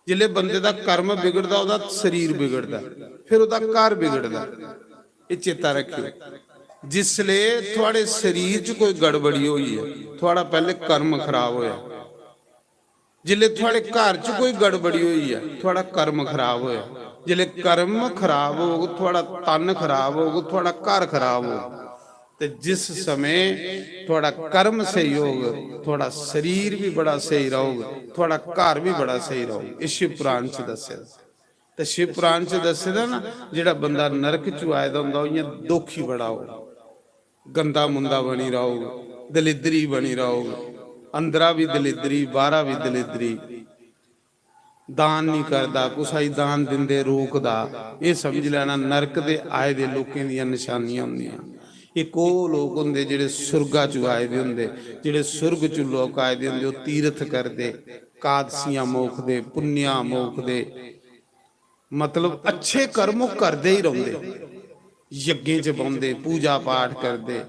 जिले बंदे दा कर्म बिगड़दा, ओदा शरीर बिगड़दा, फिर ओदा घर बिगड़दा। ये चेता रखियो। जिसले थोड़े शरीर च कोई गड़बड़ी हुई है, थोड़ा पहले कर्म खराब होया। जिले थोड़े घर च कोई गड़बड़ी हुई है, थोड़ा कर्म खराब होया। जिले कर्म खराब हो, थोड़ा तन खराब हो, थोड़ा घर खराब हो। ते जिस समय थोड़ा कर्म सही होगा, थोड़ा शरीर भी बड़ा सही रहोगा, थोड़ा घर भी बड़ा सही रहोगा। इस शिव पुराण च दस्से। ते शिव पुराण च दस्से दा ना, जेड़ा बंदा नरक चू आए दा हुंदा, इयां दोखी बड़ा हो, गंदा मुंदा बनी रहोगा, दलिद्री बनी रहोगा, अंदरा भी दलिद्री, बाहरा भी दलिद्री। दान नहीं करदा, कुसाई दान दिंदे रोकदा। ये समझ लेना नरक दे आए दे लोकें दियां निशानियां हुंदियां। एक वो लोग होंगे जिहड़े सुरगा चू आए दे हुंदे, जिहड़े सुरग चू लोग आए दे हुंदे, तीर्थ करदे, कादसियां मोखदे, पुन्नियां मोखदे, मतलब अच्छे कर्म करदे ही रहिंदे, यज्ञें च बौंदे, पूजा पाठ करदे,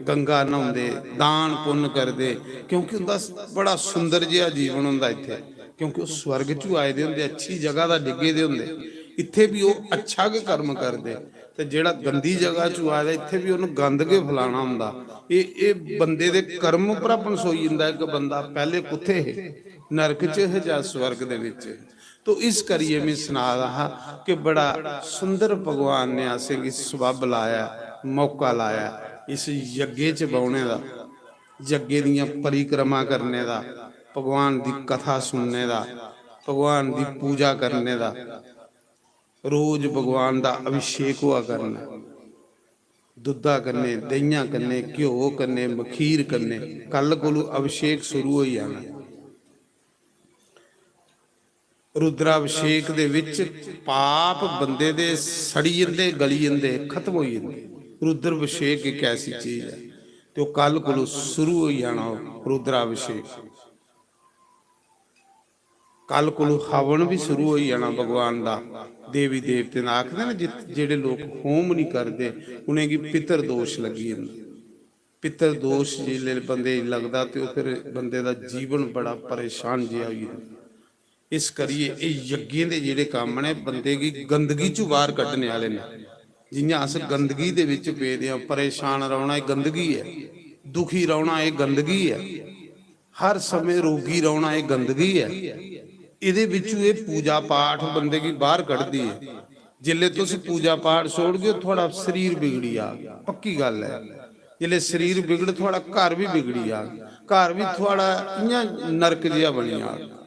गंगा नहाउंदे, दान पुण्य करदे, क्योंकि उनदा बड़ा सुंदर जिहा जीवन हुंदा इत्थे। क्योंकि वो स्वर्ग चू आए दे हुंदे, अच्छी जगह दा डिगे दे हुंदे, इत्थे भी वो अच्छा के कर्म करदे। ते जेड़ा गंदी जगह चू आया, इत्थे भी उन्हें गंद के फैलाना हुंदा। ये बंदे दे कर्म पर पनसोई जांदा है कि बंदा पहले कुत्थे है, नरक च है जां स्वर्ग दे विच। तो इस करिए मैं सुना रहा कि बड़ा सुंदर भगवान ने असें की सबब लाया, मौका लाया इस यज्ञ च बौने दा, यज्ञ दियां परिक्रमा करने दा, भगवान दी कथा सुनने दा, भगवान दी पूजा करने दा। रोज भगवान दा अभिषेक हुआ करना, दुद्धा कन्ने, दहियां कन्ने, घ्यो कन्ने, मखीर कन्ने। कल कोलू अभिषेक शुरू हो जाना। रुद्राभिषेक दे विच पाप बंदे दे सड़ी जंदे, गली जंदे, खत्म हो जांदे। रुद्राभिषेक एक ऐसी चीज है, तो कल कोलू शुरू हो जाना रुद्राभिषेक। कल कोलू हवन भी शुरू हो जाना भगवान दा। देवी देवते ने आखदे ना, जेड़े लोग होम नहीं करते उन्हें की पितर दोष लगी जांदा। पितर दोष जिसले बंदे लगदा, तो फिर बंदे दा जीवन बड़ा परेशान जिहा हो जांदा। इस करिए ये यज्ञें दे जेड़े काम ने बंदे की गंदगी चों बाहर कड्ढने वाले ने। जियां अस गंदगी दे विच पेदे हां, परेशान रहना ये गंदगी है, दुखी रहना ये गंदगी है, हर समय रोगी रहना ये गंदगी है। इहदे विचों ये पूजा पाठ बंदे की बाहर कड्ढदी है। जिल्ले तुसीं पूजा पाठ छोड़ गए थोड़ा शरीर बिगड़ी आ गया, पक्की गल है। जिल्ले शरीर बिगड़ थोड़ा घर भी बिगड़ी आ गया, घर भी थोड़ा इयां नरक जिहा बनी आ गया।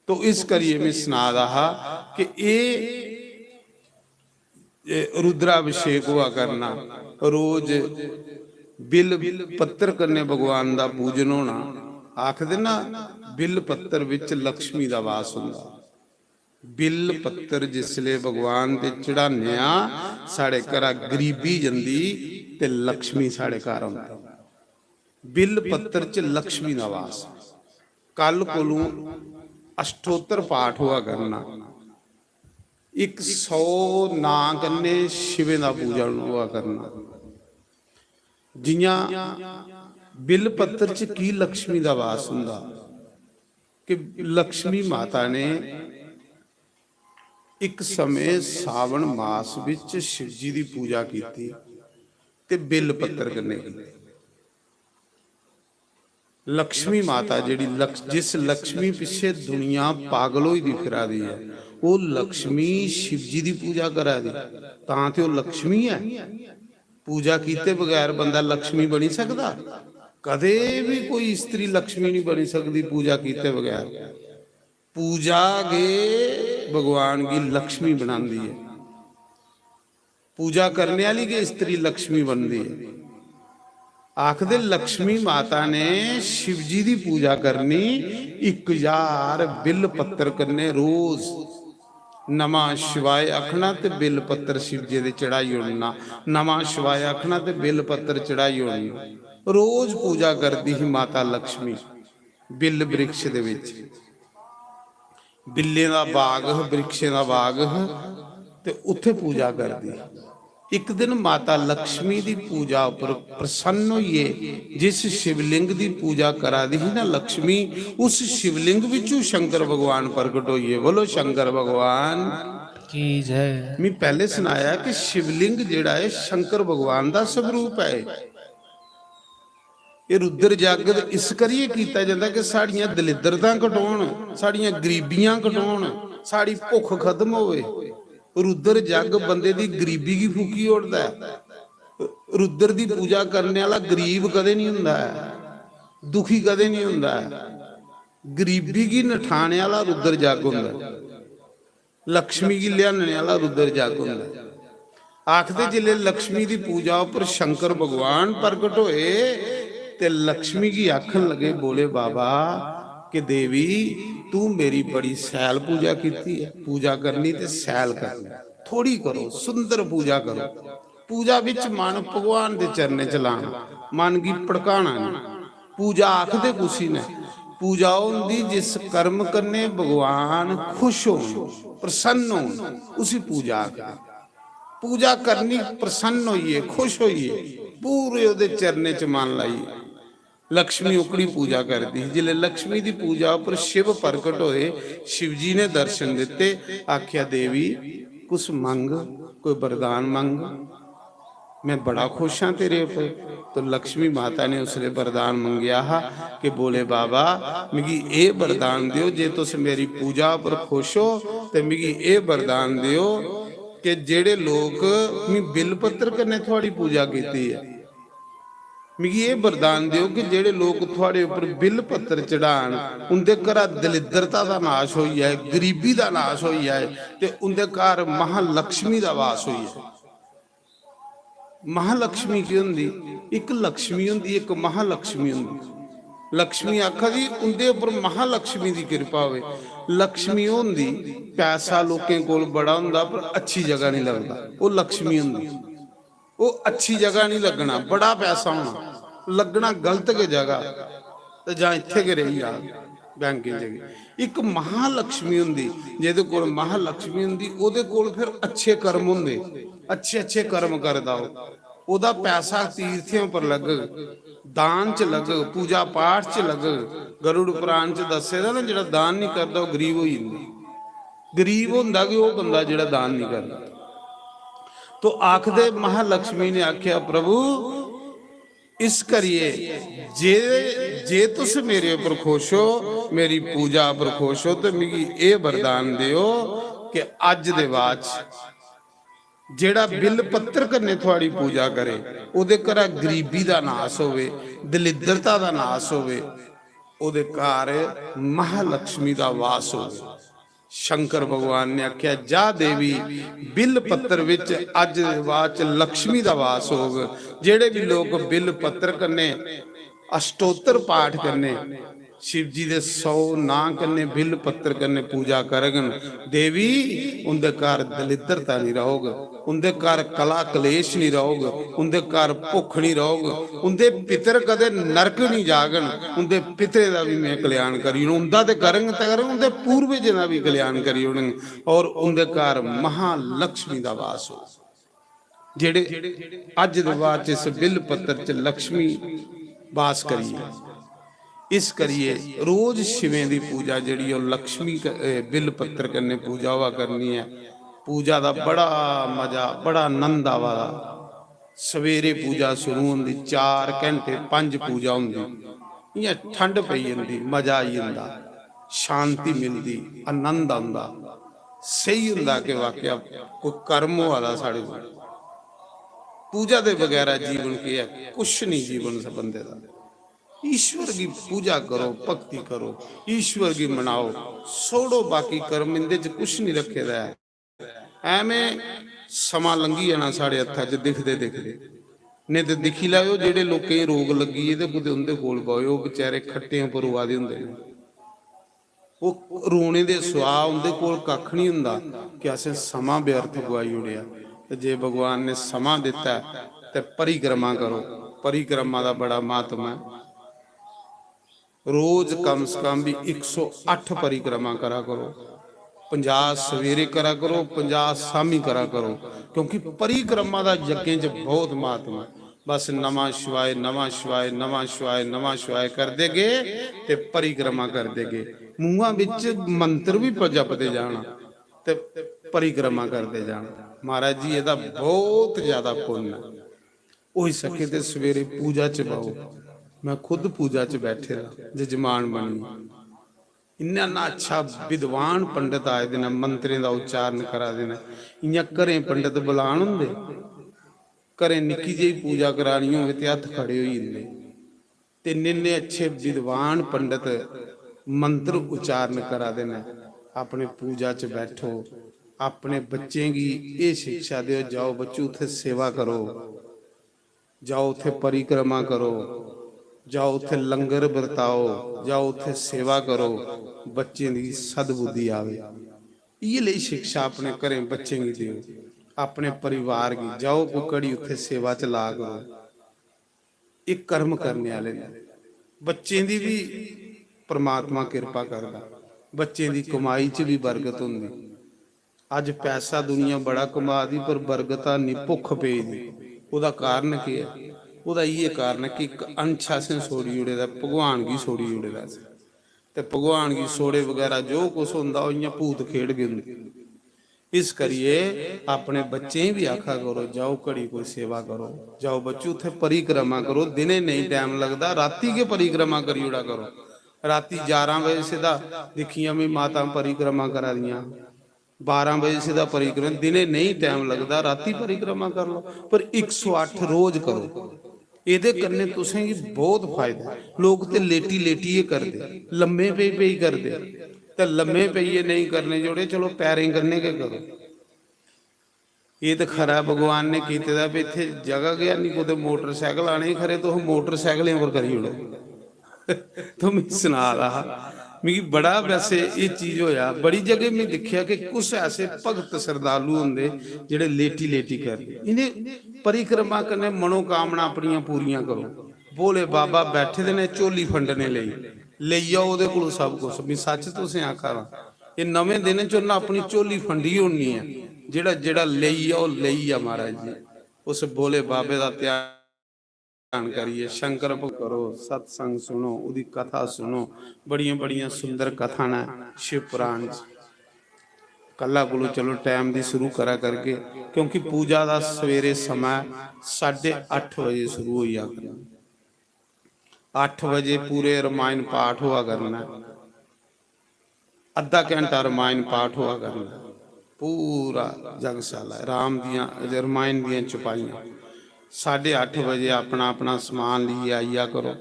तो इस करिए मैं सुना रहा कि ये रुद्राभिषेक हुआ करना, रोज बिल पत्तर करने भगवान दा पूजन होना। आखदे ना बिल पत्तर विच लक्ष्मी दा वास हुंदा। बिल पत्तर जिसले भगवान दे चढ़ाने आ साढ़े घर गरीबी जंदी ते लक्ष्मी साढ़े घर आउंदी। बिल पत्तर च लक्ष्मी दा वास। कल कोलों अष्टोत्तर पाठ हुआ करना, 100 ना कन्ने शिवे दा पूजन हुआ करना। जियां बिल पत्तर च की लक्ष्मी दा वास हुंदा कि लक्ष्मी माता ने एक समय सावन मास विच शिव जी दी पूजा कीती ते बिल पत्तर कन्ने कीती। लक्ष्मी माता जिहड़ी जिस लक्ष्मी पिछे दुनिया पागल होई दी फिरा दी है, वो लक्ष्मी शिव जी दी पूजा करा दी तां ते वो लक्ष्मी है। पूजा कीते बगैर बंदा लक्ष्मी बनी सकदा? कदे भी कोई स्त्री लक्ष्मी नहीं बनी सकती पूजा कीते बगैर। पूजा गे भगवान की लक्ष्मी बनांदी है, पूजा करने वाली के स्त्री लक्ष्मी बनती है। आखदे लक्ष्मी माता ने शिव जी की पूजा करनी, 1000 बिल पत्तर करने रोज नमः शिवाय आखना ते बिल पत्तर शिव जी दे चढ़ाई होना। नमः शिवाय आखना ते बिल पत्तर चढ़ाई होनी। रोज पूजा करती ही माता लक्ष्मी। बिल वृक्ष दे विच बिल्ले दा बाग, वृक्षे दा बाग ते उत्थे पूजा करदी। एक दिन माता लक्ष्मी दी पूजा उपर प्रसन्न होइए। जिस शिवलिंग दी पूजा करा दी ही ना लक्ष्मी, उस शिवलिंग विचों शंकर भगवान प्रकट होइए। बोलो शंकर भगवान की जय। मैं पहले सुनाया कि शिवलिंग जिहड़ा है शंकर भगवान दा स्वरूप है। ये रुद्र जागद इस करिए कीता जांदा कि साड़ियां दलिद्रतां घटाउण, साड़ियां गरीबियां घटाउण, साड़ी भुख खत्म होवे। रुद्र जग बंदे दी गरीबी की फूकी उड़दा है। रुद्र दी पूजा करने वाला गरीब कदे नहीं हुंदा है, दुखी कदे नहीं हुंदा है। गरीबी की नठाने वाला रुद्र जग हुंदा है, लक्ष्मी की लियाने वाला रुद्र जग हुंदा है। आखदे जिले लक्ष्मी की पूजा पर शंकर भगवान प्रकट होए ते लक्ष्मी की आखन लगे, बोले बाबा कि देवी तू मेरी बड़ी सैल पूजा कीती है। पूजा करनी ते सैल करनी, थोड़ी करो, सुंदर पूजा करो। पूजा विच मन भगवान दे चरने च लाना, मन की भड़काना नहीं। पूजा आखदे कुछ ने, पूजा होंदी जिस कर्म करने भगवान खुश हो, प्रसन्न हो, उसी पूजा आखदे। पूजा करनी प्रसन्न होइए, खुश होइए, पूरे उहदे चरने च मन लाइए। लक्ष्मी उकड़ी पूजा करती। जिले लक्ष्मी की पूजा पर शिव प्रकट होए, शिव जी ने दर्शन दिते। आख्या देवी कुछ मंग, कोई वरदान मंग, मैं बड़ा खुश हाँ तेरे ऊपर। तो लक्ष्मी माता ने उसने वरदान मंगया हा कि बोले बाबा मिगी ये वरदान दियो, जे तुस मेरी पूजा पर खुश हो तो मिगी ये वरदान दियो कि जेड़े लोग मैं बिल पत्तर कन्ने थोड़ी पूजा कीती है, मिगी ये वरदान दियो कि जेड़े लोग थोड़े ऊपर बिल पत्तर चढ़ान, उनके घर दलिद्रता का नाश हो जाए, गरीबी का नाश हो जाए, ते उनके घर महालक्ष्मी का वास हो जाए। महालक्ष्मी की होंदी? एक लक्ष्मी होंदी, एक महालक्ष्मी होंदी। लक्ष्मी आखा जी उनके उपर महालक्ष्मी की कृपा होवे। लक्ष्मी होंदी पैसा लोकें कोल बड़ा हुंदा पर अच्छी जगह नहीं लगता, वो लक्ष्मी होंदी। वो अच्छी जगह नहीं लगना, बड़ा पैसा होना, लगना गलत के जगह तो जां इत्थे के रही जा बैंक की जगह। एक महालक्ष्मी हुंदी, जिहदे कोल महालक्ष्मी हुंदी ओहदे कोल फिर अच्छे कर्म हुंदे, अच्छे अच्छे कर्म करदा, ओहदा पैसा तीर्थियों पर लग, ਦਾਨ ਚ ਲੱਗ, ਪੂਜਾ ਪਾਠ ਚ ਲੱਗ। ਗਰੁੜ ਪੁਰਾਣ ਚ ਦੱਸੇਦਾ ਨਾ, ਜਿਹੜਾ ਦਾਨ ਨਹੀਂ ਕਰਦਾ ਉਹ ਗਰੀਬ ਹੋ ਜਾਂਦਾ। ਗਰੀਬ ਹੁੰਦਾ ਕਿ ਉਹ ਬੰਦਾ ਜਿਹੜਾ ਦਾਨ ਨਹੀਂ ਕਰਦਾ। ਤੋ ਆਖਦੇ ਮਹਾਲక్ష్ਮੀ ਨੇ ਆਖਿਆ ਪ੍ਰਭੂ ਇਸ ਕਰੀਏ, ਜੇ तुस मेरे उपर खुश हो, मेरी पूजा पर खुश हो, तो मिगी ये वरदान दियो कि अज दे बाद जेड़ा बिल पत्तर कन्ने थोड़ी पूजा करे, ओदे घरा गरीबी दा नाश होवे, दलिद्रता दा नाश होवे, ओदे घर महालक्ष्मी दा वास होवे। शंकर भगवान ने आख्या जा देवी बिल पत्तर विच अज दे बाद लक्ष्मी दा वास होग। जेड़े भी लोग बिल पत्तर कन्ने अष्टोत्तर पाठ करने, शिव जी दे 100 नां कन्ने बिल पत्तर कन्ने पूजा करगन, देवी उनके घर दलिद्रता नहीं रहोग, उनके घर कला कलेश नहीं रहोग, उनके घर भुख नहीं रहोग, उनके पितर कदे नरक नहीं जागन, उनके पितरे का भी मैं कल्याण करी उनका तो करंग तो करंग, उनके पूर्वज का भी कल्याण करी और उनके घर महालक्ष्मी का वास हो। जेड़े अज दे बाद इस बिल पत्तर च लक्ष्मी वास करिए, इस करिए रोज शिवें दी पूजा जिहड़ी ओ लक्ष्मी बिल पत्तर कन्ने पूजा हुआ करनी है। पूजा दा बड़ा मजा, बड़ा आनंद आवा। सवेरे पूजा शुरू होंदी, 4 घंटे 5 पूजा होंदी, इयां ठंड पई जांदी, मजा आई जांदा, शांति मिलदी, आनंद आंदा, सही हुंदा कि वाकया कोई कर्म वाला साढ़े कोल। पूजा दे बगैर जीवन की है कुछ नहीं, जीवन से बंदे दा। ईश्वर की पूजा करो, भक्ति करो, ईश्वर की मनाओ, छोड़ो बाकी कर्म, इंदे च कुछ नहीं रखे दा है। एवें समा लंघी जाना साढ़े हत्था च दिखदे दिखदे। नहीं तो दिखी लाओ जेड़े लोकें रोग लगी है कुछ उनके कोल पाओ, बेचारे खट्टियां पर रोआ दे हुंदे ने, वो रोने दे सुआ उनके कोल कख नहीं हुंदा कि असें समा व्यर्थ गवाई उड़िया। ते जे भगवान ने समा दिता ते परिक्रमा करो। परिक्रमा का बड़ा महत्व है। रोज कम से कम भी 108 परिक्रमा करा करो, 50 सवेरे करा करो, 50 शामी करा करो, क्योंकि परिक्रमा का यज्ञ च बहुत महत्व है। बस नमः शिवाय नमः शिवाय नमः शिवाय नमः शिवाय कर देगे ते परिक्रमा कर देगे। मूँहां विच मंत्र भी जपते जाना ते परिक्रमा करते जाना। महाराज जी ਇਹਦਾ बहुत ज्यादा पुण्य है। हो सके तो सवेरे पूजा च पाओ। मैं खुद पूजा च बैठे रहा, जजमान बनी, इन्ना ना अच्छा विद्वान पंडित आए देना, मंत्रें का उच्चारण करा देना। इयां घरें पंडित बुलाण हुंदे, घरें निक्की जी पूजा करानी होवे ते हत्थ खड़े होई जंदे ते इन्ने अच्छे विद्वान पंडित मंत्र उच्चारण करा देना। अपने पूजा च बैठो, अपने बच्चे की ये शिक्षा दो, जाओ बच्चों उत्थे सेवा करो, जाओ उत्थे परिक्रमा करो, जाओ उत्थे लंगर बरताओ, जाओ उत्थे सेवा करो, बच्चे की सदबुद्धि आवे। ये लिए शिक्षा अपने घरें बच्चे की दियो, अपने परिवार की। जाओ कोई कड़ी उत्थे सेवा च ला करो। एक कर्म करने वाले बच्चे की भी परमात्मा कृपा करदा, बच्चे की कमाई च भी बरकत हुंदी। अज पैसा दुनिया बड़ा कमा दी पर बरकत नहीं, भुख पे दी। उहदा कारण की है? उहदा ये कारण है कि एक अंश असें सोड़ी उड़े दा, भगवान की सोड़ी उड़े दा ते भगवान की सोड़े वगैरह जो कुछ हुंदा ओह इयां भूत खेड़ गए हुंदे। इस करिए अपने बच्चे भी आखा करो, जाओ घड़ी कोई सेवा करो, जाओ बच्चों उत्थे परिक्रमा करो। दिने नहीं टाइम लगता, राती के परिक्रमा करी उड़ा करो। राती 11 बजे सीधा दिखिया भी माता परिक्रमा करा दियां, 12 बजे सीधा परिक्रमा। दिने नहीं टाइम लगता, राती परिक्रमा कर लो, पर 108 रोज करो। ਇਹਦੇ करने तुसें की बहुत फायदा। लोग तो लेटी लेटिए करते, लम्बे पे ही करते, तो लम्बे पे नहीं करने जोड़े, चलो पैरें करने के करो। ये तो खरा भगवान ने किते दा भी इत्थे जगह गया नहीं, कोई मोटरसाइकिल आने खरे तो मोटरसाइकिलें पर करी उड़ो। तो मैं सुना रहा मिगी बड़ा वैसे ये चीज होया। बड़ी जगह मैं देखा कि कुछ ऐसे भगत श्रद्धालु होंगे जेड़े लेटी लेटी करते। इन्हें परिक्रमा करने मनोकामना अपनियां पूरियां करो। बोले बाबा बैठे दे ने झोली फंडने ले आओ उहदे कोलों सब कुछ। मैं सच तुसें आखा ये नवें दिन च उन्हें अपनी झोली फंडी होनी है। जेड़ा जेड़ा ले आओ महाराज जी। उस बोले बाबे का त्याग ਧਿਆਨ ਕਰੀਏ, ਸ਼ੰਕਰ ਭਗਤ ਕਰੋ, ਸਤਸੰਗ ਸੁਣੋ, ਉਹਦੀ ਕਥਾ ਸੁਣੋ। ਬੜੀਆਂ ਬੜੀਆਂ ਸੁੰਦਰ ਕਥਾ ਨੇ ਸ਼ਿਵ ਪੁਰਾਣ 'ਚ। ਕੱਲਾ ਕੋਲੋਂ ਚਲੋ ਟਾਈਮ ਦੀ ਸ਼ੁਰੂ ਕਰਾ ਕਰਕੇ, ਕਿਉਂਕਿ ਪੂਜਾ ਦਾ ਸਵੇਰੇ ਸਮਾਂ 8:30 ਵਜੇ ਸ਼ੁਰੂ ਹੋਇਆ ਕਰਨਾ। 8 ਵਜੇ ਪੂਰੇ ਰਮਾਇਣ ਪਾਠ ਹੋਆ ਕਰਨਾ, ਅੱਧਾ ਘੰਟਾ ਰਮਾਇਣ ਪਾਠ ਹੋਆ ਕਰਨਾ, ਪੂਰਾ ਜਗਸ਼ਾਲਾ ਰਾਮ ਦੀਆਂ ਰਮਾਇਣ ਦੀਆਂ ਚੁਪਾਈਆਂ। 8:30 ਵਜੇ ਆਪਣਾ ਆਪਣਾ ਸਮਾਨ ਲਈ ਆਈਆ ਕਰੋ,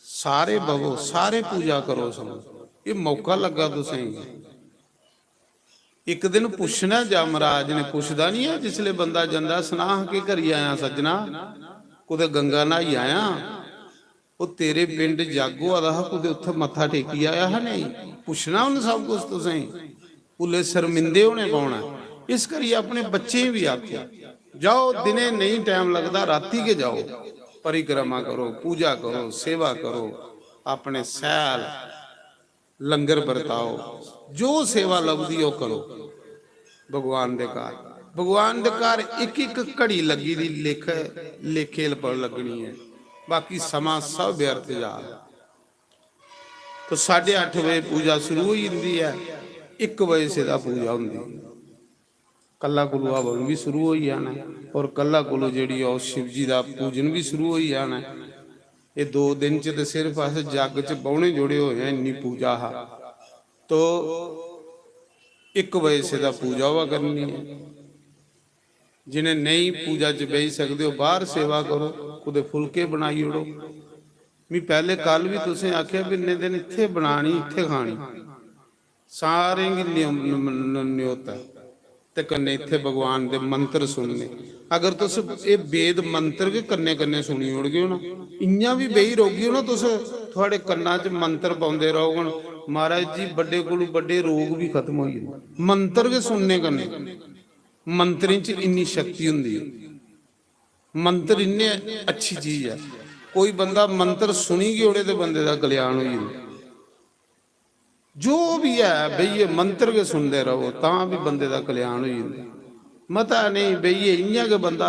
ਸਾਰੇ ਬਵੋ, ਸਾਰੇ ਪੂਜਾ ਕਰੋ। ਸਮਝ ਇਹ ਮੌਕਾ ਲੱਗਾ ਤੁਸੀਂ। ਇੱਕ ਦਿਨ ਪੁੱਛਣਾ ਜਮਰਾਜ ਨੇ, ਪੁੱਛਦਾ ਨਹੀਂ ਹੈ ਜਿਸਲੇ ਬੰਦਾ ਜਾਂਦਾ ਸੁਨਾਹ ਕੇ ਘਰੀ ਆਇਆ ਸੱਜਣਾ, ਕੁਦੇ ਗੰਗਾ ਨਹਾਈ ਆਇਆ, ਉਹ ਤੇਰੇ ਪਿੰਡ ਜਾਗੋ ਆਦਾ ਕੁਦੇ ਉੱਥੇ ਮੱਥਾ ਟੇਕੀ ਆਇਆ ਹੈ? ਨਹੀਂ ਪੁੱਛਣਾ ਉਹਨੂੰ ਸਭ ਕੁਝ। ਤੁਸੀਂ ਭੁੱਲੇ ਸ਼ਰਮਿੰਦੇ ਹੋਣੇ ਪਾਉਣਾ। ਇਸ ਕਰੀ ਆਪਣੇ ਬੱਚੇ ਵੀ ਆਖਿਆ ਜਾਓ, ਦਿਨੇ ਨਹੀਂ ਟਾਈਮ ਲੱਗਦਾ, ਰਾਤੀ ਕੇ ਜਾਓ, परिक्रमा करो, पूजा करो, सेवा करो, अपने सैल लंगर बरताओ, जो सेवा लभदी वो करो। भगवान दे घर, भगवान दे घर एक एक घड़ी लगी दी लेखे पर लगनी है, बाकी समा सब व्यर्थ जा। तो 8:30 बजे पूजा शुरू हो जाती है, 1 बजे से पूजा होंगी। कला कुलू हवन भी शुरू हो जाना और कला कुलू जी शिव जी का पूजन भी शुरू हो जाना। ये 2 दिन च तो सिर्फ अस जग च बहुने जुड़े हुए हैं, इन्नी पूजा है। तो 1 बजे से पूजा हुआ करनी है। जिन्हें नहीं पूजा च बह सकते हो बाहर सेवा करो, कुछ फुलके बनाई उड़ो। मैं पहले कल भी तुसें आख्या भी इन्ने दिन इत्थे बनानी इत्थे खानी, सारे न्योत है ते कन्ने इत्थे भगवान दे मंत्र सुनने। अगर तुस ये वेद मंत्र के कन्ने कन्ने सुनी उड़ गए हो ना, इयां भी बेही रहोगे हो ना, तुस थोड़े कन्ना च मंत्र पाउंदे रहोगे, महाराज जी बड़े कोलू बड़े रोग भी खत्म हो जाते मंत्र के सुनने कन्ने। मंत्र च इन्नी शक्ति हुंदी है, मंत्र इन्ने अच्छी चीज है। कोई बंदा मंत्र सुनी गए उड़े तो बंदे का कल्याण हो जाए। जो भी है बई ये मंत्र के सुनते रहो तां भी बंदे का कल्याण हो जाता। मता नहीं बई ये इयां के बंदा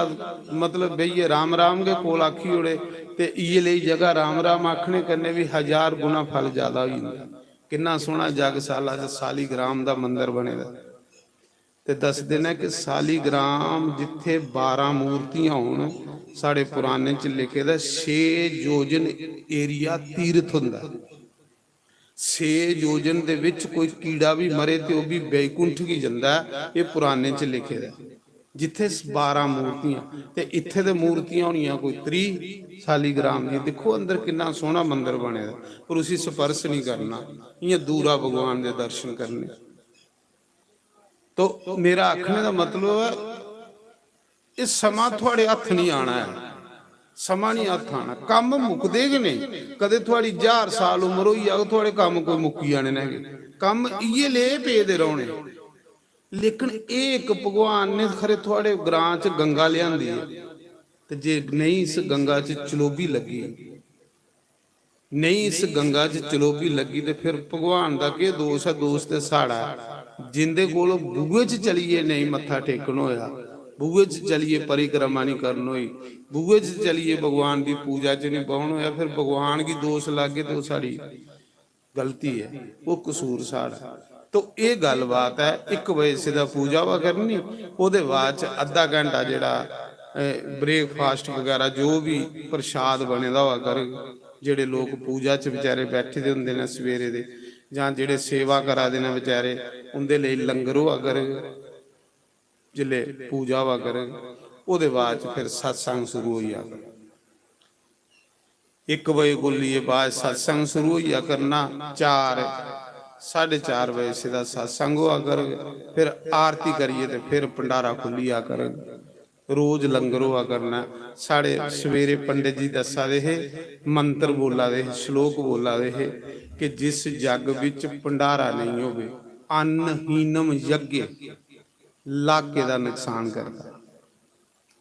मतलब बई ये राम राम के कोल आखी उड़े ते ये ले जगह राम राम आखने करने भी 1000 गुना फल ज्यादा हो जाता। कितना सोहना जगसाला च सालीग्राम का मंदिर बने दा ते दस दिन है कि सालीग्राम जिथे 12 मूर्तियां होन, साढ़े पुराने च लिखे दा 6 योजन एरिया तीर्थ हुंदा। 6 योजन दे विच कोई कीड़ा भी मरे तो वह भी बैकुंठ की जाता है। ये पुराने च लिखे दा जिथे 12 मूर्तियां ते इत्थे दे मूर्तियां होनियां कोई 30 सालीग्राम दी। देखो अंदर कितना सोहना मंदिर बने दा, पर उसी स्पर्श नहीं करना, इयां दूरा भगवान दे दर्शन करने। तो मेरा आखने का मतलब है इस समा थोड़े हथ नहीं आना है, समा नहीं हथ आना। काम मुकदे कि नहीं, कदे थोड़ी 1000 साल उम्र हो जाए थोड़े काम कोई मुक्की जाने ने, कम इये ले पे दे रहोने। लेकिन एक भगवान ने खरे थोड़े ग्रां च गंगा लियांदी है, ते जे नहीं इस गंगा च चलोबी लगी, नहीं इस गंगा च चलोबी लगी तो फिर भगवान का के दोष है? दोष तो साड़ा जिंदे कोलों बूहे च चलीए नहीं मत्था टेकन होया, बूहे च चलीए परिक्रमा नहीं करन होई, बूहे च चलीए भगवान की पूजा च नहीं पहुन होया, फिर भगवान की दोष लागे तो साड़ी गलती है, वो कसूर साड़ा। तो ये गल बात है। 1 बजे से पूजा हुआ करनी, उहदे बाद अद्धा घंटा जिहड़ा ब्रेकफास्ट वगैरह जो भी प्रसाद बने दा हुआ कर। जिहड़े लोग पूजा च बेचारे बैठे दे हुंदे ने सवेरे दे, जां जिहड़े सेवा करा दे ने बेचारे, उनदे लई लंगर हुआ कर। जिले पूजा हुआ कर उहदे बाद फिर सत्संग शुरू हो जाए। 1 बजे को लिए बाद सत्संग शुरू हो जा करना, 4 साढ़े 4 बजे से सत्संग हुआ कर। फिर आरती करिए तो फिर भंडारा खुलिया कर, रोज लंगर हुआ करना। साढ़े सवेरे पंडित जी दसा दे है, मंत्र बोला दे, श्लोक बोला दे है कि जिस जग विच भंडारा नहीं होवे अन्नहीनम यज्ञ लाके का नुकसान करता।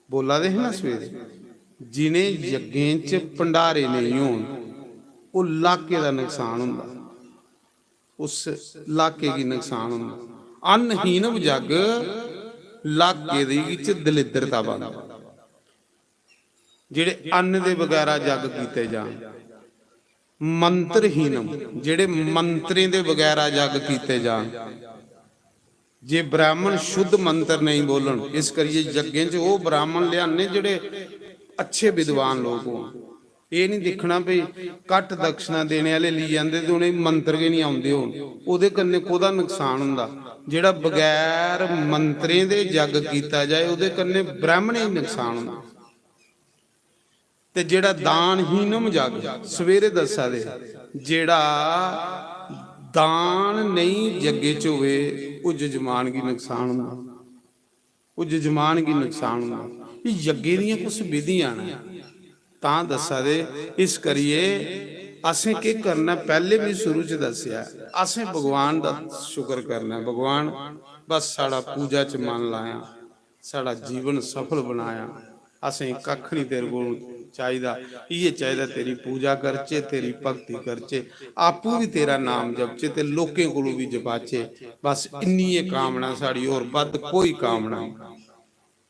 बोला दे है ना सवेरे, जिन्हें यज्ञें च भंडारे नहीं होन वो लाके का नुकसान हुंदा, उस लाके की नुकसान हुंदा। अन्नहीनम जग लाके दी विच दलिद्रता बनदा। ਜਿਹੜੇ ਅੰਨ ਦੇ ਬਗੈਰਾ ਜਗ ਕੀਤੇ ਜਾਣ। ਮੰਤਰਹੀਨਮ, ਜਿਹੜੇ ਮੰਤਰੇ ਦੇ ਬਗੈਰਾ ਜਗ ਕੀਤੇ ਜਾਣ। ਜੇ ਬ੍ਰਾਹਮਣ ਸ਼ੁੱਧ ਮੰਤਰ ਨਹੀਂ ਬੋਲਣ, ਇਸ ਕਰੀਏ ਜੱਗੇ 'ਚ ਉਹ ਬ੍ਰਾਹਮਣ ਲਿਆਣੇ ਜਿਹੜੇ ਅੱਛੇ ਵਿਦਵਾਨ ਲੋਕ ਹੋਣ। ਇਹ ਨਹੀਂ ਦੇਖਣਾ ਵੀ ਘੱਟ ਦਕਸ਼ਨਾ ਦੇਣੇ ਵਾਲੇ ਲਈ ਜਾਂਦੇ ਤੇ ਉਹਨੇ ਮੰਤਰ ਕੇ ਨਹੀਂ ਆਉਂਦੇ ਹੋਣ, ਉਹਦੇ ਕੰਨੇ ਕੋਦਾ ਨੁਕਸਾਨ ਹੁੰਦਾ। ਜਿਹੜਾ ਬਗੈਰ ਮੰਤਰੇ ਦੇ ਜਗ ਕੀਤਾ ਜਾਏ ਉਹਦੇ ਕੰਨੇ ਬ੍ਰਾਹਮਣੇ ਹੀ ਨੁਕਸਾਨ ਹੁੰਦਾ। ਤੇ ਜਿਹੜਾ ਦਾਨਹੀਨਮ ਜਗ, ਸਵੇਰੇ ਦੱਸਾ ਦੇ ਜਿਹੜਾ ਦਾਨ ਨਹੀਂ ਜੱਗੇ ਚ ਹੋਵੇ ਉਹ ਜਜਮਾਨਗੀ ਨੁਕਸਾਨ ਹੁੰਦਾ, ਉਹ ਜਜਮਾਨਗੀ ਨੁਕਸਾਨ ਹੁੰਦਾ। ਇਹ ਜੱਗੇ ਦੀਆਂ ਕੁਛ ਵਿਧੀਆਂ ਨੇ ਤਾਂ ਦੱਸਾ ਦੇ। ਇਸ ਕਰੀਏ ਅਸੀਂ ਕੀ ਕਰਨਾ, ਪਹਿਲੇ ਵੀ ਸ਼ੁਰੂ ਚ ਦੱਸਿਆ, ਅਸੀਂ ਭਗਵਾਨ ਦਾ ਸ਼ੁਕਰ ਕਰਨਾ। ਭਗਵਾਨ ਬਸ ਸਾਡਾ ਪੂਜਾ ਚ ਮਨ ਲਾਇਆ, ਸਾਡਾ ਜੀਵਨ ਸਫਲ ਬਣਾਇਆ। ਅਸੀਂ ਕੱਖ ਨਹੀਂ ਤੇਰੇ ਕੋਲ ਚਾਹੀਦਾ, ਇਹ ਚਾਹੀਦਾ ਤੇਰੀ ਪੂਜਾ ਕਰਚੇ, ਤੇਰੀ ਭਗਤੀ ਕਰਚੇ, ਆਪੂ ਵੀ ਤੇਰਾ ਨਾਮ ਜਪਚੇ ਤੇ ਲੋਕਾਂ ਕੋਲੋਂ ਵੀ ਜਪਾਚੇ। ਬਸ ਇੰਨੀ ਇਹ ਕਾਮਨਾ ਸਾਡੀ, ਹੋਰ ਵੱਧ ਕੋਈ ਕਾਮਨਾ ਨਹੀਂ,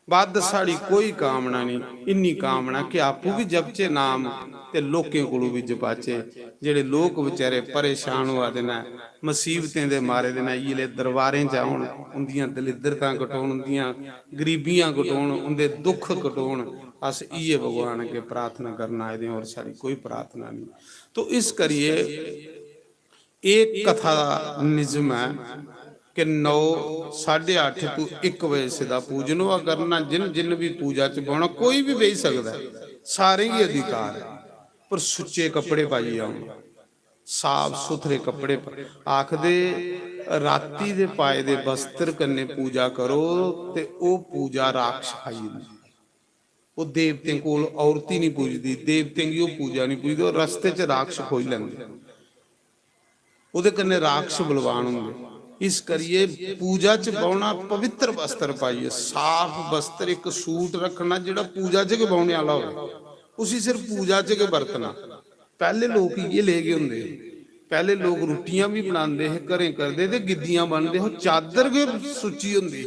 ਵੱਧ ਸਾਡੀ ਕੋਈ ਕਾਮਨਾ ਨਹੀਂ। ਇੰਨੀ ਕਾਮਨਾ ਕਿ ਆਪੂ ਵੀ ਜਪਚੇ ਨਾਮ ਤੇ ਲੋਕਾਂ ਕੋਲੋਂ ਵੀ ਜਪਾਚੇ। ਜਿਹੜੇ ਲੋਕ ਵਿਚਾਰੇ ਪਰੇਸ਼ਾਨ ਹੋਆ ਦੇ ਨਾ, ਮੁਸੀਬਤਾਂ ਦੇ ਮਾਰੇ ਦੇ ਨਾ, ਇਹਲੇ ਦਰਬਾਰੇ ਚ ਆਉਣ, ਉਹਦੀਆਂ ਦਲਿੱਦਰਤਾਂ ਕਟਾਉਣ, ਉਹਦੀਆਂ ਗਰੀਬੀਆਂ ਕਟਾਉਣ, ਉਹਦੇ ਦੁੱਖ ਕਟਾਉਣ। अस ये भगवान के प्रार्थना करना आए और सारी कोई प्रार्थना नहीं। तो इस करिए एक कथा निजम है कि 9 साढ़े 8 तो 1 बजे से पूजन हुआ करना। जिन जिन भी पूजा च पाना कोई भी बेच सकता है, सारे ही अधिकार है, पर सुच्चे कपड़े पाइए आउण, साफ सुथरे कपड़े आखदे राती दे पाए दे वस्त्र कन्ने पूजा करो ते ओ पूजा राक्ष खाई। वो देवते को औरत ही नहीं पूजती, देवते की पूजा नहीं पूजती, और रस्ते च राक्ष खोज लेंगे, उहदे कन्ने राक्ष बलवान होंगे। इस करिए पूजा च पाउणा पवित्र वस्त्र पाइए, साफ वस्त्र, एक सूट रखना जिहड़ा पूजा च के पाउणे वाला होवे, उसी सिर्फ पूजा च के बरतना। पहले लोग ये ले गए होंगे, पहले लोग रोटियां भी बनाते है, घरें करते थे, गिद्दियां बनते हो, चादर के सुची होंगी,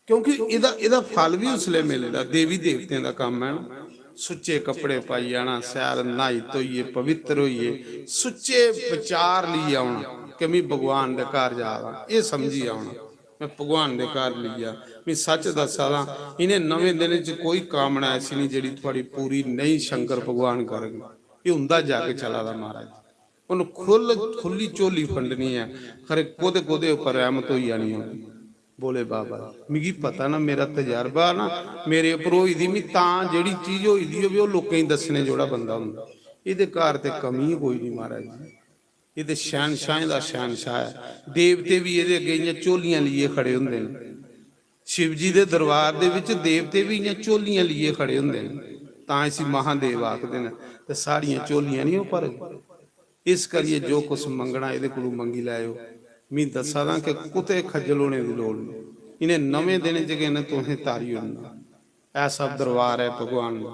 क्योंकि इहदा फल भी उसले मिलेगा। देवी देवतियों का काम है ना। सुच्चे कपड़े पाई आना, सैर नहाई धोइए, पवित्र होइए, सुच्चे विचार लिए आना कि मैं भगवान के घर जा रहा, ये समझी आना मैं भगवान के घर लिया। मैं सच दसा दा, इन्हें नवे दिन च कोई कामना ऐसी नहीं जी थोड़ी पूरी नहीं शंकर भगवान करेंगे। ये हुंदा जाके चला दा महाराज, उन्हें खुली झोली फंडनी है, खरे कोदे कोदे उपर रहमत होई आनी होगी। बोले बाबा मिगी पता ना, मेरा तजर्बा ना मेरे उपर होई दी, मैं तां जेड़ी चीज होई दी होवे ओह लोकें ही दसने जोड़ा बंदा हुंदा। इहदे घर ते कमी कोई नहीं महाराज जी, ये ते शहनशाह दा शहनशाह है। देवते भी इहदे अगे इयां झोलियां लिए खड़े हुंदे ने, शिव जी दे दरबार दे विच देवते भी इयां झोलियां लिए खड़े हुंदे ने, तां इसी महादेव आखदे ने। ते साड़ियां झोलियां नहीं भर। इस करिए जो कुछ मंगना इहदे कोलों मंगी लैओ। मैं दसा दा कि कुते खज्जल होने की लोड़ नहीं, इन्हें नवे दिन जगह तुसें तारी होना। ऐसा दरबार है भगवान का,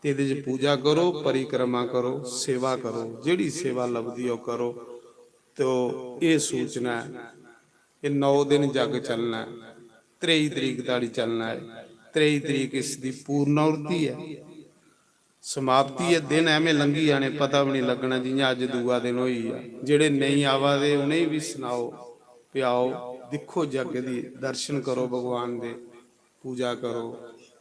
ते इहदे च पूजा करो, परिक्रमा करो, सेवा करो, जिहड़ी सेवा लभदी हो करो। तो ये सूचना है कि 9 दिन जग चलना है, 23 तरीक ताड़ी चलना है। 23 तरीक इसकी पूर्णाहुति है, समाप्ति है। दिन एवें लंघी जाने पता भी नहीं लगना, जियां अज दूआ दिन होई आ। जेड़े नहीं आवा दे उन्हें भी सुनाओ कि आओ दिखो जग दी, दर्शन करो भगवान दे, पूजा करो,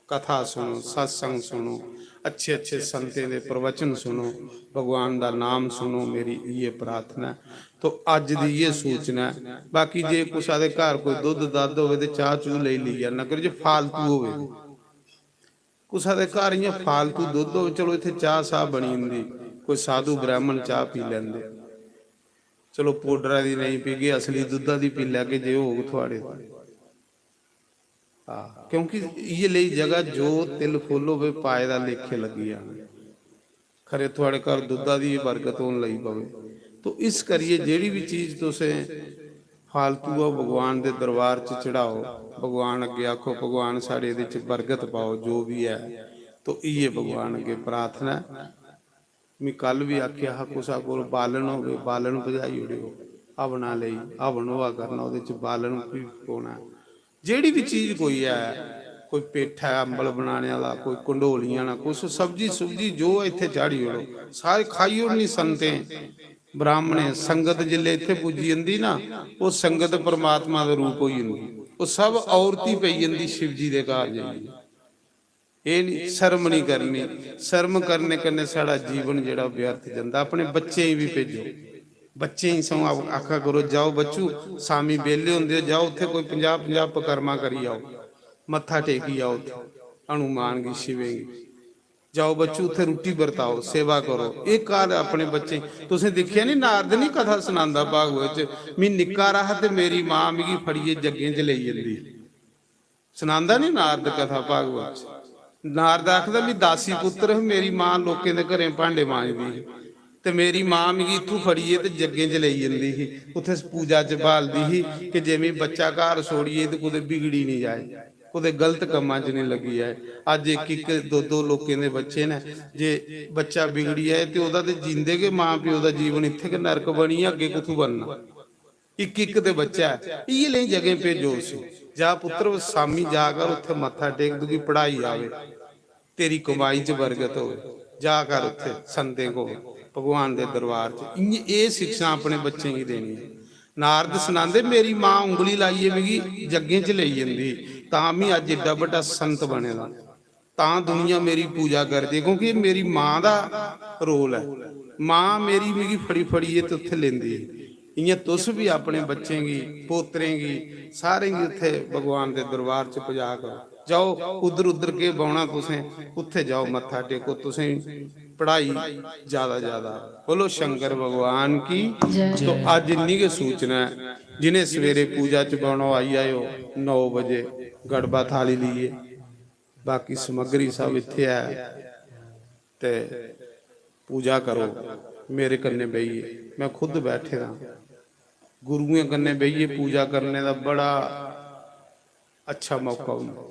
कथा सुनो, सत्संग सुनो, अच्छे अच्छे संतें दे प्रवचन सुनो, भगवान दा नाम सुनो। मेरी ये प्रार्थना है। तो अज दी ये सूचना है। बाकी जे कुछ आदे घर कोई दुध दद होवे ते चाह चूह ले लिया ना करो, जे फालतू होवे कुछ आदे घर इयां फालतू दुध हो, चलो इत्थे चाह साह बनी हुंदी, कोई साधु ब्राह्मण चाह पी लैंदे, चलो पाउडर दी नहीं पी गए, असली दुधा दी पी लैके जे होग थोड़े। हाँ, क्योंकि ये ले जगह जो तिल फुल होवे पाए दा लेखे लगी जाने, खरे थोड़े घर दुधा दी बरकत होने लगी पवे। तो इस करिए जेड़ी भी चीज तुसें फालतू हो भगवान के दरबार च चढ़ाओ, भगवान अगे आखो भगवान साढ़े इहदे च बरकत पाओ, जो भी है। तो ये भगवान अगे प्रार्थना। मैं कल भी आख्या हा, कुसा कोल बालन होवे बालन बजाई उड़ियो, हवना लई हवन होआ करना, उहदे च बालन भी पाउणा। जेड़ी भी चीज कोई है कोई पेठा अंबल बनाने वाला, कोई कंडोलियां ना, कुछ सब्जी सुब्जी जो इत्थे चाढ़ी ओड़ो सारे खाई ओड़नी। संते ब्राह्मणे संगत जिले इत्थे पुजी जंदी ना, वो संगत परमात्मा का रूप होई जंदी, वो सब औरती पई जंदी शिव जी दे घर जाइए। ये नहीं शर्म नहीं करनी, शर्म करने कन्ने साड़ा जीवन जिहड़ा व्यर्थ जांदा। अपने बच्चे भी भेजो, बच्चे ही सौ आखा करो जाओ बच्चू शामी बेले होंदे जाओ उत्थे कोई 50-50 पकरमा करी आओ, मत्था टेकी आओ, हनुमान की शिवे की जाओ बच्चू उत्थे रोटी बरताओ, सेवा करो। एक काल अपने बच्चे तुसें देखिया नहीं, नारद नहीं कथा सुनांदा भागवत च, मैं निक्का रहा ते मेरी मां मिगी फड़िए जग्गे च लेई जंदी, सुनांदा नहीं नारद कथा भागवत च। नारद आखदा भी दासी पुत्र मेरी मां लोकें दे घरें भांडे मांजदी ते मेरी मां मिगी इत्थों फड़िए ते जग्गे च लेई जंदी ही, उत्थे पूजा च भालदी ही कि जिवें बच्चा घर छोड़िए ते कुदै बिगड़ी नहीं जाए, कुदै गलत कम्मां च नहीं लगी जाए। अज एक दो लोकें दे बच्चे ने, जे बच्चा बिगड़ी जाए ते ओहदा ते जींदे के मां प्यो दा जीवन इत्थे के नरक बनी, अगे कुत्थों बनना। एक दे बच्चा है इये लेई जगह भेजो उसी, जा पुत्र सामी जाकर उत्थे मत्था टेक, दूगी पढ़ाई आवे, तेरी कमाई च बरकत हो, जाकर उत्थे संते को भगवान दे दरबार च। ये शिक्षा अपने बच्चे की देनी है। नारद सुनांदे मेरी मां उंगली लाइए मिगी जग्गे च लेई जंदी, तां मैं अज एडा बड़ा संत बने दा, तां दुनिया मेरी पूजा करदी, क्योंकि मेरी मां दा रोल है। मां मेरी मिगी फड़ी फड़िए ते उत्थे लेंदी। इयां तुस भी अपने बच्चे की पोतरे की सारे की उत्थे भगवान के दरबार च पजा करो, जाओ उधर उधर के बौना, तुसें उत्थे जाओ मत्था टेको, तुसें पढ़ाई ज्यादा। बोलो शंकर भगवान की। तो अज इन्नी के सूचना है, जिन्हें सवेरे पूजा च बौना आई आयो 9 बजे गड़बा थाली लीए, बाकी समग्री सब इत्थे है ते पूजा करो। मेरे कन्ने बहिए, मैं खुद बैठे दा, गुरुएं कन्ने बहिए, पूजा करने का बड़ा अच्छा मौका होंदा।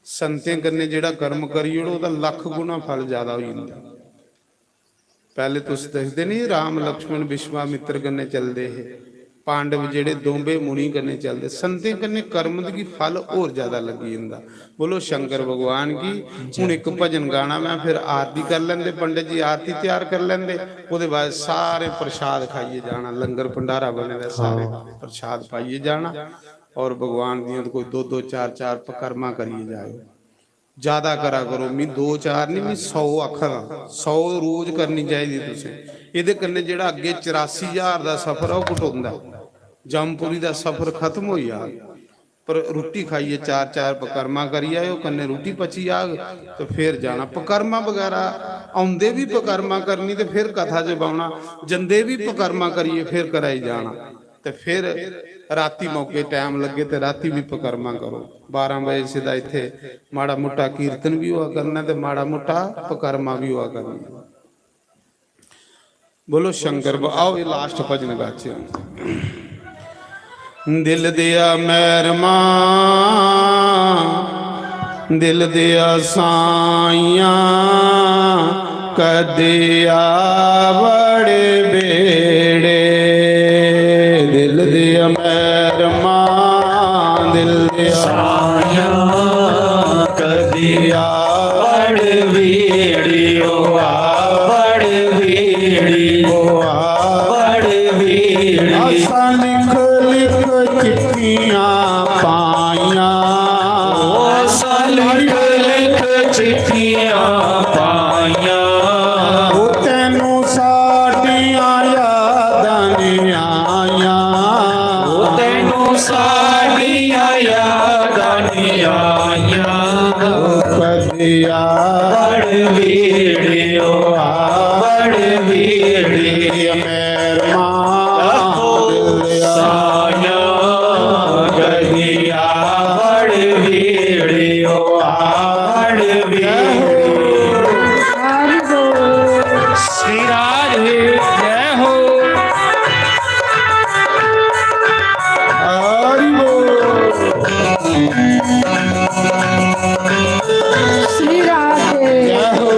संतें कन्ने जेड़ा कर्म करी ओड़ो ओहदा लख गुना फल ज्यादा हो जांदा। पहले तुस देखदे नहीं राम लक्ष्मण विश्वामित्र कन्ने चलदे है, पांडव जेड़े दोंबे मुनि कन्ने चलदे, संतें कन्ने कर्म दी फल और ज्यादा लगी जांदा। बोलो शंकर भगवान की। हुण एक भजन गाना, मैं फिर आरती कर लेंदे, पंडित जी आरती तैयार कर लेंदे, उसदे बाद सारे प्रसाद खाइए जाना, लंगर भंडारा बने दा, सारे प्रसाद पाइए जाना, और भगवान दियां कोई 2-2 4-4 पकरमा करिए जाओ। ज्यादा करा करो, मैं 2-4 नहीं, मैं 100 आखा, 100 रोज करनी चाहिए तुसें। इहदे कन्ने जेड़ा अगे 84,000 दा सफर है वो घटोंदा, जमपुरी दा सफर खत्म हो जा। पर रोटी खाइए 4-4 पकरमा करिए आयो, कन्ने रोटी पची आग, तो फिर जाना। पकरमा वगैरह आउंदे भी पकरमा करनी, तो फिर कथा च बाउना, जंदे भी पकरमा करिए फिर कराई जाना। तो फिर राती मौके टाइम लगे तो राती भी पकरमा करो। 12 बजे सीधा इत्थे माड़ा मोटा कीर्तन भी हुआ करना, तो माड़ा मोटा पकरमा भी हुआ करना। बोलो शंकर। आओ ये लास्ट भजन गाचे। दिल दिया मेहरमा, दिल दिया साइया, कदे आवड़े बेड़े। दिल दिया मेहरमा, दिल दिया साया कदी आवड़ वीड़ियो, आवड़ वीड़ियो, आवड़ वीड़ी। आसा लिख लिख चिट्ठियां पाइया, आसा लिख लिख चिट्ठियां पाइया, तेनू साडियां यादां नहीं आइया, तेनू साडियां यादां नहीं आइया। कदी आवड़ वीड़ियो, आवड़ वीड़ी। मेहरमा, साया कदी आवड़ वीड़ियो, आवड़ वीड़ी। हरि बोल। श्री राधे जय हो। हरि बोल। श्री राधे। जय हो।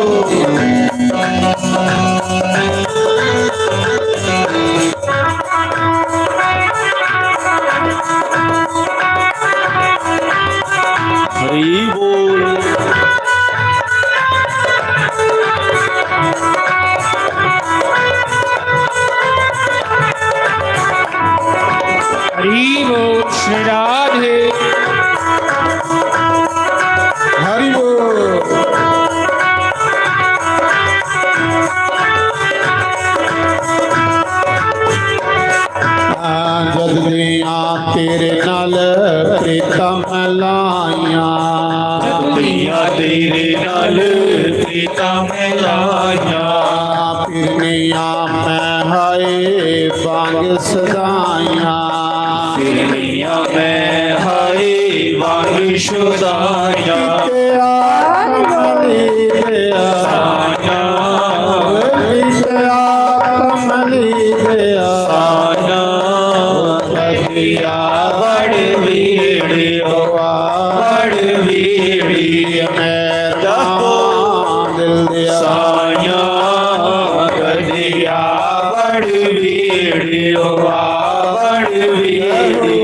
श्री राधे हरि बोल। जदलियां तेरे नाल प्रीतम लाइया, जदलियां तेरे नाल प्रीतम लाइया, पिरनिया मैं हाय बांग सदाइया, पिरनिया मैं हाय वांग शुदाइया, कमली दया साया कमली दया साया बड़ वीड़ियो बड़ वीड़ी मैं दिल दिया साया गदिया बड़ वीड़ियो बड़ वीड़ी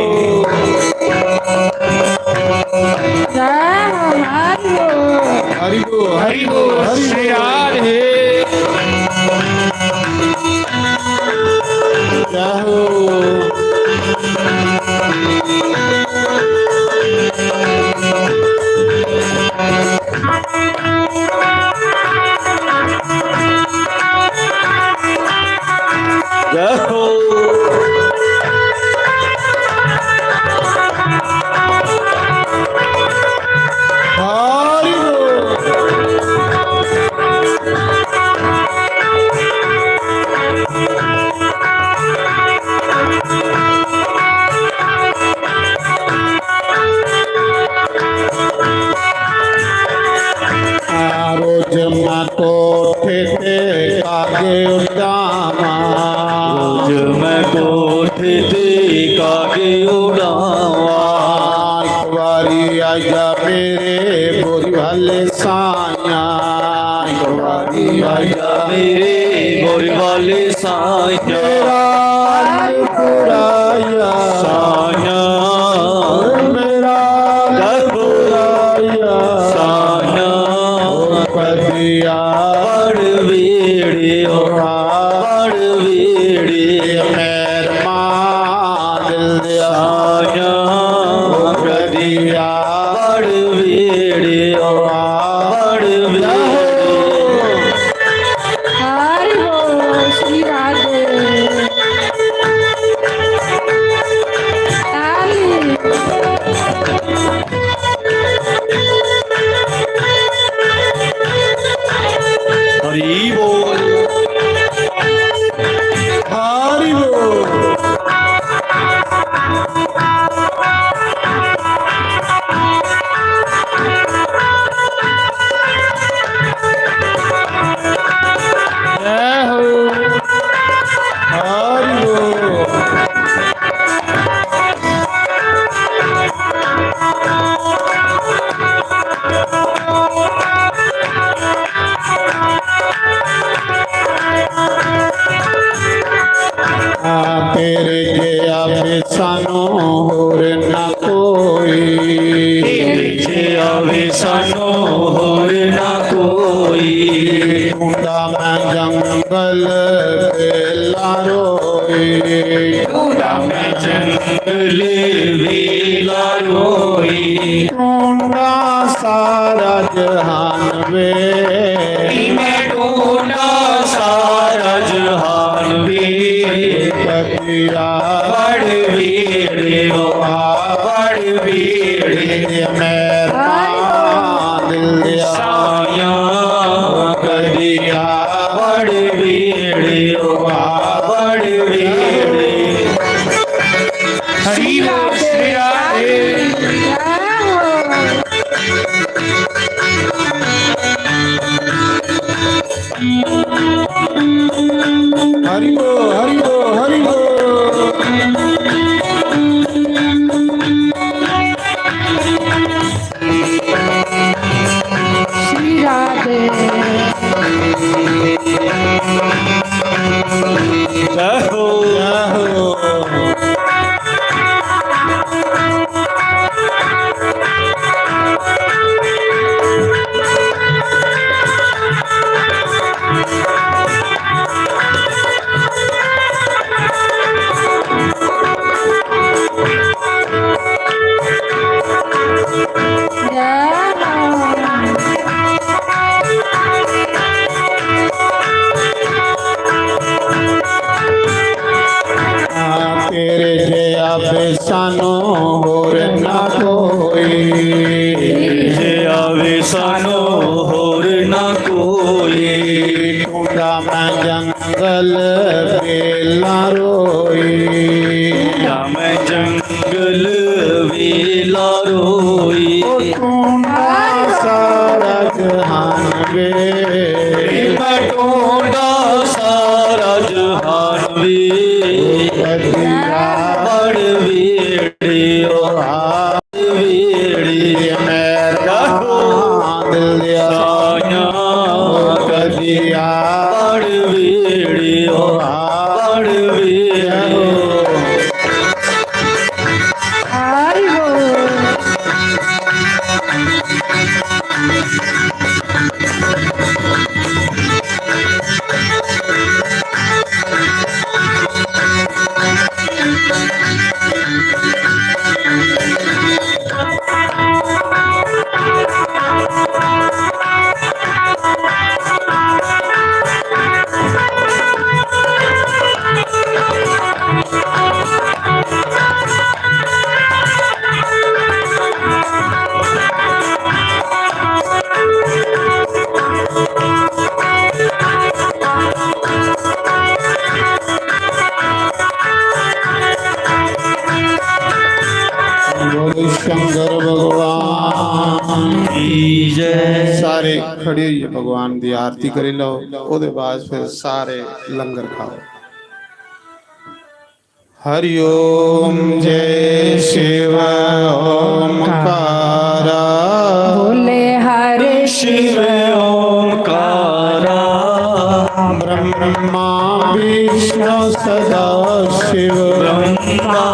हरि बोल हरि बोल श्री राधे जय हो। जय हो हरि बोल। रोज मैं कोठे ते कागे उड़ावा, रोज मैं कोठे ते कागे उड़ावा, एक बारी आजा मेरे बोरी वाले साया, एक बारी आजा मेरे गोर वाले साया पुराया साया मेरा पुराया साया पदिया बड़ वीड़ियो बड़ वीड़ी मेरा दिल दिया साया पदिया बड़ वीड़ियो बड़ वीड़ी हरि बोल श्री राधे ताली हरि बोल हरि बोल। जय हो हरि बोल। तेरे जया बेसानो होर ना कोई, पीछे आवे सानो होर ना कोई, ढूंढा मैं जंगल बेला रोई, ढूंढा मैं जंगल वेला रोई, ढूंढा सारा जहान वे, मैं ढूंढा सारा जहान वे, पतिया बड़ वीड़ियो बड़ वीड़ी मेरा दिल दिया साया गदिया बड़ वीड़ियो बड़ वीड़ी हरि बोल श्री राधे हरि बोल हरि बोल हरि बोल। श्री राधे जय हो जय हो। आवे सानो होर ना कोई, जे आवे सानो होर ना कोई। ढूंढा मैं जंगल बेला रोई, या मैं जंगल वेला रोई। ढूंढा सारा जहान वे, मैं ढूंढा सारा जहान वे। कदिया बड़ वेड़ियो हाथ वेड़ी मेरा दिल दिया साया। कदिया बड़ वेड़ियो बड़ वेड़ियो। हरि बोल। बोले शंकर भगवान की जय। सारे खड़े होइए भगवान की आरती करी लो ओदे बाद फिर सारे लंगर खाओ। हरि ओम जय शिव ओमकारा बोले हरे शिव ओंकारा। ब्रह्मा विष्णु सदा शिव ब्रह्मा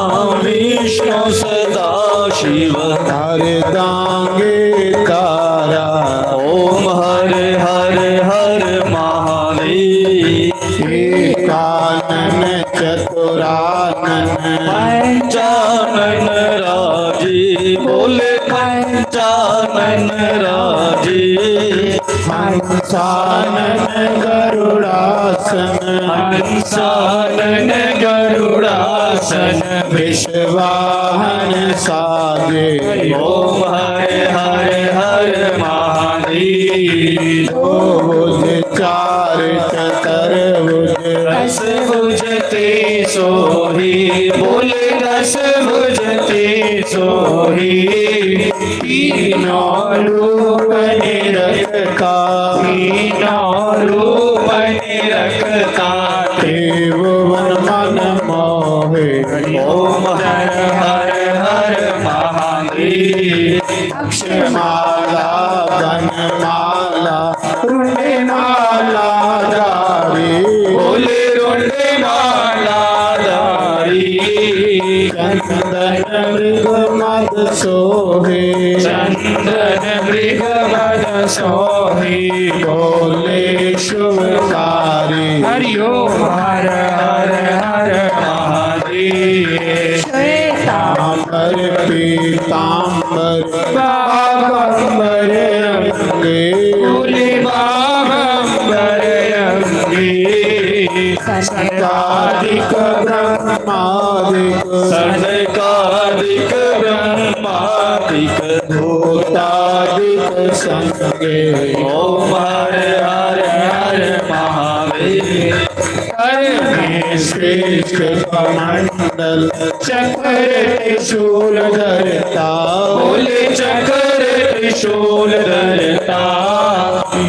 विष्णु सदा शिव। हर दांगे तारा ओम हर हर हर महादेव। एकानन चतुरानन पंचानन राजी। बोले पंचानन राजी। हंसानन गरुड़ासन हंसानन गरुड़ासन। विश्वाहन साजे ओम हर हर हर महादेव। दो भुज चार चतुर्भुज दस भुजते सोही। बोले दस भुजते सोही। तीनों रूप निरखता तीनों रूप निरखता। त्रिभुवन मन मोहे ओम हर हर हर महादेव। अक्षमाला वनमाला रुणमाला धारी बोले रुंडे माला धारी। चंदन मृग मद सोहे चंदन मृग मद सोही। बोले शुभकारी हरि ओम हर हर हर महादेव। तांबर पीतांबर बागंबर रंगे बोले बागंबर अंगे। सदादिक ब्रह्मादिक सनकादिक ब्रह्मादिक। भूतादिक संगे ओम हर हर हर महादेव। श्रेष्ठ कमंडल चक्र त्रिशूल धरता बोले चक्र त्रिशूल धरता।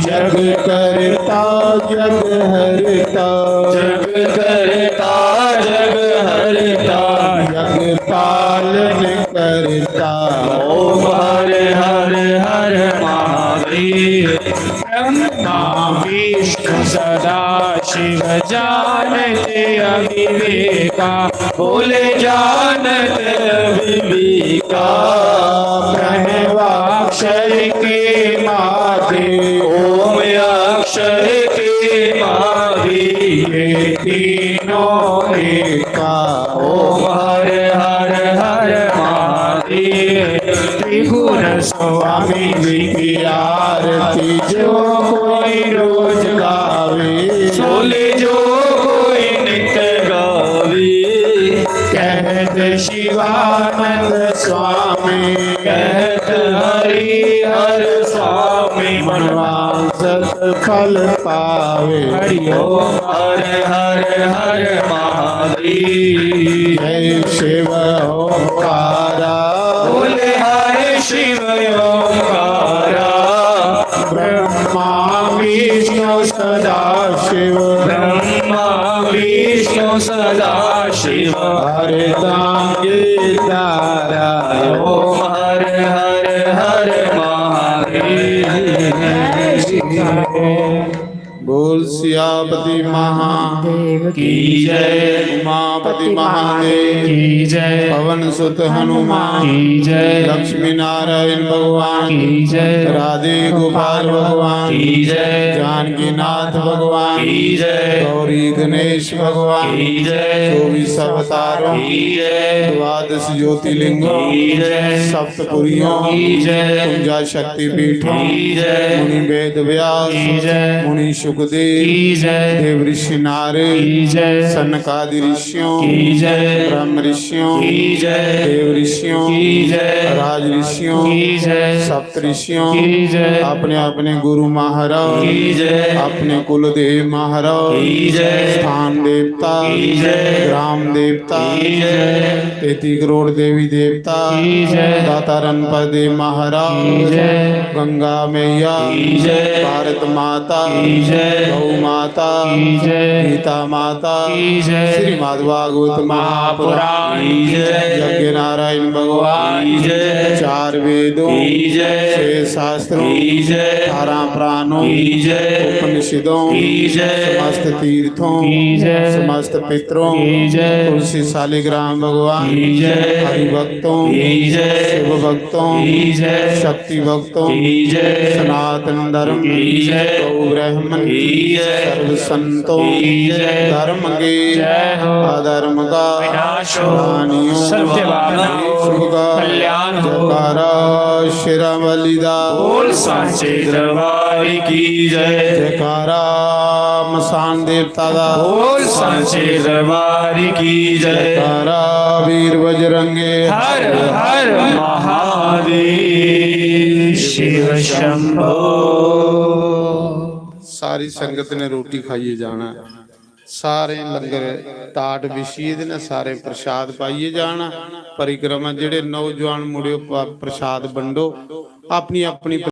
जग करता जग हरता जग करता जग हरता। जग पालन करता ओम हर हर हर महादेव। ब्रह्मा विष्णु सदा शिव जानते अविवेका। बोले जानत विवेका। ब्रह्माक्षर के माधे ओम अक्षर के मावी। ये तीनों एका ओम हर हर हर महादेव। त्रिगुण स्वामी जी की आरती जो कोई रोज गावे बोले जो कोई नित्य गावे। कहत शिवा आनंद स्वामी कहत हरि हर स्वामी मनवांसत फल पावे हरि ओम हर हर हर महादेव जय शिव ओंकारा बोले हरे शिव ओंकारा ब्रह्मा विष्णु सदा शिव ब्रह्मा विष्णु सदा शिव हरिदाम गीतारा ओम हर हर हर महादेव बोल सियापति महादेव की जय, उमापति महादेव की जय, पवन सुत हनुमान की जय, लक्ष्मी नारायण भगवान की जय, राधे गोपाल भगवान की जय, जानकी नाथ भगवान की जय, गौरी गणेश भगवान की जय, 24 अवतारों की जय, द्वादश ज्योतिर्लिंगों की जय, सप्तपुरियों की जय, कुंजा शक्ति पीठों की जय, मुनि वेद व्यास की जय, मुनि सुखदेव की जय, देव ऋषि नारद की जय, सनकादि ऋषियों की जय, ब्रह्म ऋषियों की जय, देव ऋषियों की जय, राज ऋषियों की जय, सप्त ऋषियों की जय, अपने अपने गुरु महाराज की जय, अपने कुल देव महाराज की जय, स्थान देवता की जय, ग्राम देवता की जय, 33 करोड़ देवी देवता की जय, दाता रणपद देव की महाराज जय, गंगा मैया की जय, भारत माता की जय, गौ माता की जय, गीता माता की जय, श्रीमद् भागवत महापुराण की जय, यज्ञ नारायण भगवान की जय, 4 वेदों की जय, 6 शास्त्रों की जय, 18 प्राणों की जय, उपनिषदों की जय, समस्त तीर्थों की जय, समस्त पितरों की जय, तुलसी शालिग्राम भगवान की जय, हरि भक्तों की जय, शिव भक्तों की जय, शक्ति भक्तों की जय, सनातन धर्म की जय, गौ ब्राह्मण की जय, सर्व संतों की जय, धर्म के जय हो, अधर्म का विनाश हो, हानियों सत्यवान हो, शुभ का कल्याण हो। जयकारा शिरा बलिदान बोल सांचे दरबार की जय, जयकारा मसान देवता दा बोल सांचे दरबार की जय, जयकारा वीर बजरंगे हर हर महादेव शिव शंभो। सारी संगत ने रोटी खाइए जाना सारे लंगर टाट विछीए दे ने सारे प्रसाद पाइए जाना परिक्रमा जेड़े नौजवान मुड़ियो प्रसाद वंडो अपनी अपनी